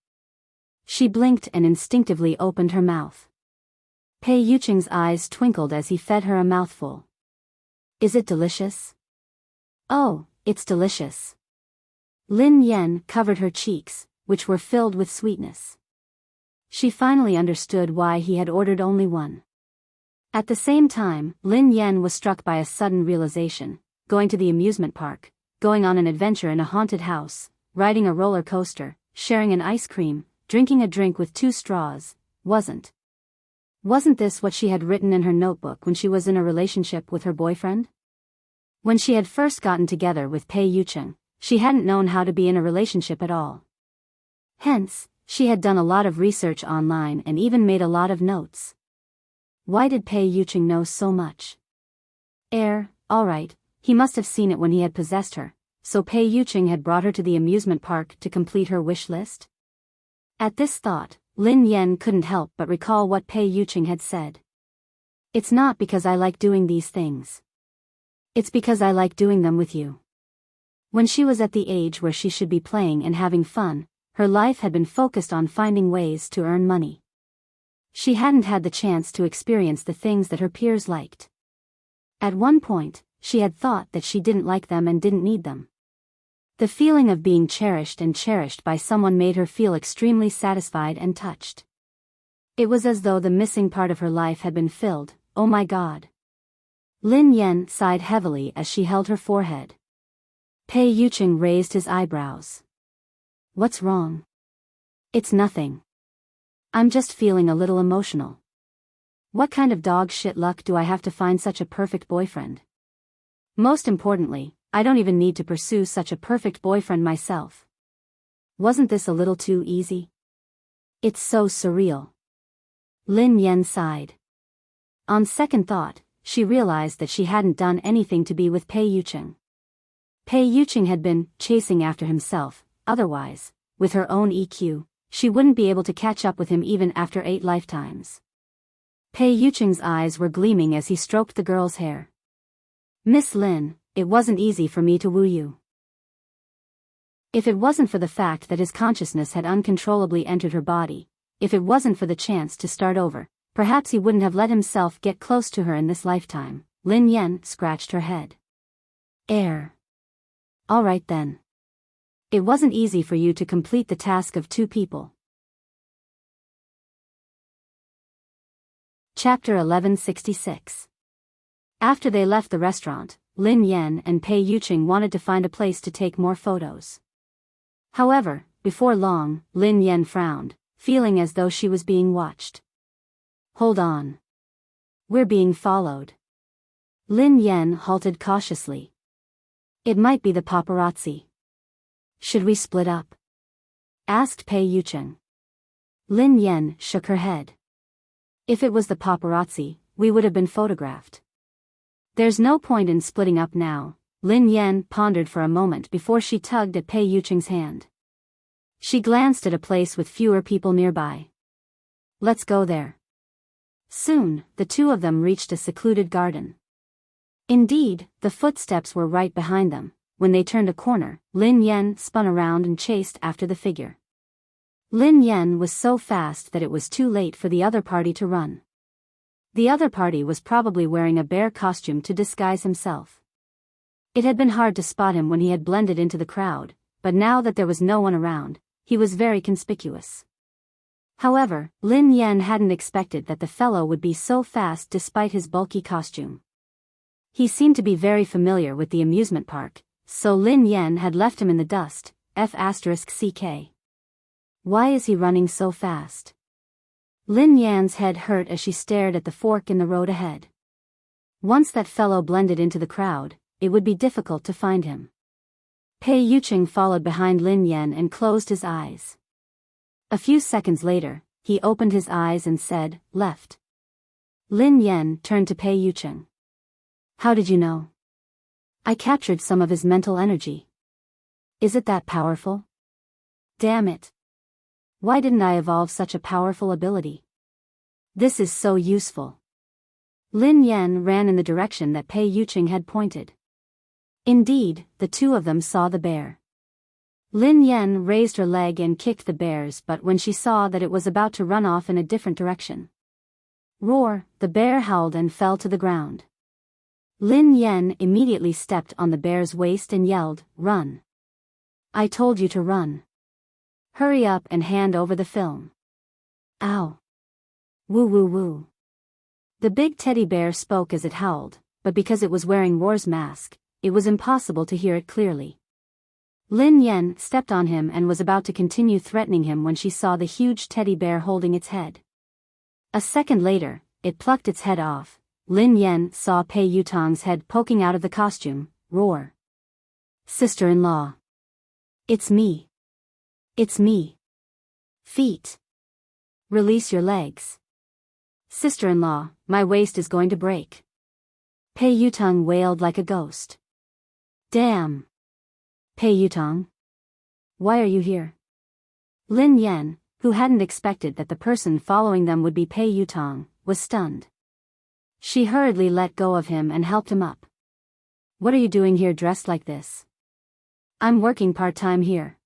She blinked and instinctively opened her mouth. Pei Yucheng's eyes twinkled as he fed her a mouthful. Is it delicious? Oh, it's delicious. Lin Yan covered her cheeks, which were filled with sweetness. She finally understood why he had ordered only one. At the same time, Lin Yan was struck by a sudden realization: going to the amusement park, going on an adventure in a haunted house, riding a roller coaster, sharing an ice cream, drinking a drink with 2 straws, wasn't this what she had written in her notebook when she was in a relationship with her boyfriend? When she had first gotten together with Pei Yucheng, she hadn't known how to be in a relationship at all. Hence, she had done a lot of research online and even made a lot of notes. Why did Pei Yucheng know so much? Alright, he must have seen it when he had possessed her, so Pei Yucheng had brought her to the amusement park to complete her wish list? At this thought, Lin Yan couldn't help but recall what Pei Yucheng had said. It's not because I like doing these things. It's because I like doing them with you. When she was at the age where she should be playing and having fun, her life had been focused on finding ways to earn money. She hadn't had the chance to experience the things that her peers liked. At one point, she had thought that she didn't like them and didn't need them. The feeling of being cherished and cherished by someone made her feel extremely satisfied and touched. It was as though the missing part of her life had been filled. Oh my God. Lin Yan sighed heavily as she held her forehead. Pei Yucheng raised his eyebrows. What's wrong? It's nothing. I'm just feeling a little emotional. What kind of dog shit luck do I have to find such a perfect boyfriend? Most importantly, I don't even need to pursue such a perfect boyfriend myself. Wasn't this a little too easy? It's so surreal. Lin Yan sighed. On second thought, she realized that she hadn't done anything to be with Pei Yucheng. Pei Yucheng had been chasing after himself. Otherwise, with her own EQ, she wouldn't be able to catch up with him even after 8 lifetimes. Pei Yucheng's eyes were gleaming as he stroked the girl's hair. Miss Lin, it wasn't easy for me to woo you. If it wasn't for the fact that his consciousness had uncontrollably entered her body, if it wasn't for the chance to start over, perhaps he wouldn't have let himself get close to her in this lifetime. Lin Yan scratched her head. All right then. It wasn't easy for you to complete the task of 2 people. Chapter 1166. After they left the restaurant, Lin Yan and Pei Yucheng wanted to find a place to take more photos. However, before long, Lin Yan frowned, feeling as though she was being watched. Hold on. We're being followed. Lin Yan halted cautiously. It might be the paparazzi. Should we split up? Asked Pei Yucheng. Lin Yan shook her head. If it was the paparazzi, we would have been photographed. There's no point in splitting up now. Lin Yan pondered for a moment before she tugged at Pei Yucheng's hand. She glanced at a place with fewer people nearby. Let's go there. Soon, the two of them reached a secluded garden. Indeed, the footsteps were right behind them. When they turned a corner, Lin Yan spun around and chased after the figure. Lin Yan was so fast that it was too late for the other party to run. The other party was probably wearing a bear costume to disguise himself. It had been hard to spot him when he had blended into the crowd, but now that there was no one around, he was very conspicuous. However, Lin Yan hadn't expected that the fellow would be so fast despite his bulky costume. He seemed to be very familiar with the amusement park, so Lin Yan had left him in the dust. F*CK. Why is he running so fast? Lin Yan's head hurt as she stared at the fork in the road ahead. Once that fellow blended into the crowd, it would be difficult to find him. Pei Yuqing followed behind Lin Yan and closed his eyes. A few seconds later, he opened his eyes and said, "Left." Lin Yan turned to Pei Yuqing. "How did you know?" "I captured some of his mental energy." "Is it that powerful?" "Damn it. Why didn't I evolve such a powerful ability? This is so useful." Lin Yan ran in the direction that Pei Yuqing had pointed. Indeed, the two of them saw the bear. Lin Yan raised her leg and kicked the bears, but when she saw that it was about to run off in a different direction. Roar, the bear howled and fell to the ground. Lin Yan immediately stepped on the bear's waist and yelled, "Run. I told you to run. Hurry up and hand over the film." "Ow. Woo woo woo." The big teddy bear spoke as it howled, but because it was wearing Roar's mask, it was impossible to hear it clearly. Lin Yan stepped on him and was about to continue threatening him when she saw the huge teddy bear holding its head. A second later, it plucked its head off. Lin Yan saw Pei Yutong's head poking out of the costume. Roar. "Sister-in-law. It's me. It's me. Feet. Release your legs. Sister-in-law, my waist is going to break." Pei Yutong wailed like a ghost. "Damn. Pei Yutong. Why are you here?" Lin Yan, who hadn't expected that the person following them would be Pei Yutong, was stunned. She hurriedly let go of him and helped him up. "What are you doing here dressed like this?" "I'm working part-time here."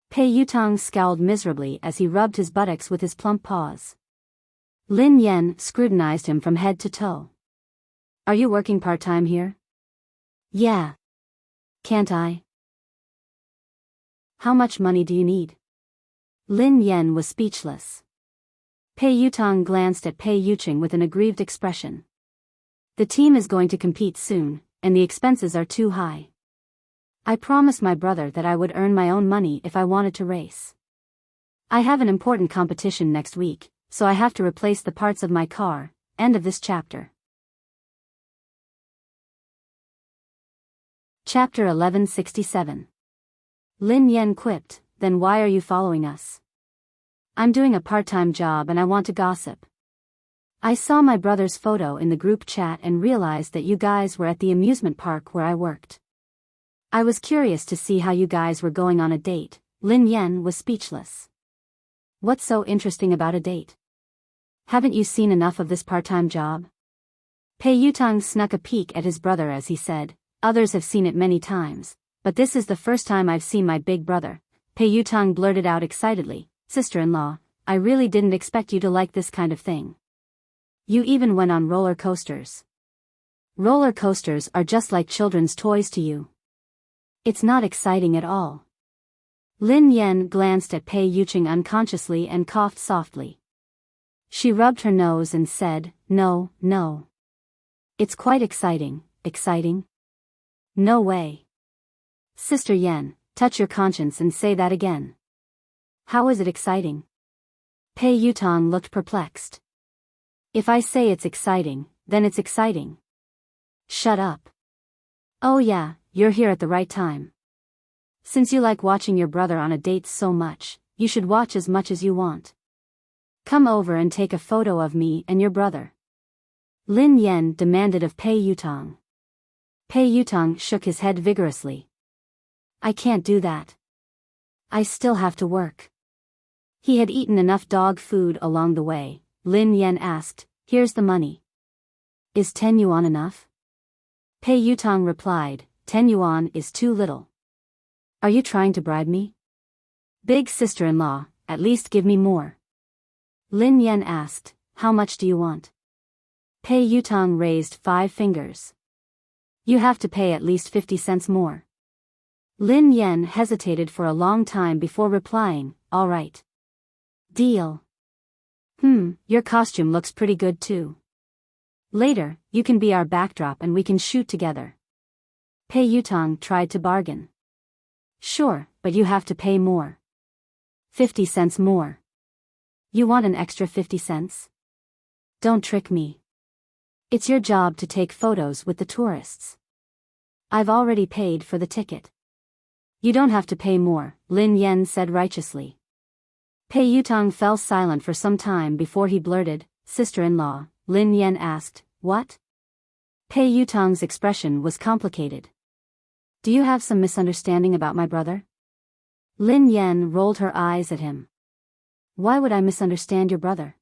Pei Yutong scowled miserably as he rubbed his buttocks with his plump paws. Lin Yan scrutinized him from head to toe. "Are you working part-time here?" "Yeah. Can't I?" "How much money do you need?" Lin Yan was speechless. Pei Yutong glanced at Pei Yuqing with an aggrieved expression. "The team is going to compete soon, and the expenses are too high. I promised my brother that I would earn my own money if I wanted to race. I have an important competition next week, so I have to replace the parts of my car." End of this chapter. Chapter 1167. Lin Yan quipped, "Then why are you following us?" "I'm doing a part-time job and I want to gossip. I saw my brother's photo in the group chat and realized that you guys were at the amusement park where I worked. I was curious to see how you guys were going on a date." Lin Yan was speechless. "What's so interesting about a date? Haven't you seen enough of this part-time job?" Pei Yutong snuck a peek at his brother as he said, "Others have seen it many times, but this is the first time I've seen my big brother." Pei Yutong blurted out excitedly, "Sister-in-law, I really didn't expect you to like this kind of thing. You even went on roller coasters. Roller coasters are just like children's toys to you. It's not exciting at all." Lin Yan glanced at Pei Yuqing unconsciously and coughed softly. She rubbed her nose and said, "No, no. It's quite exciting." "Exciting? No way. Sister Yan, touch your conscience and say that again. How is it exciting?" Pei Yutong looked perplexed. "If I say it's exciting, then it's exciting." "Shut up. Oh yeah, you're here at the right time. Since you like watching your brother on a date so much, you should watch as much as you want. Come over and take a photo of me and your brother." Lin Yan demanded of Pei Yutong. Pei Yutong shook his head vigorously. "I can't do that. I still have to work." He had eaten enough dog food along the way. Lin Yan asked, "Here's the money. Is 10 yuan enough?" Pei Yutong replied, 10 yuan is too little. Are you trying to bribe me? Big sister-in-law, at least give me more." Lin Yan asked, "How much do you want?" Pei Yutong raised 5 fingers. "You have to pay at least 50 cents more." Lin Yan hesitated for a long time before replying, "All right. Deal. Your costume looks pretty good too. Later, you can be our backdrop and we can shoot together." Pei Yutong tried to bargain. "Sure, but you have to pay more." 50 cents more. You want an extra 50 cents? Don't trick me. It's your job to take photos with the tourists. I've already paid for the ticket. You don't have to pay more, Lin Yan said righteously. Pei Yutong fell silent for some time before he blurted, "Sister-in-law." Lin Yan asked, "What?" Pei Yutong's expression was complicated. "Do you have some misunderstanding about my brother?" Lin Yan rolled her eyes at him. "Why would I misunderstand your brother?"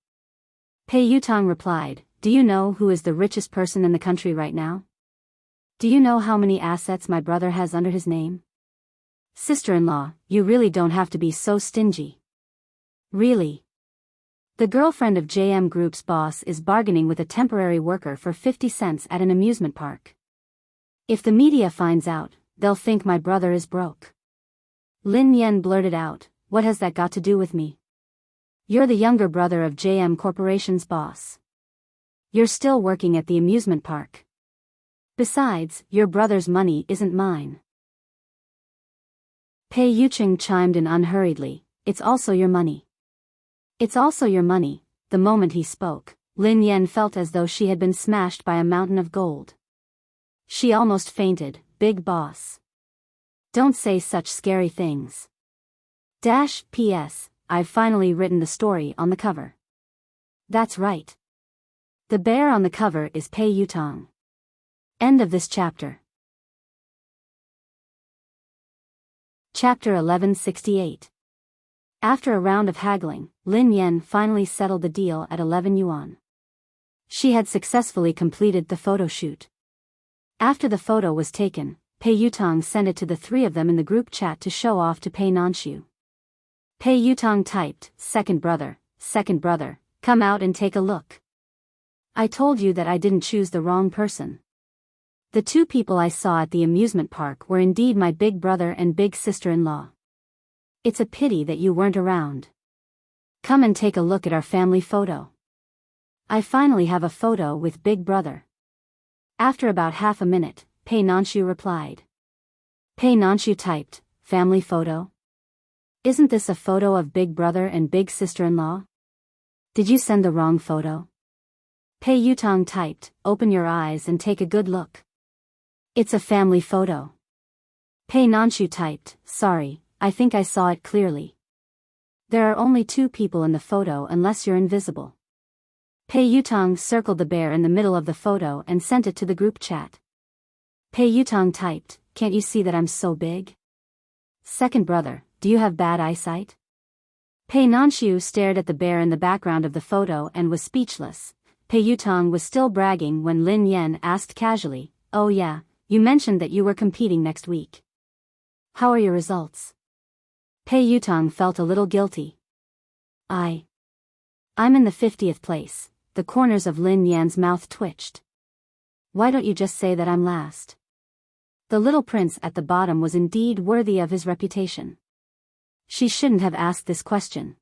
Pei Yutong replied, "Do you know who is the richest person in the country right now? Do you know how many assets my brother has under his name? Sister-in-law, you really don't have to be so stingy." "Really? The girlfriend of JM Group's boss is bargaining with a temporary worker for 50 cents at an amusement park. If the media finds out, they'll think my brother is broke." Lin Yan blurted out, "What has that got to do with me? You're the younger brother of JM Corporation's boss. You're still working at the amusement park. Besides, your brother's money isn't mine." Pei Yucheng chimed in unhurriedly, "It's also your money." "It's also your money." The moment he spoke, Lin Yan felt as though she had been smashed by a mountain of gold. She almost fainted. "Big boss. Don't say such scary things. P.S. I've finally written the story on the cover." That's right. The bear on the cover is Pei Yutong. End of this chapter. Chapter 1168. After a round of haggling, Lin Yan finally settled the deal at 11 yuan. She had successfully completed the photo shoot. After the photo was taken, Pei Yutong sent it to the three of them in the group chat to show off to Pei Nanshu. Pei Yutong typed, second brother, come out and take a look. I told you that I didn't choose the wrong person. The two people I saw at the amusement park were indeed my big brother and big sister-in-law. It's a pity that you weren't around. Come and take a look at our family photo. I finally have a photo with Big Brother." After about half a minute, Pei Nanshu replied. Pei Nanshu typed, "Family photo? Isn't this a photo of Big Brother and Big Sister-in-law? Did you send the wrong photo?" Pei Yutong typed, "Open your eyes and take a good look. It's a family photo." Pei Nanshu typed, "Sorry, I think I saw it clearly. There are only two people in the photo unless you're invisible." Pei Yutong circled the bear in the middle of the photo and sent it to the group chat. Pei Yutong typed, "Can't you see that I'm so big? Second brother, do you have bad eyesight?" Pei Nanshu stared at the bear in the background of the photo and was speechless. Pei Yutong was still bragging when Lin Yan asked casually, "Oh yeah, you mentioned that you were competing next week. How are your results?" Pei Yutong felt a little guilty. I'm in the 50th place." The corners of Lin Yan's mouth twitched. "Why don't you just say that I'm last?" The little prince at the bottom was indeed worthy of his reputation. She shouldn't have asked this question.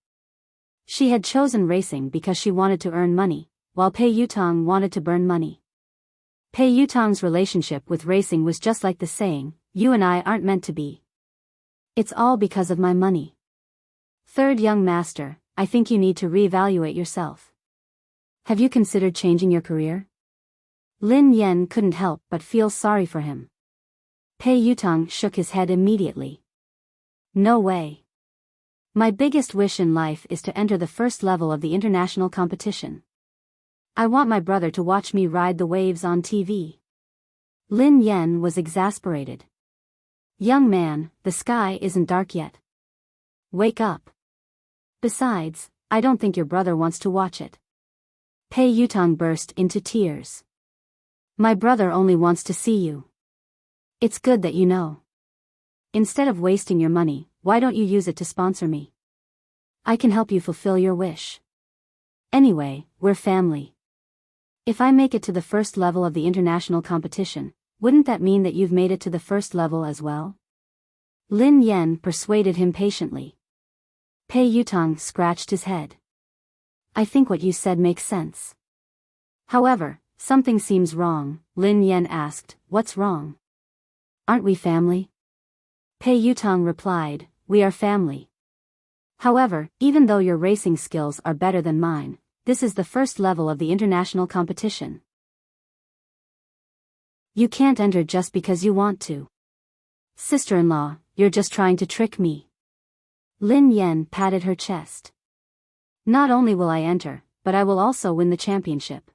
She had chosen racing because she wanted to earn money, while Pei Yutong wanted to burn money. Pei Yutong's relationship with racing was just like the saying, "You and I aren't meant to be. It's all because of my money." Third young master, I think you need to reevaluate yourself. Have you considered changing your career? Lin Yan couldn't help but feel sorry for him. Pei Yutong shook his head immediately. "No way. My biggest wish in life is to enter the first level of the international competition. I want my brother to watch me ride the waves on TV." Lin Yan was exasperated. "Young man, the sky isn't dark yet. Wake up. Besides, I don't think your brother wants to watch it." Pei Yutong burst into tears. "My brother only wants to see you. It's good that you know. Instead of wasting your money, why don't you use it to sponsor me? I can help you fulfill your wish. Anyway, we're family. If I make it to the first level of the international competition, wouldn't that mean that you've made it to the first level as well?" Lin Yan persuaded him patiently. Pei Yutong scratched his head. "I think what you said makes sense. However, something seems wrong." Lin Yan asked, "What's wrong? Aren't we family?" Pei Yutong replied, "We are family. However, even though your racing skills are better than mine, this is the first level of the international competition. You can't enter just because you want to. Sister-in-law, you're just trying to trick me. Lin Yan patted her chest. Not only will I enter, but I will also win the championship.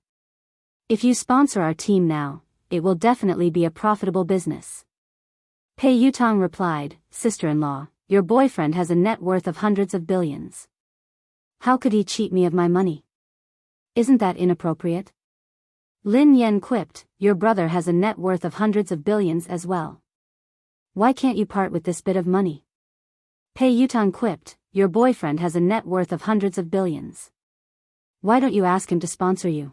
If you sponsor our team now, it will definitely be a profitable business. Pei Yutong replied, Sister-in-law, your boyfriend has a net worth of hundreds of billions. How could he cheat me of my money? Isn't that inappropriate? Lin Yan quipped, your brother has a net worth of hundreds of billions as well. Why can't you part with this bit of money? Pei Yutong quipped, your boyfriend has a net worth of hundreds of billions. Why don't you ask him to sponsor you?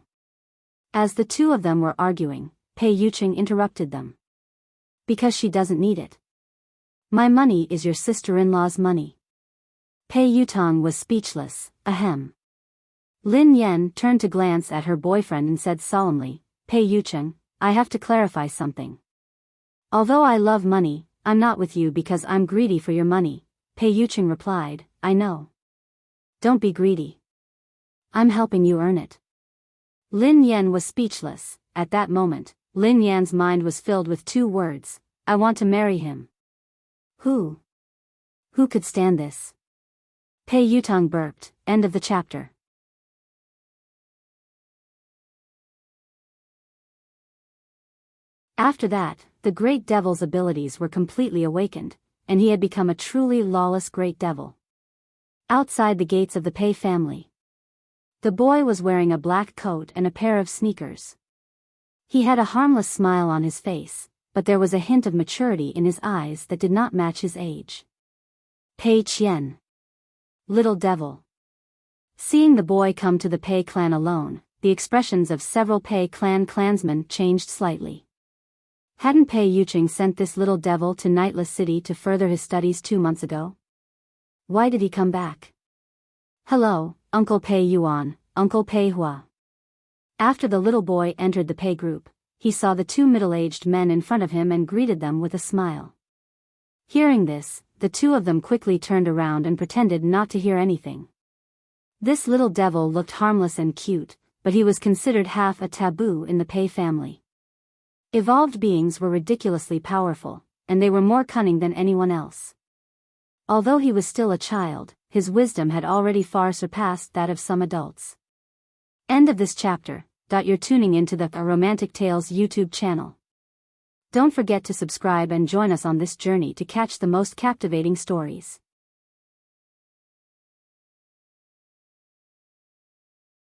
As the two of them were arguing, Pei Yuching interrupted them. Because she doesn't need it. My money is your sister-in-law's money. Pei Yutong was speechless, ahem. Lin Yan turned to glance at her boyfriend and said solemnly, Pei Yucheng, I have to clarify something. Although I love money, I'm not with you because I'm greedy for your money, Pei Yucheng replied, I know. Don't be greedy. I'm helping you earn it. Lin Yan was speechless. At that moment, Lin Yan's mind was filled with two words, I want to marry him. Who could stand this? Pei Yutong burped. End of the chapter. After that, the Great Devil's abilities were completely awakened, and he had become a truly lawless Great Devil. Outside the gates of the Pei family, the boy was wearing a black coat and a pair of sneakers. He had a harmless smile on his face, but there was a hint of maturity in his eyes that did not match his age. Pei Qian. Little Devil. Seeing the boy come to the Pei clan alone, the expressions of several Pei clan clansmen changed slightly. Hadn't Pei Yuching sent this little devil to Nightless City to further his studies 2 months ago? Why did he come back? Hello, Uncle Pei Yuan, Uncle Pei Hua. After the little boy entered the Pei group, he saw the two middle-aged men in front of him and greeted them with a smile. Hearing this, the two of them quickly turned around and pretended not to hear anything. This little devil looked harmless and cute, but he was considered half a taboo in the Pei family. Evolved beings were ridiculously powerful, and they were more cunning than anyone else. Although he was still a child, his wisdom had already far surpassed that of some adults. End of this chapter. You're tuning into the Romantic Tales YouTube channel. Don't forget to subscribe and join us on this journey to catch the most captivating stories.